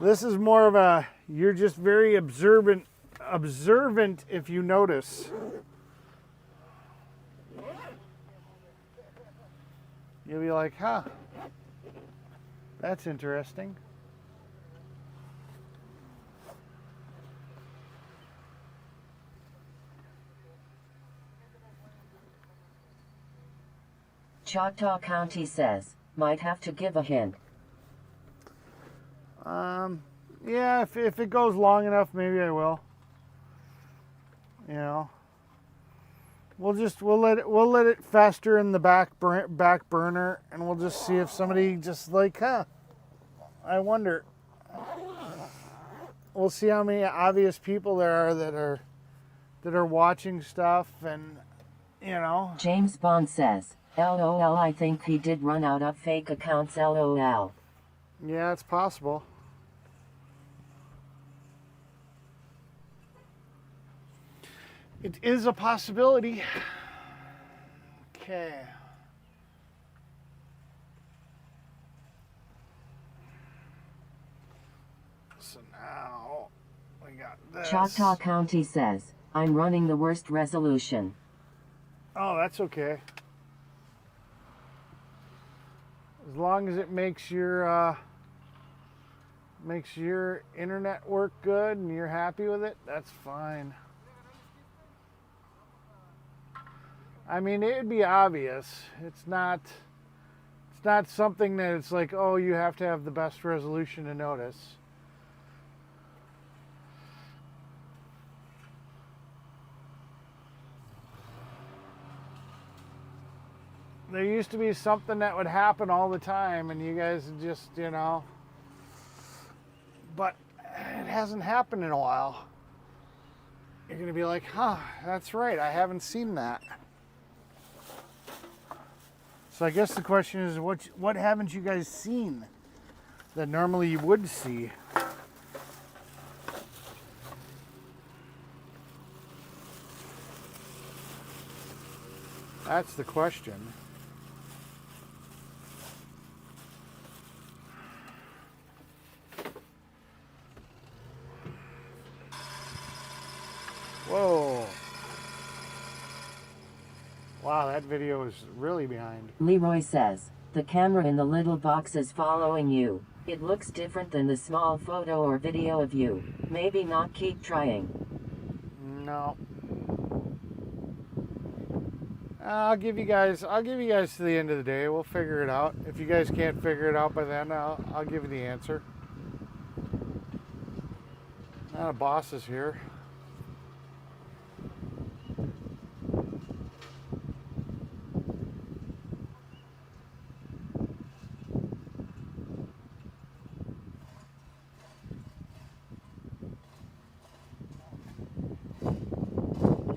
This is more of a, you're just very observant if you notice. You'll be like, huh, that's interesting. Choctaw County says, might have to give a hint. Yeah, if it goes long enough, maybe I will. You know, we'll let it fester in the back burner, and we'll just see if somebody just like, huh, I wonder. We'll see how many obvious people there are that are watching stuff, and you know. James Bond says, LOL, I think he did run out of fake accounts, LOL. Yeah, it's possible. It is a possibility. Okay. So now we got this. Choctaw County says, I'm running the worst resolution. Oh, that's okay. As long as it makes your internet work good and you're happy with it, that's fine. I mean, it'd be obvious. It's not something that it's like, oh, you have to have the best resolution to notice. There used to be something that would happen all the time and you guys would just, you know, but it hasn't happened in a while. You're going to be like, huh, that's right, I haven't seen that. So I guess the question is, what haven't you guys seen that normally you would see? That's the question. Whoa. Wow, that video is really behind. Leroy says, the camera in the little box is following you. It looks different than the small photo or video of you. Maybe not, keep trying. No. I'll give you guys to the end of the day. We'll figure it out. If you guys can't figure it out by then, I'll give you the answer. Now the boss is here.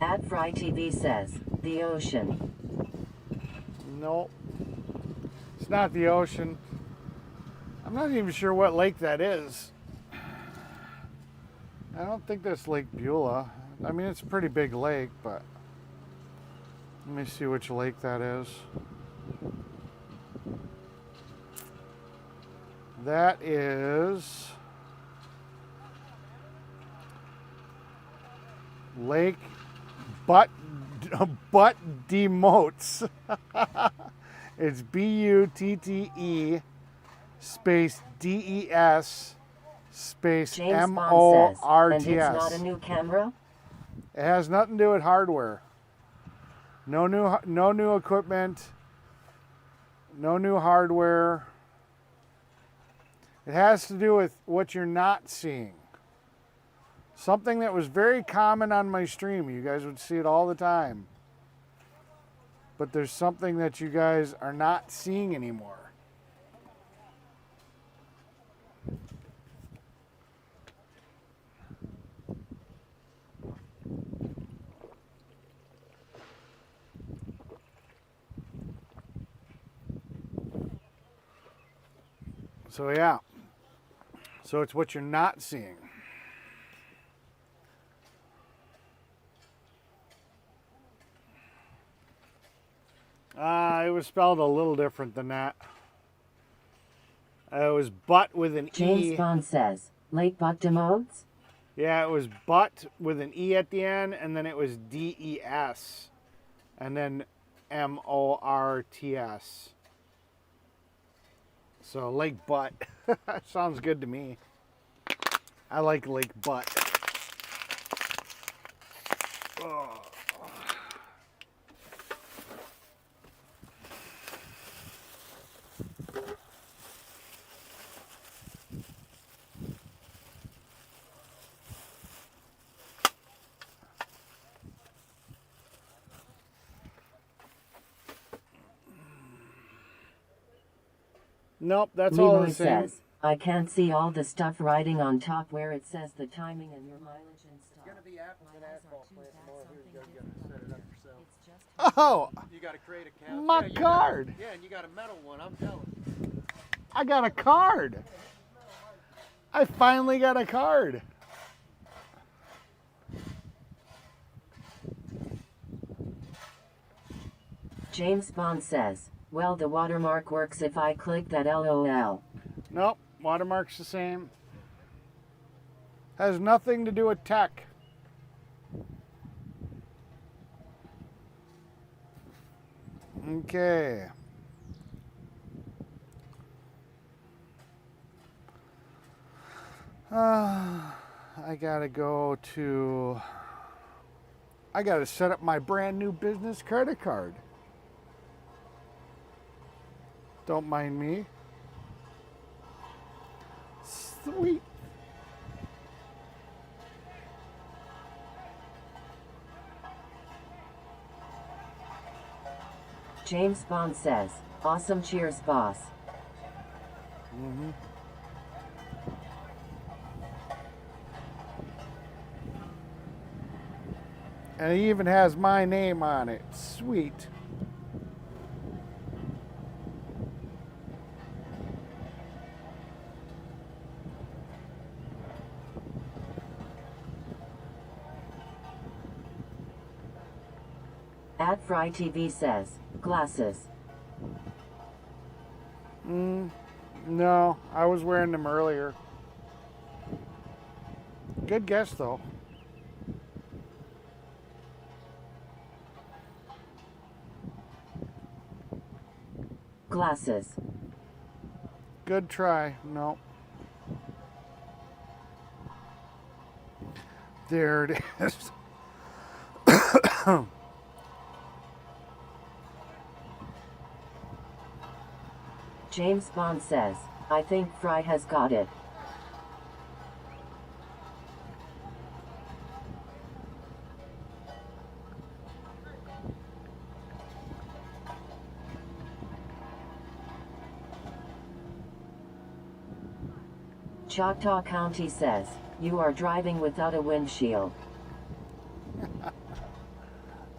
At Fry TV says, the ocean. Nope. It's not the ocean. I'm not even sure what lake that is. I don't think that's Lake Beulah. I mean, it's a pretty big lake, but let me see which lake that is. That is Lake Butt Demotes. It's BUTTE space DES space James Bond says, and it's not a MORTS. new camera? It has nothing to do with hardware. No new equipment. No new hardware. It has to do with what you're not seeing. Something that was very common on my stream. You guys would see it all the time. But there's something that you guys are not seeing anymore. So yeah. So it's what you're not seeing. It was spelled a little different than that. It was butt with an James E. Bond says, Lake Butt Demotes? Yeah, it was butt with an E at the end, and then it was DES, and then MORTS. So Lake Butt. Sounds good to me. I like Lake Butt. Oh. Nope, that's all Leroy the same. says, I can't see all the stuff writing on top where it says the timing and your mileage and stuff. It's gonna be after an asphalt plant tomorrow. Here you go. You gotta set it up yourself. Oh, You gotta create a account. my Yeah, you card. Got, yeah, and you got a metal one. I'm jealous. I got a card. I finally got a card. James Bond says, well, the watermark works if I click that LOL. Nope, watermark's the same. Has nothing to do with tech. Okay. I gotta set up my brand new business credit card. Don't mind me. Sweet. James Bond says, awesome, cheers, boss. Mm-hmm. And he even has my name on it. Sweet. At Fry TV says, glasses. No, I was wearing them earlier. Good guess, though. Glasses. Good try. No. There it is. James Bond says, I think Fry has got it. Choctaw County says, you are driving without a windshield.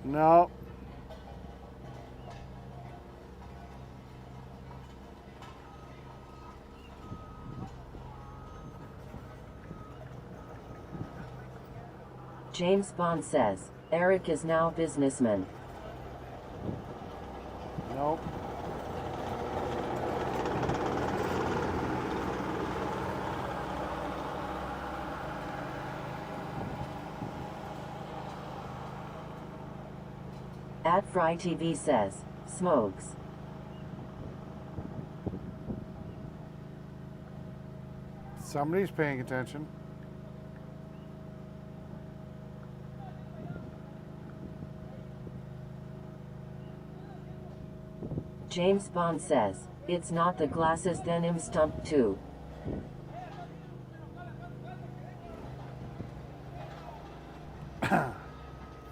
No. James Bond says, Eric is now businessman. Nope. At Fry TV says, smokes. Somebody's paying attention. James Bond says, it's not the glasses, then I'm stumped too.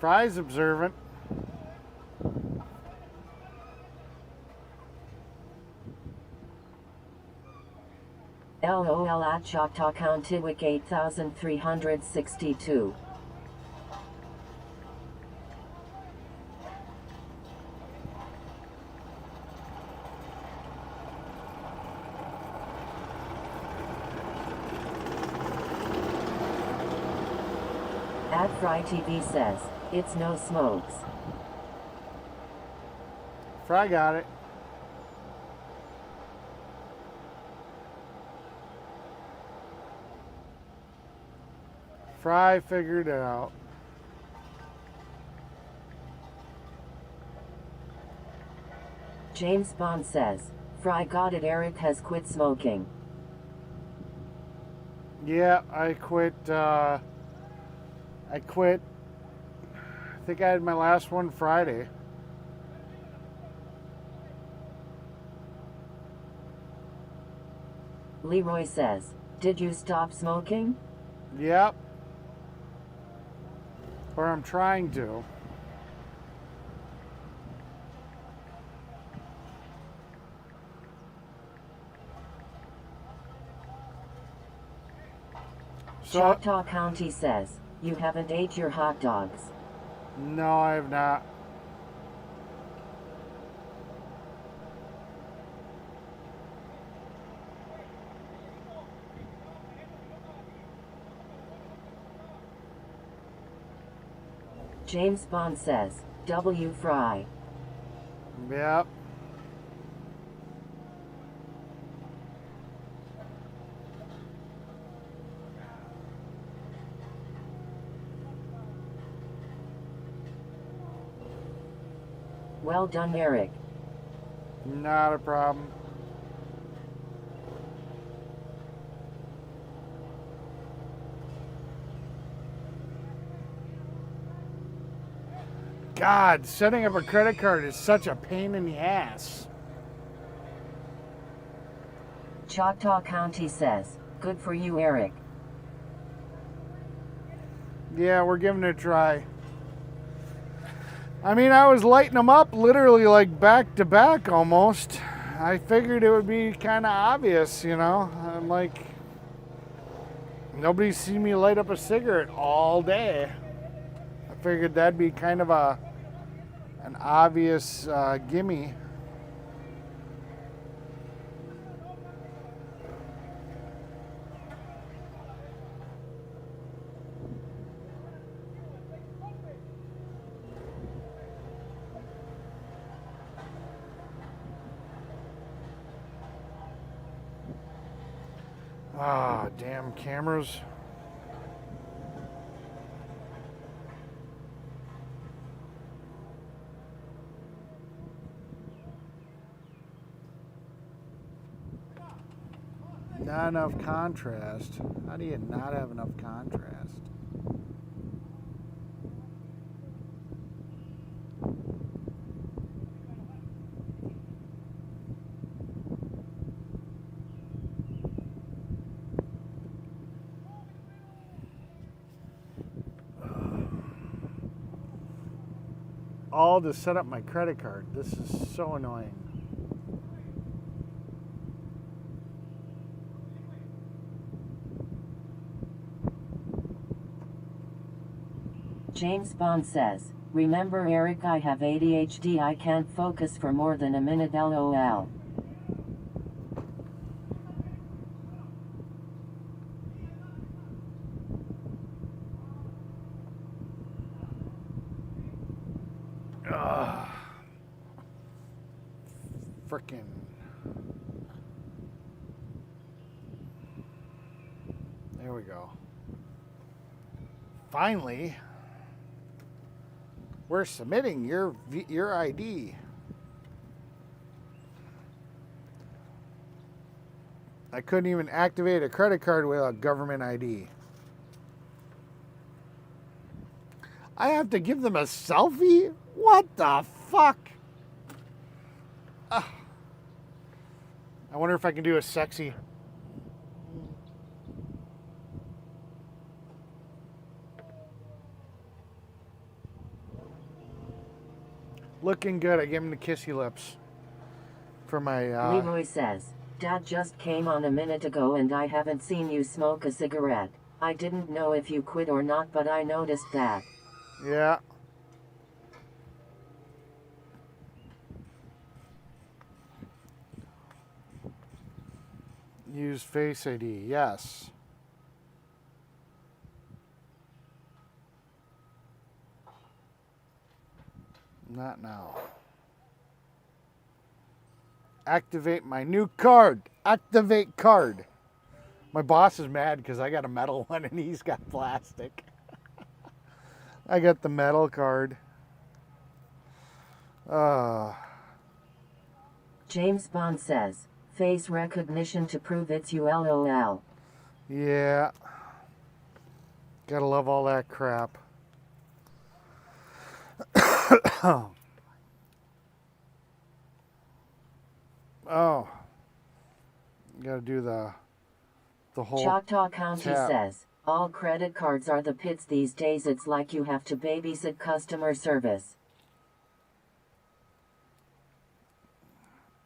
Fry's observant. LOL at Choctaw County Wick 8362. At Fry TV says, it's no smokes. Fry got it. Fry figured it out. James Bond says, Fry got it, Eric has quit smoking. Yeah, I quit. I think I had my last one Friday. Leroy says, did you stop smoking? Yep. Or I'm trying to. So, Choctaw County says, you haven't ate your hot dogs. no, I have not. James Bond says, W Fry. Yep. Well done, Eric. Not a problem. God, setting up a credit card is such a pain in the ass. Choctaw County says, good for you, Eric. Yeah, we're giving it a try. I mean, I was lighting them up literally like back to back almost. I figured it would be kind of obvious, you know. I'm like, nobody's seen me light up a cigarette all day. I figured that'd be kind of an obvious gimme. Ah, damn cameras. Not enough contrast. How do you not have enough contrast? All to set up my credit card. This is so annoying. James Bond says, remember Eric, I have ADHD, I can't focus for more than a minute, LOL. Frickin'. There we go. Finally, we're submitting your ID. I couldn't even activate a credit card without government ID. I have to give them a selfie? What the fuck? I wonder if I can do a sexy. Looking good. I gave him the kissy lips for my. Leroy says, Dad just came on a minute ago and I haven't seen you smoke a cigarette. I didn't know if you quit or not, but I noticed that. Yeah. Use Face ID. Yes. Not now. Activate my new card. Activate card. My boss is mad because I got a metal one and he's got plastic. I got the metal card. James Bond says, face recognition to prove it's you, LOL. Yeah. Gotta love all that crap. Oh. You gotta do the whole Choctaw County tap. says, all credit cards are the pits these days, it's like you have to babysit customer service.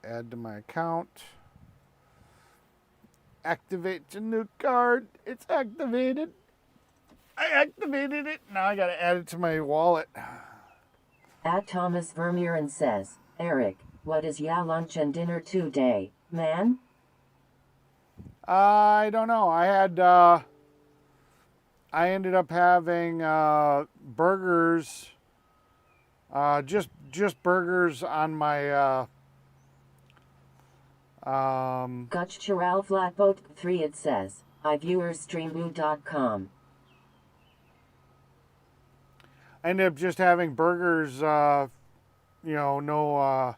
Add to my account. Activate your new card. It's activated. I activated it. Now I gotta add it to my wallet. At Thomas Vermeeren says, Eric, what is ya lunch and dinner today, man? I don't know. I ended up having burgers Just burgers on my Gutch Chiral Flatboat 3 it says. iViewersstreamu.com. I ended up just having burgers, you know, no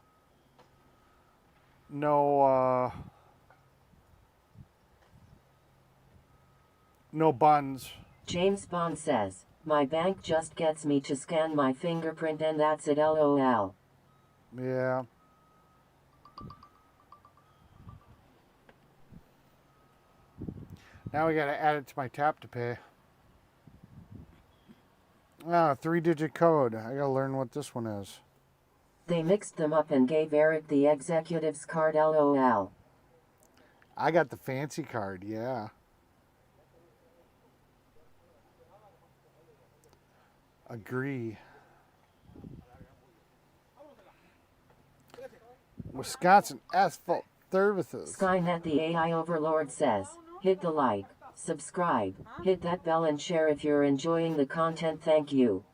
buns. James Bond says, my bank just gets me to scan my fingerprint and that's it, LOL. Yeah. Now we gotta add it to my tap to pay. 3-digit code. I gotta learn what this one is. They mixed them up and gave Eric the executive's card, LOL. I got the fancy card, yeah. Agree. Wisconsin Asphalt Services. Skynet the AI Overlord says, hit the like, subscribe, hit that bell and share if you're enjoying the content, thank you.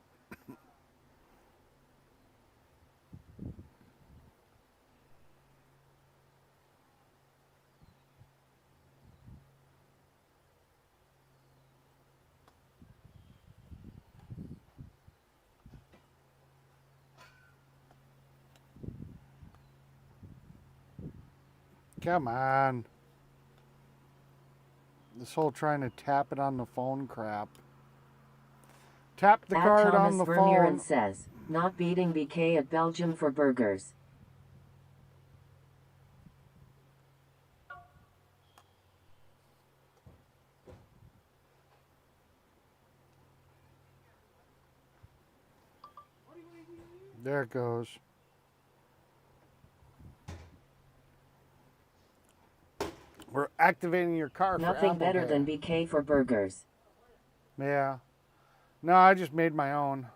Come on. This whole trying to tap it on the phone crap. Tap the card Thomas on the Vermeeren phone. says, not beating BK at Belgium for burgers. There it goes. We're activating your car for Nothing Apple better Pay. than BK for burgers. Yeah. No, I just made my own.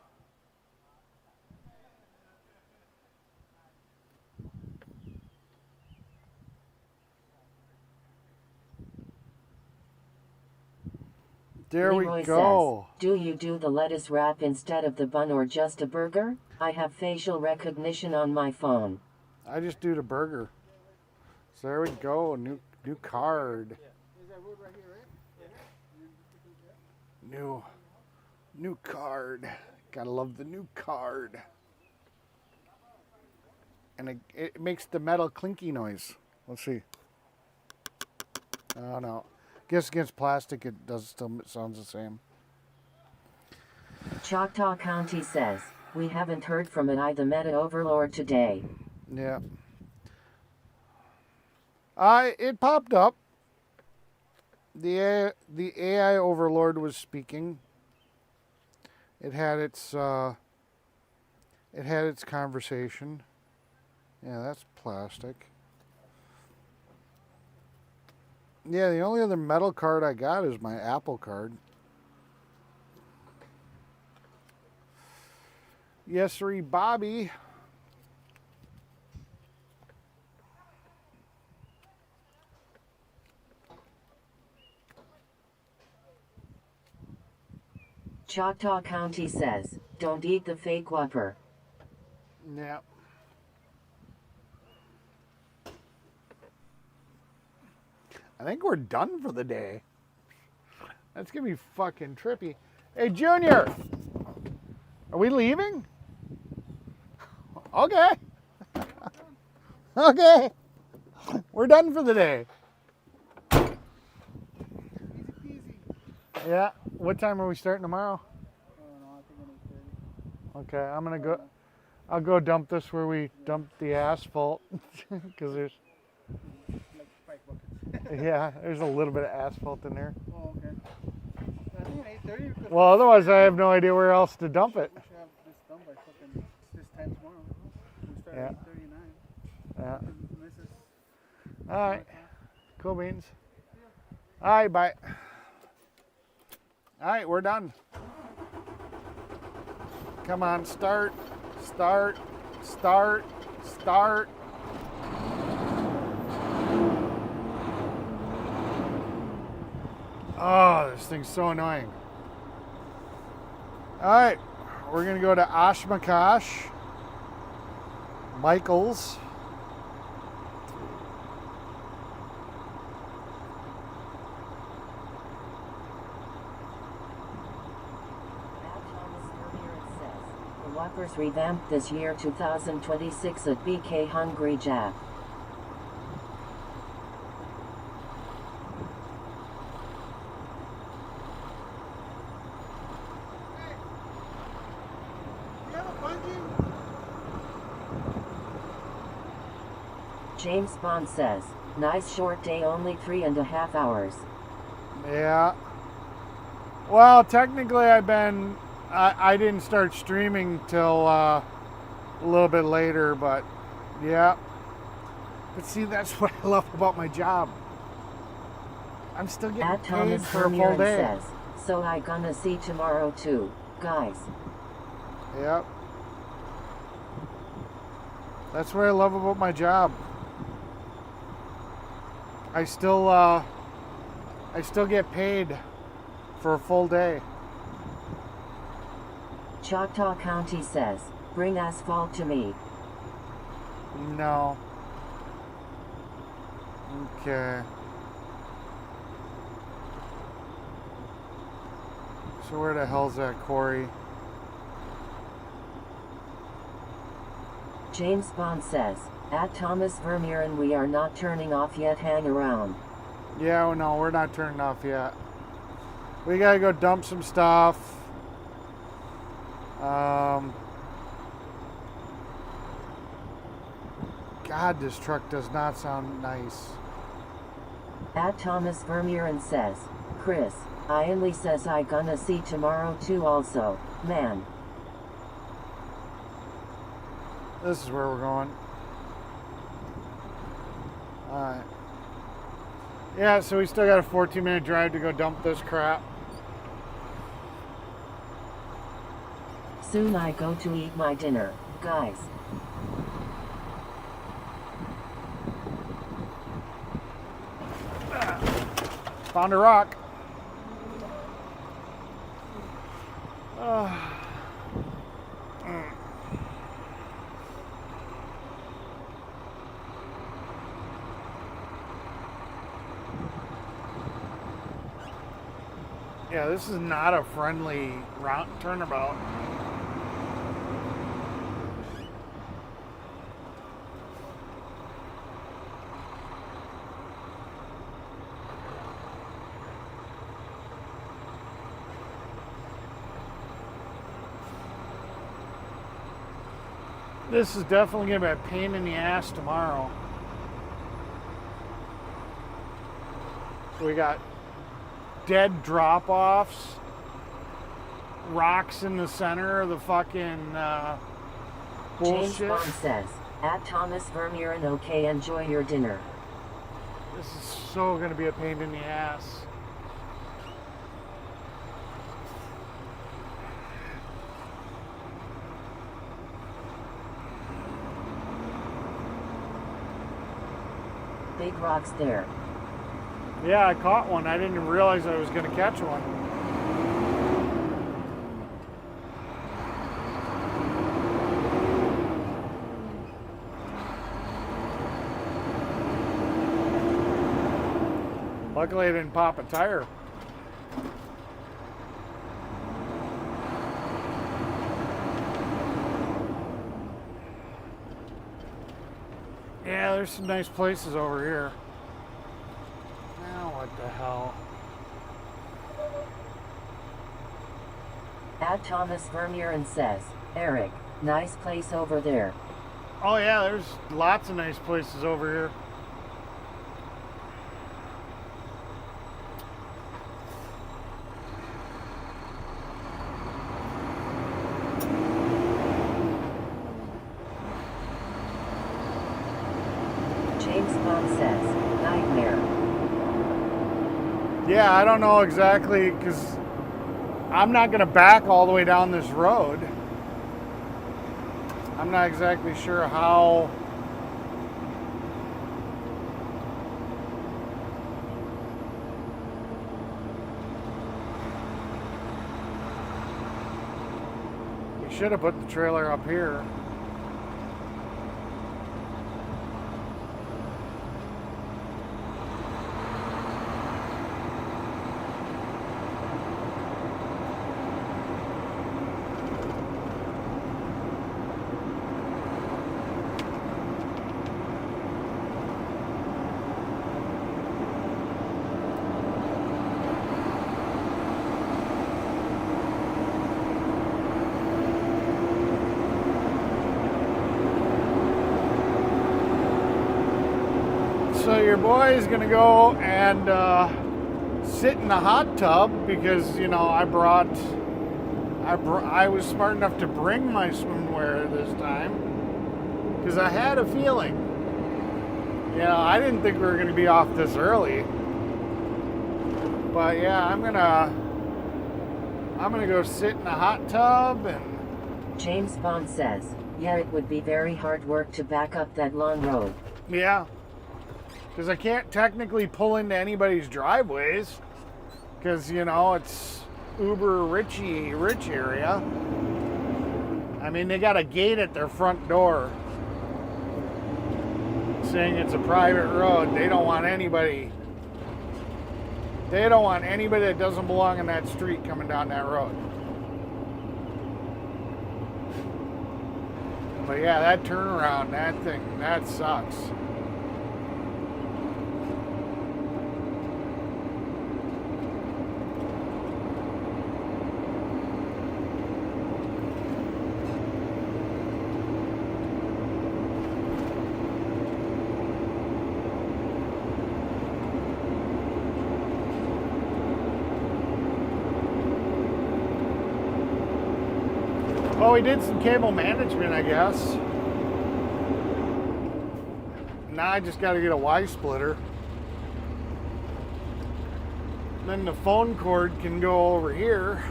There Leroy we go. Says, do you do the lettuce wrap instead of the bun or just a burger? I have facial recognition on my phone. I just do the burger. So there we go. New card. New card. Gotta love the new card. And it makes the metal clinky noise. Let's see. Oh no. Guess against plastic it sounds the same. Choctaw County says, we haven't heard from an the Meta Overlord today. Yeah. It popped up. The AI Overlord was speaking. It had its conversation. Yeah, that's plastic. Yeah, the only other metal card I got is my Apple card. Yes, sir, Bobby. Choctaw County says, don't eat the fake Whopper. Yeah. I think we're done for the day. That's gonna be fucking trippy. Hey, Junior, are we leaving? Okay. Okay. We're done for the day. Yeah. What time are we starting tomorrow? Okay, I'm gonna go. I'll go dump this where we dumped the asphalt, because there's. Yeah, there's a little bit of asphalt in there. Oh, okay. I think at 8:30 because Well, otherwise I have no idea where else to dump it. we should have this done by fucking this time tomorrow. We start Yeah. at 8:39. Yeah. Mrs. All right. Cool beans. All right, bye. All right, we're done. Come on, start. Oh, this thing's so annoying. All right, we're gonna go to Oshkosh. Michaels. The Whoppers revamped this year 2026 at BK Hungry Jack. James Bond says, nice short day, only 3.5 hours. Yeah. Well, technically I didn't start streaming till a little bit later, but yeah. But see, that's what I love about my job. I'm still getting At paid Thomas for a full Vermeeren day. says, so I gonna see tomorrow too, guys. Yep. That's what I love about my job. I still get paid for a full day. Choctaw County says, bring asphalt to me. No. Okay. So where the hell's that quarry? James Bond says, at Thomas Vermeeren, we are not turning off yet, hang around. Yeah, well, no, we're not turning off yet. We gotta go dump some stuff. God, this truck does not sound nice. At Thomas Vermeeren says, Chris, I only says I gonna see tomorrow too also, man. This is where we're going. Alright. Yeah, so we still got a 14-minute drive to go dump this crap. Soon I go to eat my dinner, guys. Found a rock. Yeah, this is not a friendly turnabout. This is definitely going to be a pain in the ass tomorrow. So we got dead drop-offs, rocks in the center of the fucking bullshit. James Bond says, at Thomas Vermeeren, okay, enjoy your dinner. This is so going to be a pain in the ass. Big rocks there. Yeah, I caught one. I didn't even realize I was going to catch one. Luckily I didn't pop a tire. Yeah, there's some nice places over here. Now what the hell? At Thomas Vermeeren says, Eric, nice place over there. Oh yeah, there's lots of nice places over here. James Bond says, nightmare. Yeah, I don't know exactly, because I'm not going to back all the way down this road. I'm not exactly sure how. You should have put the trailer up here. So your boy is gonna go and sit in the hot tub because, you know, I was smart enough to bring my swimwear this time because I had a feeling. You know, I didn't think we were gonna be off this early. But yeah, I'm gonna go sit in the hot tub and. James Bond says, yeah, it would be very hard work to back up that long road. Yeah, because I can't technically pull into anybody's driveways because, you know, it's uber rich area. I mean, they got a gate at their front door saying it's a private road. They don't want anybody that doesn't belong in that street coming down that road. But yeah, that turnaround, that sucks. Oh, we did some cable management, I guess. Now I just got to get a Y splitter. Then the phone cord can go over here.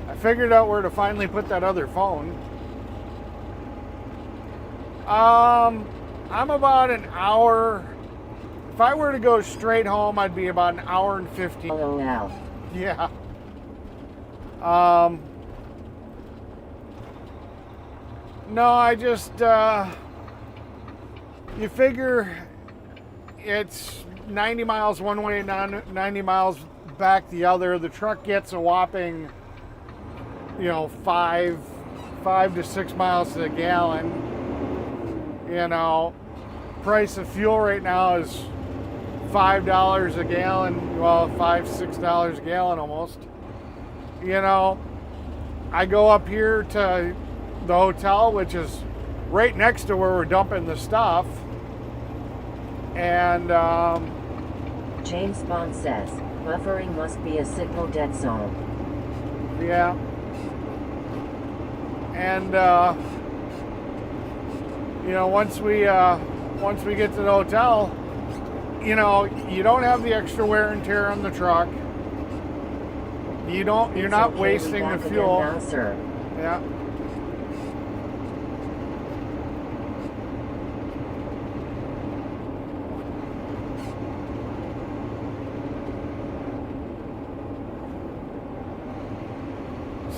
I figured out where to finally put that other phone. I'm about an hour. If I were to go straight home, I'd be about an hour and 15. LOL. Yeah. No, I just, you figure it's 90 miles one way, 90 miles back the other. The truck gets a whopping, you know, 5 to 6 miles to the gallon. You know, price of fuel right now is $5 a gallon. Well, $5-6 a gallon almost. You know, I go up here to the hotel, which is right next to where we're dumping the stuff. And James Bond says, buffering must be a signal dead zone. yeah. And you know, once we get to the hotel, you know, you don't have the extra wear and tear on the truck. You're not okay, wasting the back fuel. again now, sir. Yeah.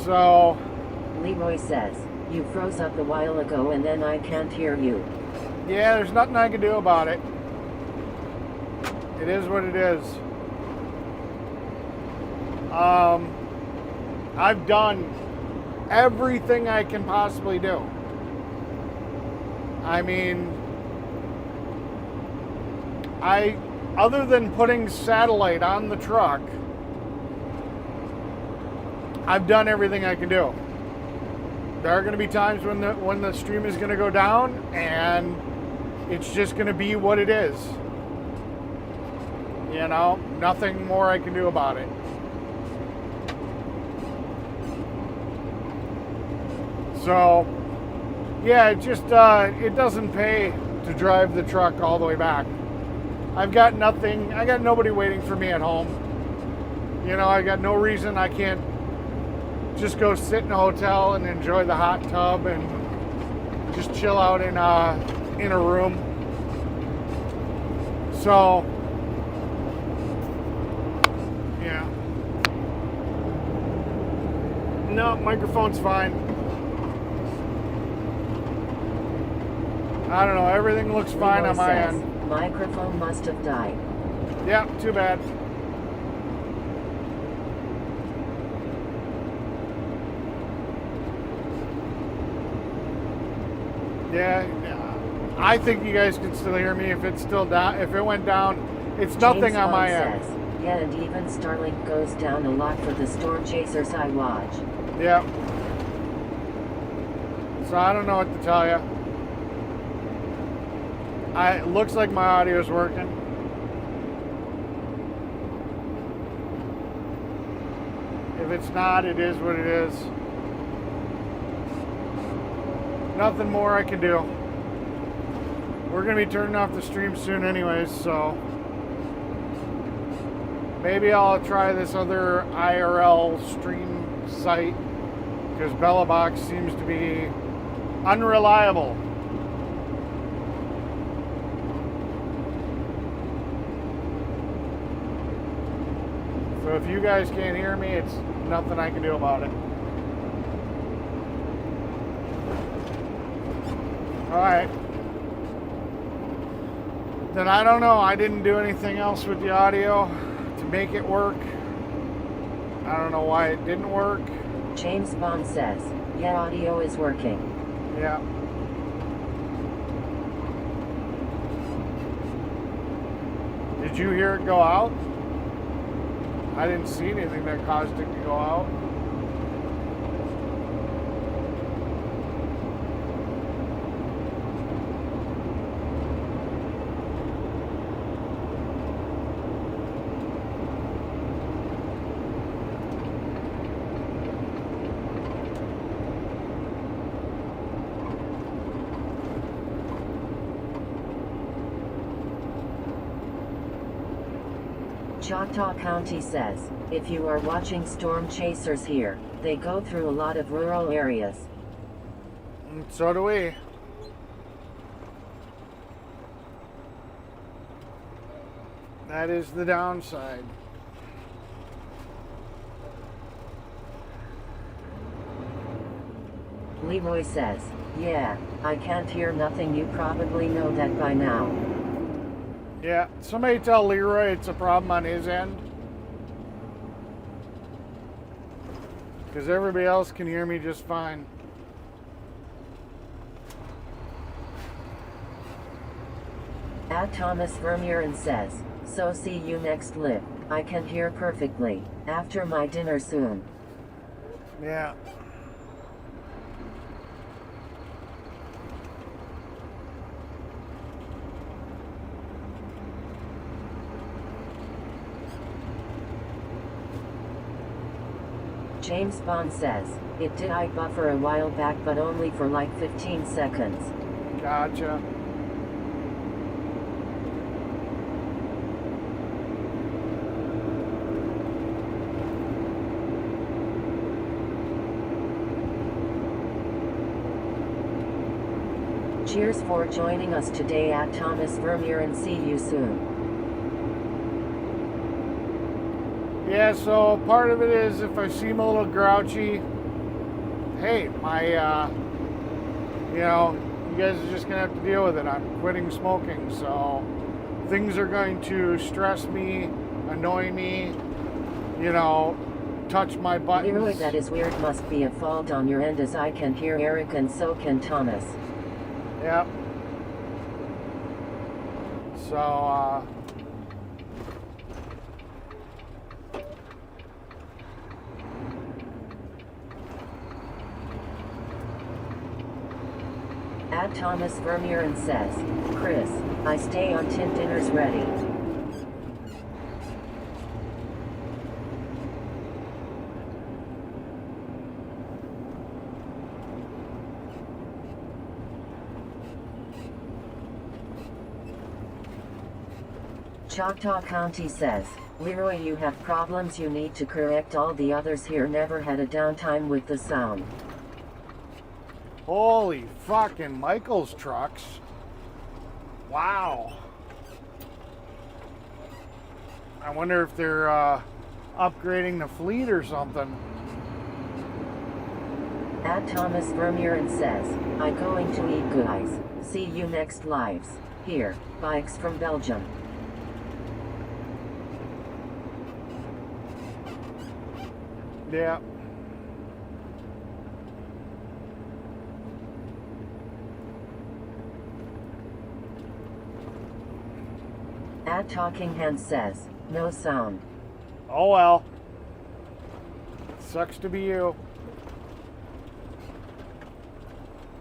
So, Leroy says, you froze up a while ago and then I can't hear you. yeah, there's nothing I can do about it. It is what it is. I've done everything I can possibly do. I mean, other than putting satellite on the truck, I've done everything I can do. There are going to be times when the stream is going to go down, and it's just going to be what it is. You know, nothing more I can do about it. So, yeah, it just it doesn't pay to drive the truck all the way back. I've got nothing. I got nobody waiting for me at home. You know, I got no reason I can't just go sit in a hotel and enjoy the hot tub and just chill out in a room. So, yeah. No, microphone's fine. I don't know, everything looks fine Leroy on my says, end. microphone must have died. Yeah, too bad. Yeah, I think you guys can still hear me if it's still down. If it went down, it's nothing James on my Bond end. says, yeah, and even Starlink goes down a lot for the storm chasers I watch. Yeah. So I don't know what to tell you. It looks like my audio is working. If it's not, it is what it is. Nothing more I can do. We're going to be turning off the stream soon anyways, so maybe I'll try this other IRL stream site because BellaBox seems to be unreliable. So if you guys can't hear me, it's nothing I can do about it. Alright. Then I don't know. I didn't do anything else with the audio to make it work. I don't know why it didn't work. James Bond says, yeah, audio is working. Yeah. Did you hear it go out? I didn't see anything that caused it to go out. Choctaw County says, if you are watching storm chasers here, they go through a lot of rural areas. And so do we. That is the downside. Leroy says, yeah, I can't hear nothing. You probably know that by now. Yeah, somebody tell Leroy it's a problem on his end. Because everybody else can hear me just fine. At Thomas Vermeeren says, so see you next lip. I can hear perfectly. After my dinner soon. Yeah. James Bond says, it did I buffer a while back but only for like 15 seconds. Gotcha. Cheers for joining us today at Thomas Vermeeren. See you soon. Yeah, so part of it is if I seem a little grouchy, hey, you guys are just going to have to deal with it. I'm quitting smoking, so things are going to stress me, annoy me, touch my buttons. Leroy, that is weird. Must be a fault on your end as I can hear Eric and so can Thomas. Yep. So, At Thomas Vermeeren says, Chris, I stay on 10 dinners ready. Choctaw County says, Leroy, you have problems you need to correct. All the others here never had a downtime with the sound. holy fucking Michael's trucks. Wow. I wonder if they're upgrading the fleet or something. At Thomas Vermeeren says, I going to eat guys. See you next lives. Here, bikes from Belgium. Yeah. At Talking Hand says, no sound. Oh well. Sucks to be you.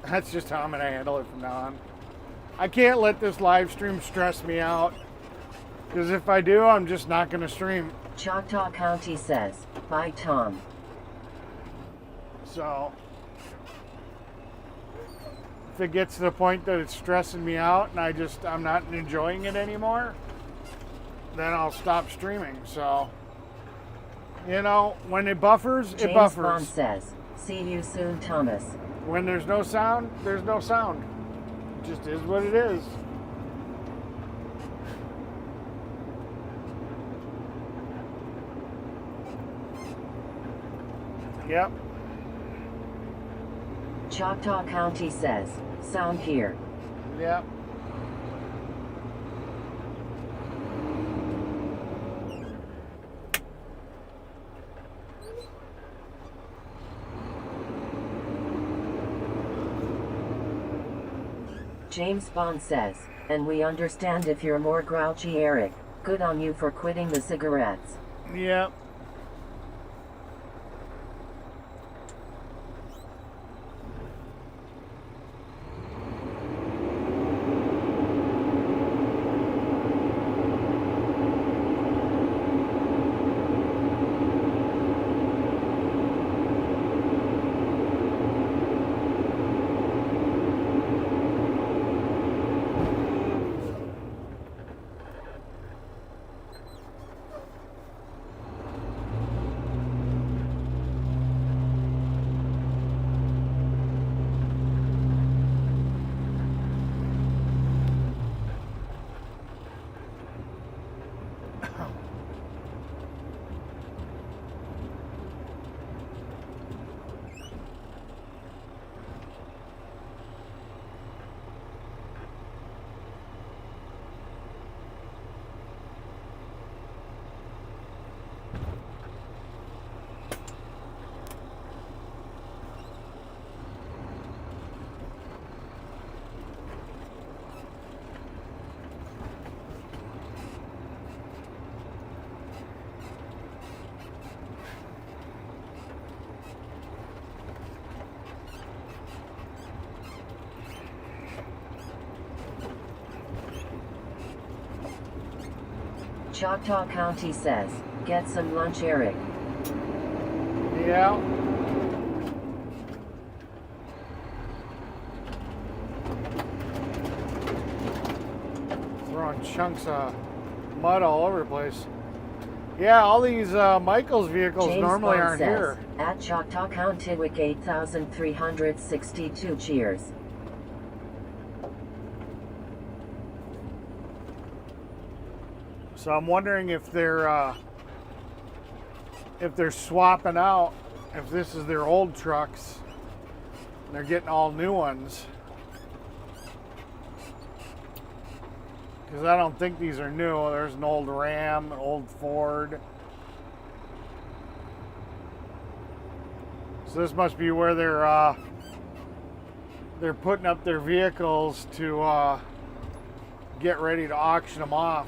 That's just how I'm gonna handle it from now on. I can't let this live stream stress me out. Because if I do, I'm just not going to stream. Choctaw County says, bye Tom. So, if it gets to the point that it's stressing me out and I'm not enjoying it anymore, then I'll stop streaming. So, you know, when it buffers, it James buffers. Bond says, see you soon Thomas. When there's no sound, there's no sound. It just is what it is. Yep. Choctaw County says, sound here. Yep. James Bond says, and we understand if you're more grouchy Eric, good on you for quitting the cigarettes. Yep. Choctaw County says, get some lunch Eric. Yeah. Throwing chunks of mud all over the place. Yeah, all these Michael's vehicles James normally Bond aren't says, here. at Choctaw County Wick 8,362 cheers. So I'm wondering if they're swapping out, if this is their old trucks, and they're getting all new ones. Because I don't think these are new. There's an old Ram, an old Ford. So this must be where they're putting up their vehicles to get ready to auction them off.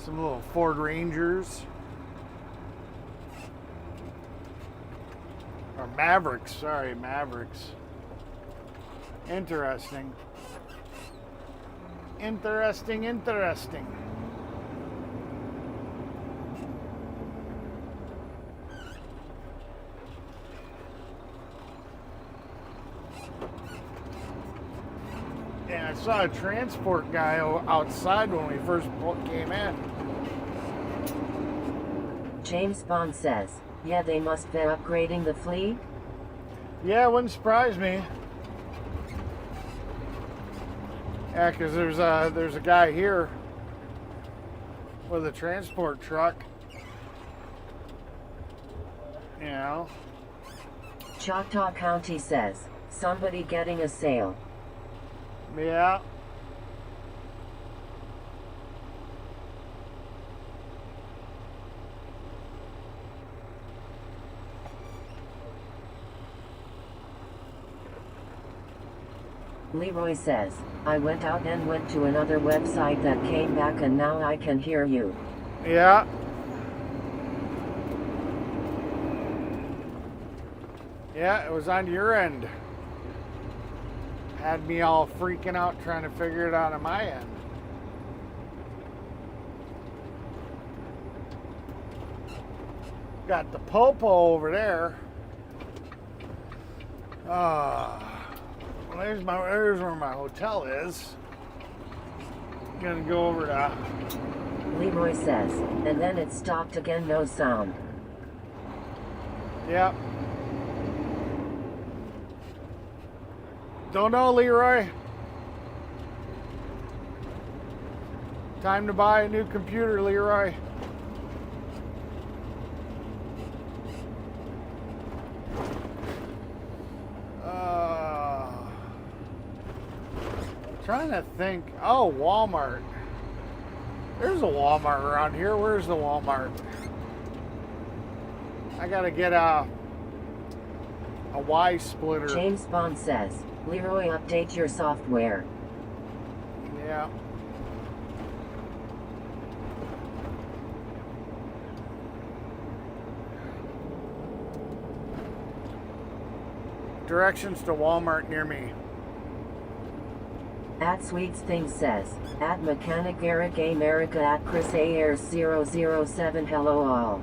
Some little Ford Rangers. Or Mavericks, sorry, Mavericks. Interesting. Interesting. Yeah, I saw a transport guy outside when we first came in. James Bond says, yeah, they must be upgrading the fleet. Yeah, it wouldn't surprise me. Yeah, because there's a guy here with a transport truck. You know. Choctaw County says, somebody getting a sale. Yeah. Leroy says, I went out and went to another website that came back and now I can hear you. Yeah. Yeah, it was on your end. Had me all freaking out trying to figure it out on my end. Got the popo over there. Well, there's where my hotel is. Gonna go over to. Leroy says, and then it stopped again, no sound. Yep. Don't know, Leroy. Time to buy a new computer, Leroy. Trying to think. Oh, Walmart. There's a Walmart around here. Where's the Walmart? I gotta get a Y splitter. James Bond says, Leroy, update your software. Yeah. Directions to Walmart near me. At Sweets Things says, at Mechanic Eric America at Chris AR 007 hello all.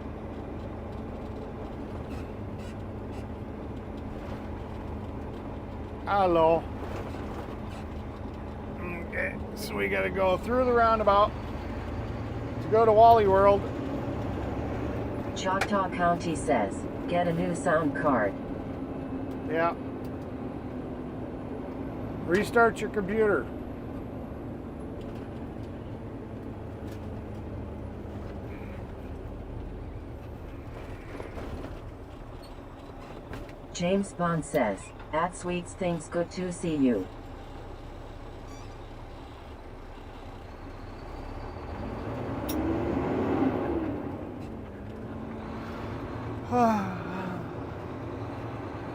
Hello. Okay, so we gotta go through the roundabout to go to Wally World. Choctaw County says, get a new sound card. Yeah. Restart your computer. James Bond says, at Sweets Things, good to see you.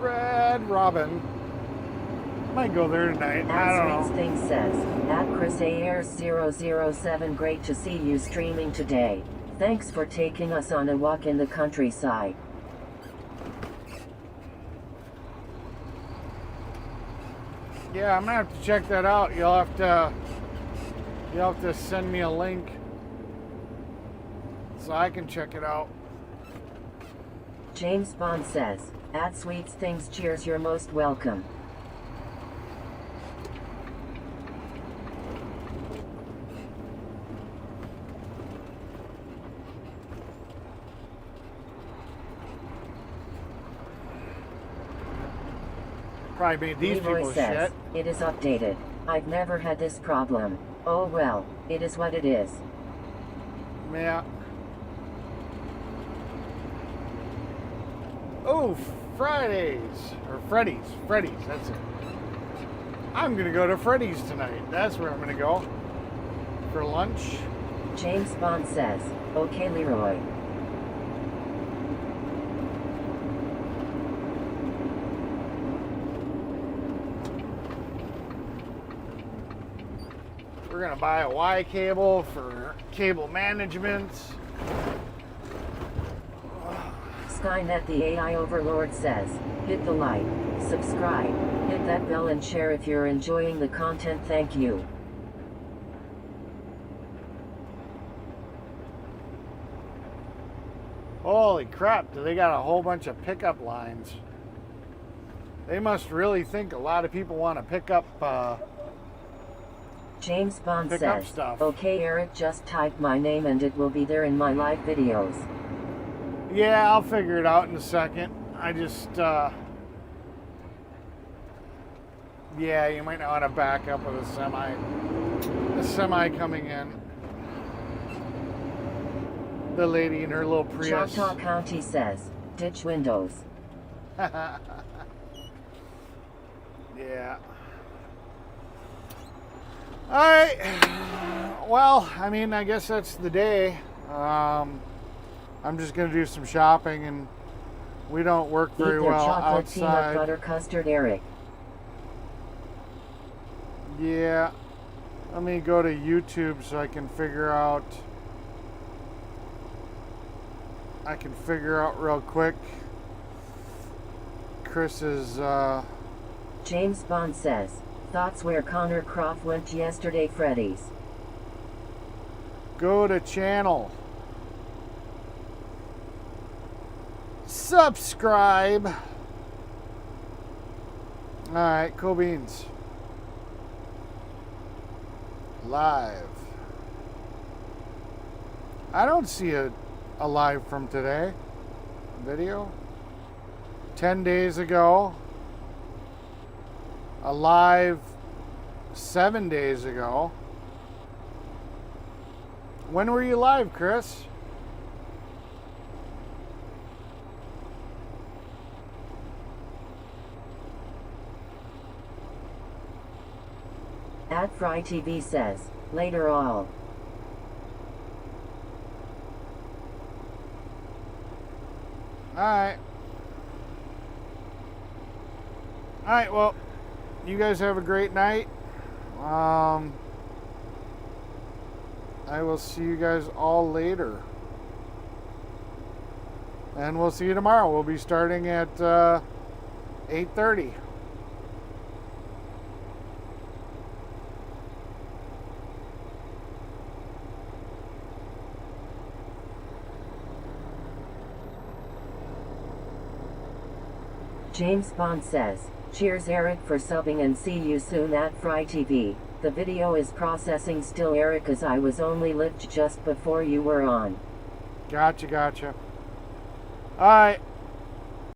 Red Robin. Might go there tonight. I don't At Sweets know. Things says, at Chris AR 007 great to see you streaming today. Thanks for taking us on a walk in the countryside. Yeah, I'm gonna have to check that out. You'll have to send me a link so I can check it out. James Bond says, at Sweets Things, cheers, you're most welcome. Probably made these Leroy people says, shit. it is updated. I've never had this problem. Oh well, it is what it is. Yeah. Oh, Fridays. Or Freddy's. Freddy's, that's it. I'm gonna go to Freddy's tonight. That's where I'm gonna go. For lunch. James Bond says, okay Leroy. We're gonna buy a Y cable for cable management. Skynet the AI Overlord says, hit the like, subscribe, hit that bell and share if you're enjoying the content, thank you. Holy crap, do they got a whole bunch of pickup lines. They must really think a lot of people want to pick up James Bond Pick up says, stuff. okay Eric, just type my name and it will be there in my live videos. Yeah, I'll figure it out in a second. I just, yeah, you might not want to back up with a semi coming in. The lady in her little Prius. Choctaw County says, ditch windows. Yeah. All right. Well, I mean, I guess that's the day. I'm just gonna do some shopping, and we don't work Eat very their well chocolate peanut outside. butter custard, Eric. Yeah. Let me go to YouTube so I can figure out. Real quick. Chris's. James Bond says, Thoughts where Connor Croft went yesterday, Freddy's. Go to channel. Subscribe. Alright, cool beans. Live. I don't see a live from today. Video. 10 days ago. A live 7 days ago. When were you live, Chris? At Fry TV says, later all. Alright. Alright, well, you guys have a great night. I will see you guys all later. And we'll see you tomorrow. We'll be starting at 8:30. James Bond says, cheers Eric for subbing and see you soon at Fry TV. The video is processing still, Eric, as I was only lit just before you were on. Gotcha. Alright.